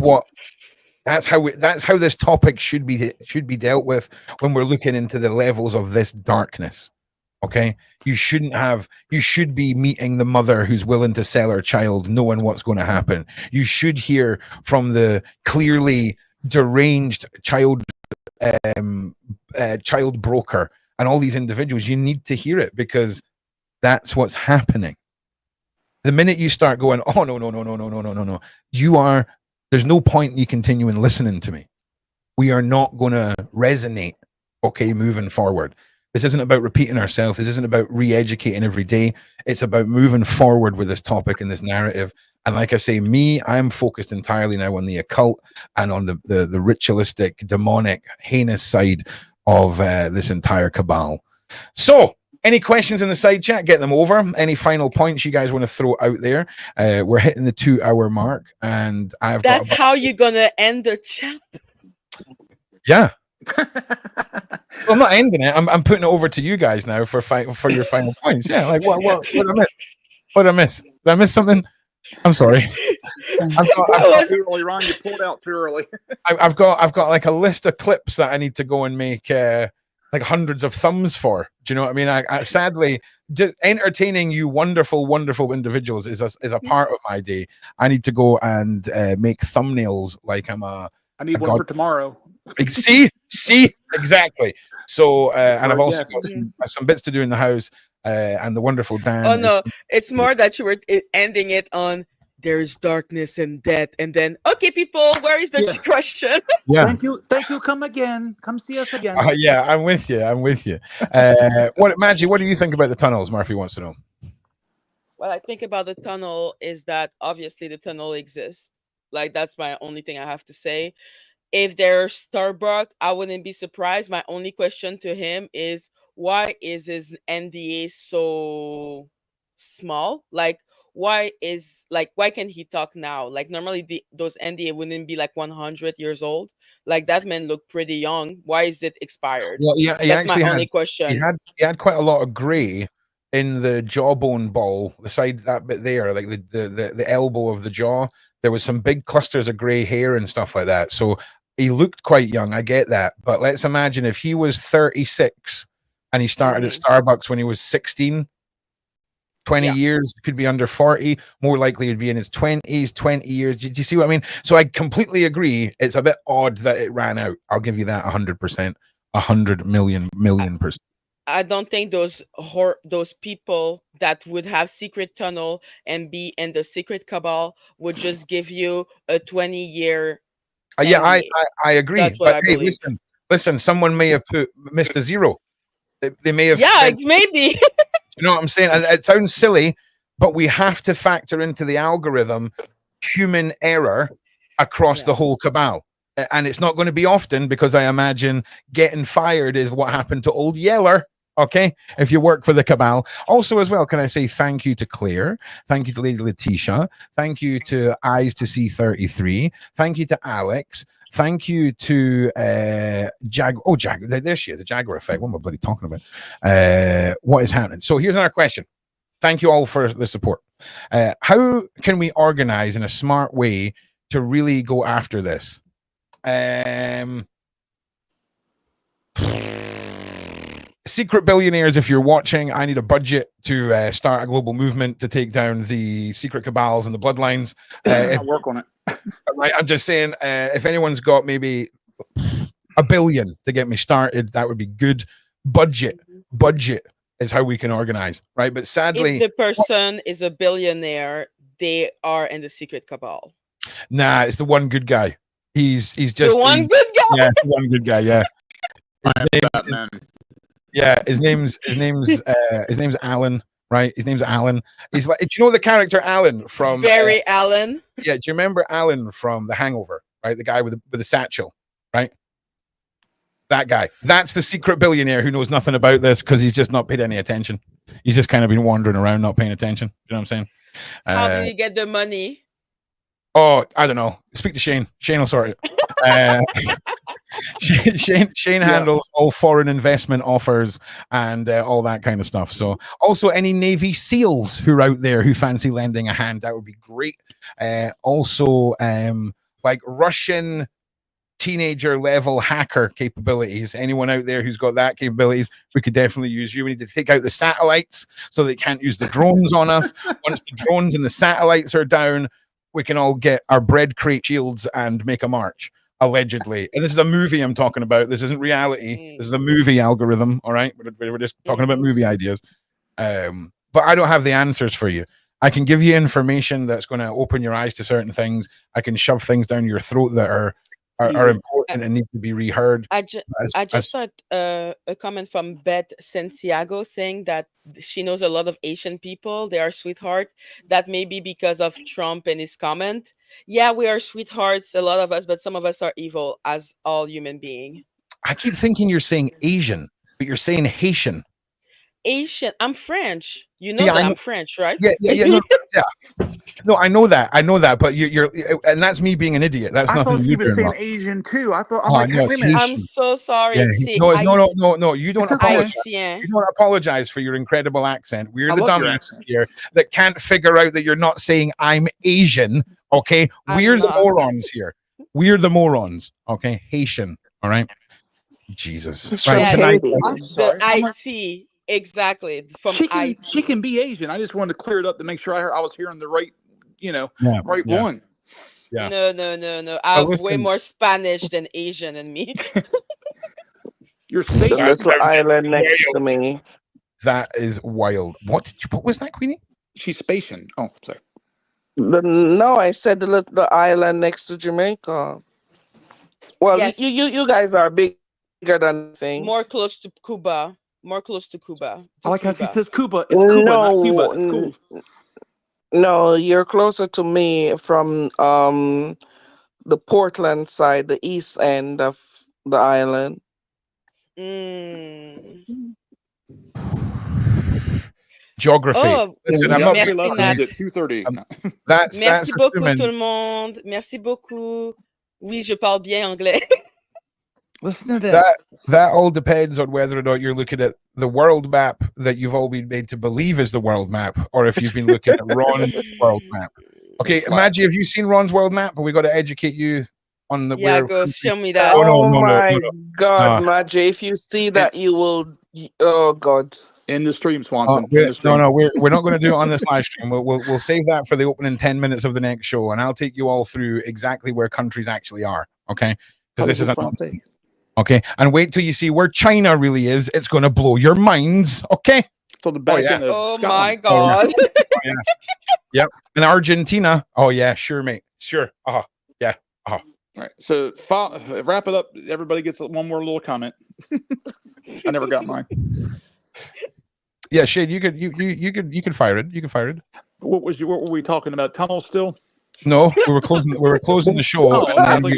how this topic should be dealt with when we're looking into the levels of this darkness. Okay, you should be meeting the mother who's willing to sell her child, knowing what's going to happen. You should hear from the clearly deranged child broker and all these individuals. You need to hear it, because that's what's happening. The minute you start going, oh no, there's no point in you continuing listening to me. We are not going to resonate. Okay, moving forward. This isn't about repeating ourselves. This isn't about re-educating every day. It's about moving forward with this topic and this narrative And like I say, I'm focused entirely now on the occult and on the ritualistic, demonic, heinous side of this entire cabal. So, any questions in the side chat? Get them over. Any final points you guys want to throw out there? We're hitting the 2-hour mark, and That's how you're gonna end the chat. Yeah. Well, I'm not ending it. I'm putting it over to you guys now for your final points. Yeah, like what did I miss? What did I miss? Did I miss something? I'm sorry. I've got too early, Ron. You pulled out too early. I've got like a list of clips that I need to go and make like hundreds of thumbs for. Do you know what I mean? I sadly, just entertaining you wonderful individuals is a part of my day. I need to go and make thumbnails like I'm a. I need one for tomorrow. See, exactly. So, and I've also got some bits to do in the house, and the wonderful Dan. Oh no, it's more that you were ending it on "There's darkness and death," and then okay, people, where is the question? Yeah. Thank you. Come again. Come see us again. Yeah, I'm with you. Maggie, what do you think about the tunnels? Murphy wants to know. What I think about the tunnel is that obviously the tunnel exists. Like, that's my only thing I have to say. If there's Starbuck, I wouldn't be surprised. My only question to him is, why is his NDA so small? Like, why can he talk now? Like, normally those NDA wouldn't be like 100 years old. Like, that man looked pretty young. Why is it expired? Well, yeah, that's my only question. He had quite a lot of gray in the jawbone ball, the side, that bit there, like the elbow of the jaw. There was some big clusters of gray hair and stuff like that. So he looked quite young. I get that. But let's imagine if he was 36 and he started at Starbucks when he was 16, 20 years, could be under 40. More likely he'd be in his 20s, 20 years. Do you see what I mean? So I completely agree. It's a bit odd that it ran out. I'll give you that 100%, 100 million percent. I don't think those people that would have secret tunnel and be in the secret cabal would just give you a 20-year. Yeah, I agree. That's what I believe. Listen, someone may have missed a zero. They may have. Yeah, it's maybe. You know what I'm saying? It sounds silly, but we have to factor into the algorithm human error across the whole cabal. And it's not going to be often, because I imagine getting fired is what happened to old Yeller. Okay, if you work for the cabal. Also, as well, can I say thank you to Claire, thank you to Lady Letitia, thank you to Eyes to See 33, thank you to Alex, thank you to Jag. Oh, Jag, there she is, the Jaguar effect. What am I bloody talking about? What is happening? So here's another question. Thank you all for the support. How can we organize in a smart way to really go after this? Secret billionaires, if you're watching, I need a budget to start a global movement to take down the secret cabals and the bloodlines. I'll work on it. Right, I'm just saying, if anyone's got maybe $1 billion to get me started, that would be good. Budget is how we can organize, right? But sadly, if the person is a billionaire, they are in the secret cabal. Nah, it's the one good guy. He's just the one good guy. Yeah, the one good guy. Yeah. His name's Alan, right? His name's Alan. He's like, do you know the character Alan from Barry Allen? Yeah, do you remember Alan from The Hangover, right? The guy with the satchel, right? That guy. That's the secret billionaire who knows nothing about this because he's just not paid any attention. He's just kind of been wandering around, not paying attention. You know what I'm saying? How did he get the money? Oh, I don't know. Speak to Shane. Shane will sort it. Shane handles all foreign investment offers and all that kind of stuff. So also any Navy SEALs who are out there who fancy lending a hand, that would be great. Also like Russian teenager level hacker capabilities. Anyone out there who's got that capabilities, we could definitely use you. We need to take out the satellites so they can't use the drones on us. Once the drones and the satellites are down, we can all get our bread crate shields and make a march. Allegedly. And this is a movie I'm talking about. This isn't reality. This is a movie algorithm. All right. We're just talking about movie ideas. But I don't have the answers for you. I can give you information that's going to open your eyes to certain things. I can shove things down your throat that are are important and need to be reheard. I just saw a comment from Beth Santiago saying that she knows a lot of Asian people. They are sweetheart. That may be because of Trump and his comment. Yeah, we are sweethearts, a lot of us, but some of us are evil, as all human beings. I keep thinking you're saying Asian, but you're saying Haitian. Asian. I'm French. You know that I'm French, right? Yeah. No, I know that, but you're, and that's me being an idiot. That's I nothing thought you he was saying wrong. Asian too. I thought, No, it's wait a minute. I'm so sorry. No. You don't apologize. Haitien. You don't apologize for your incredible accent. We're the love your dumbasses accent. here that can't figure out that you're not saying I'm Asian. Okay, we're the morons here. We're the morons. Okay, Haitian. All right. Jesus. Right, tonight. I'm sorry. The IT. Exactly. From IT. She can be Asian. I just wanted to clear it up to make sure I was hearing the right, one. Yeah. No. I have way more Spanish than Asian in me. You're the little island next to me. That is wild. What was that, Queenie? She's Spatian. Oh, sorry. No, I said the island next to Jamaica. Well, yes. you guys are bigger than thing. More close to Cuba. I like how she says Cuba. It's Cuba, not Cuba. It's cool. No, you're closer to me from the Portland side, the east end of the island. Geography. Listen, I'm not merci, Nat. 2:30. Merci beaucoup tout le monde. Merci beaucoup. Oui, je parle bien anglais. Listen to that. That all depends on whether or not you're looking at the world map that you've all been made to believe is the world map, or if you've been looking at Ron's world map. Okay, Maggie, have you seen Ron's world map? We got to educate you on the. Yeah, go show me that. Oh my God, Maggie! If you see that, you will. Oh God. In the stream, Swanson. We're not going to do it on this live stream. We'll save that for the opening 10 minutes of the next show, and I'll take you all through exactly where countries actually are. Okay, because this is okay. And wait till you see where China really is. It's going to blow your minds. Okay. So the back end of Oh Scotland. my God. Yep. And Argentina. Oh yeah, sure, mate. Sure. Yeah. All right. So wrap it up. Everybody gets one more little comment. I never got mine. Yeah, Shane, you could fire it. You can fire it. What were we talking about? Tunnels still? No, we were closing the show. Oh, and then I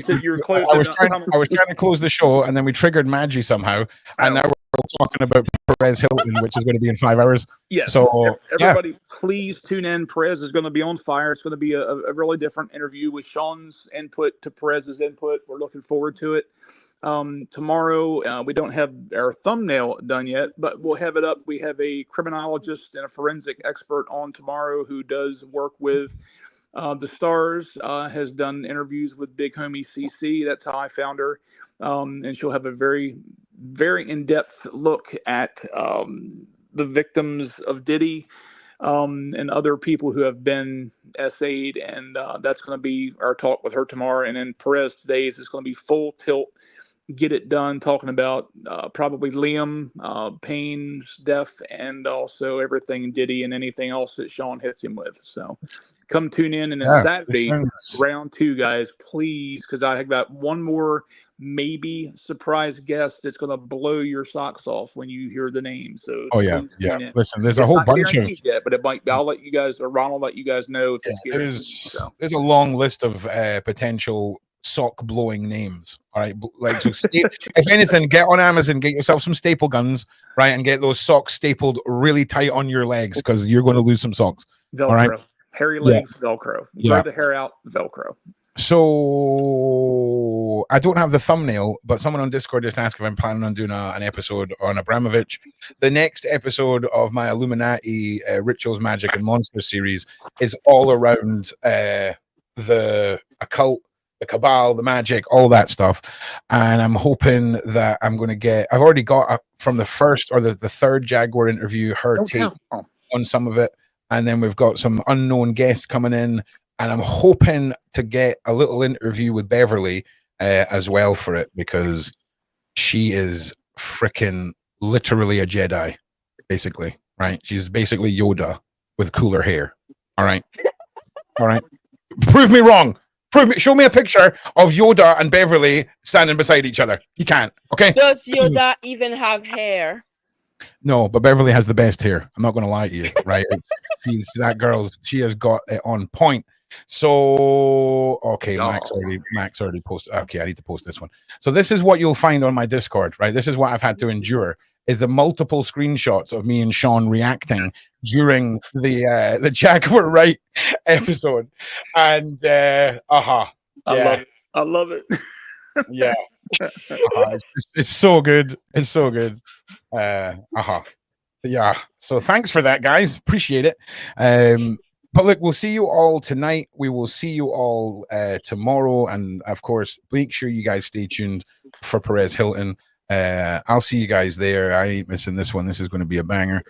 was trying to close the show, and then we triggered Maggie somehow, and now we're talking about Perez Hilton, which is going to be in 5 hours. Yes. So everybody, please tune in. Perez is going to be on fire. It's going to be a really different interview with Sean's input to Perez's input. We're looking forward to it. Tomorrow, we don't have our thumbnail done yet, but we'll have it up. We have a criminologist and a forensic expert on tomorrow who does work with the stars, has done interviews with Big Homie CC. That's how I found her. And she'll have a very, very in-depth look at the victims of Diddy and other people who have been SA'd. And that's going to be our talk with her tomorrow. And then Perez today's is going to be full tilt. Get it done, talking about probably Liam Payne's death and also everything Diddy and anything else that Sean hits him with. So come tune in. And then Saturday, round 2, guys, please, because I have got one more maybe surprise guest that's going to blow your socks off when you hear the name. So listen, there's a whole bunch of yet, but it might. I'll let you guys, or Ron will let you guys know if there's a long list of potential sock blowing names. All right, like so if anything, get on Amazon, get yourself some staple guns, right, and get those socks stapled really tight on your legs because you're going to lose some socks. Velcro, all right? Hairy legs, Velcro. Grow the hair out, Velcro. So I don't have the thumbnail, but someone on Discord just asked if I'm planning on doing an episode on Abramovich. The next episode of my Illuminati Rituals, Magic, and Monsters series is all around the occult, the cabal, the magic, all that stuff. And I'm hoping that I'm going to get, I've already got from the first or the third Jaguar interview, her take on some of it. And then we've got some unknown guests coming in. And I'm hoping to get a little interview with Beverly as well for it, because she is freaking literally a Jedi, basically, right? She's basically Yoda with cooler hair. All right. All right. Prove me wrong. Show me a picture of Yoda and Beverly standing beside each other. You can't. Okay. Does Yoda even have hair? No, but Beverly has the best hair. I'm not going to lie to you, right? She has got it on point. So, okay, Max already posted. Okay, I need to post this one. So this is what you'll find on my Discord, right? This is what I've had to endure, is the multiple screenshots of me and Sean reacting during the Jack were right episode. And, I love it. Yeah. It's so good. It's so good. Yeah. So thanks for that, guys. Appreciate it. But look, we'll see you all tonight. We will see you all tomorrow. And of course, make sure you guys stay tuned for Perez Hilton. I'll see you guys there. I ain't missing this one. This is going to be a banger.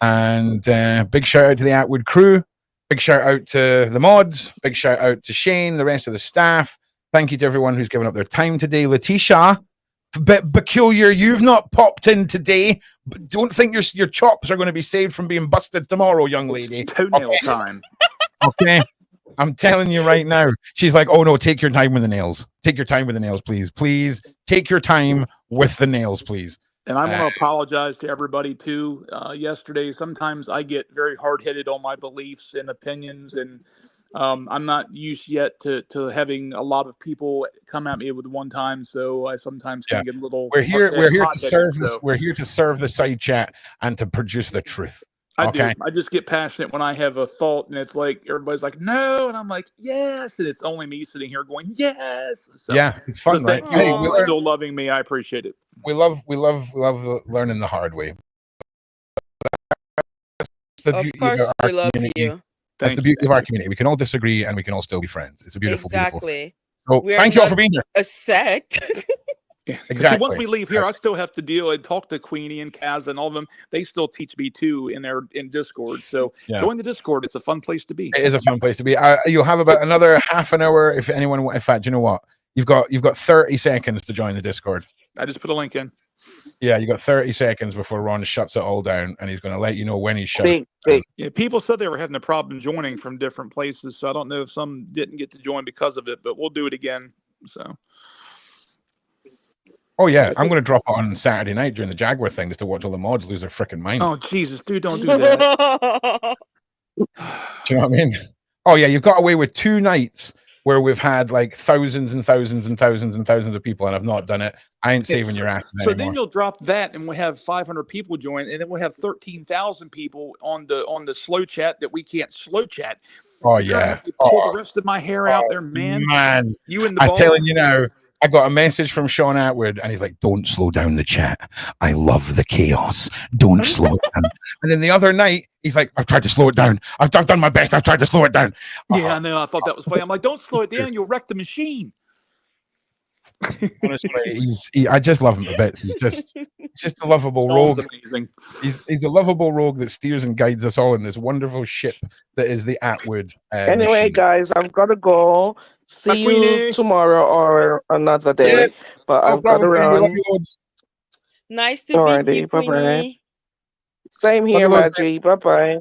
And big shout out to the Atwood crew. Big shout out to the mods. Big shout out to Shane, the rest of the staff. Thank you to everyone who's given up their time today. Letitia, bit peculiar. You've not popped in today. But don't think your chops are going to be saved from being busted tomorrow, young lady. Toenail time. Okay. I'm telling you right now. She's like, oh no, take your time with the nails. Take your time with the nails, please. Please take your time with the nails, please. And I want to apologize to everybody too. Yesterday, sometimes I get very hard-headed on my beliefs and opinions, and I'm not used yet to having a lot of people come at me with one time, so I sometimes can get a little. We're here to serve this. We're here to serve the side chat and to produce the truth. I do. I just get passionate when I have a thought, and it's like everybody's like, "No," and I'm like, "Yes," and it's only me sitting here going, "Yes." So, yeah, it's fun, right? Thank you all for still loving me. I appreciate it. We love learning the hard way. That's the beauty of our community. That's the beauty of our community. We can all disagree and we can all still be friends. It's a beautiful, beautiful thing. So thank you all for being here. A sect. Exactly. Once we leave here, I still have to deal and talk to Queenie and Kaz and all of them. They still teach me too in Discord. So join the Discord. It's a fun place to be. It is a fun place to be. You'll have about another half an hour if anyone. In fact, you know what? You've got 30 seconds to join the Discord. I just put a link in. Yeah, you got 30 seconds before Ron shuts it all down, and he's going to let you know when he's shut it down. Yeah, people said they were having a problem joining from different places, so I don't know if some didn't get to join because of it, but we'll do it again. So. Oh yeah, I'm going to drop it on Saturday night during the Jaguar thing just to watch all the mods lose their freaking mind. Oh Jesus, dude, don't do that. Do you know what I mean? Oh yeah, you've got away with 2 nights where we've had like thousands and thousands and thousands and thousands of people, and I've not done it. I ain't saving your ass anymore. So then you'll drop that, and we have 500 people join, and then we'll have 13,000 people on the slow chat that we can't slow chat. Oh yeah, pull the rest of my hair out there, man. Man, you in the. I'm telling you now. I got a message from Sean Atwood, and he's like, "Don't slow down the chat. I love the chaos. Don't slow it down." And then the other night, he's like, "I've tried to slow it down. I've done my best. I've tried to slow it down." Yeah, I know. I thought that was funny. I'm like, "Don't slow it down. You'll wreck the machine." Honestly, I just love him to bits. He's just a lovable rogue. Amazing. He's a lovable rogue that steers and guides us all in this wonderful ship that is the Atwood. Anyway, machine. guys, I've got to go. See you tomorrow or another day. Yeah, but I've got to run. Nice to meet you, Queenie. Same here, Maggie. Bye-bye.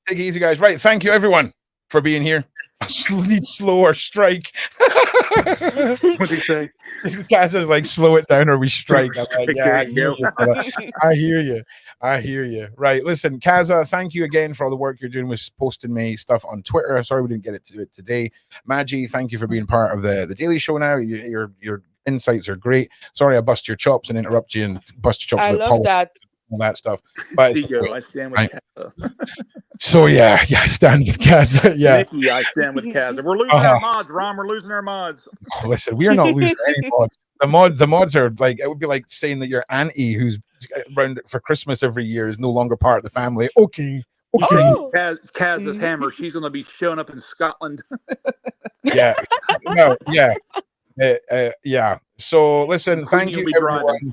Take it easy, guys. Right. Thank you, everyone, for being here. I need slower strike. What did he say? Kaz says like slow it down or we strike. I'm like, yeah, I hear you. I hear you. Right. Listen, Kaza, thank you again for all the work you're doing with posting me stuff on Twitter. Sorry we didn't get it to it today. Maggie, thank you for being part of the Daily Show now. Your insights are great. Sorry I bust your chops and interrupt you and bust your chops. I love that. All that stuff. But I stand with Kaza. So yeah, I stand with Kaza. Yeah. Nikki, I stand with Kaza. We're losing our mods, Ron. We're losing our mods. Oh, listen, we are not losing any mods. The mods are like, it would be like saying that your auntie who's around for Christmas every year is no longer part of the family. Okay. Oh. Kaz's hammer. She's gonna be showing up in Scotland. Yeah. No, yeah. Yeah. So listen, thank you everyone.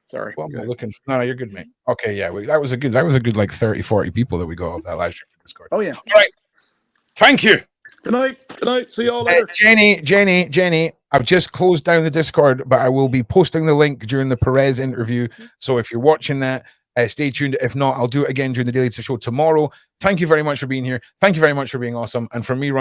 Sorry. Well, I'm looking. No, you're good, mate. Okay, yeah, that was a good like 30, 40 people that we got off that live stream Discord. Oh yeah. All right. Thank you. Good night. Good night. See you all later. Jenny, I've just closed down the Discord, but I will be posting the link during the Perez interview. So if you're watching that, stay tuned. If not, I'll do it again during the Daily Show tomorrow. Thank you very much for being here. Thank you very much for being awesome. And from me, Ron.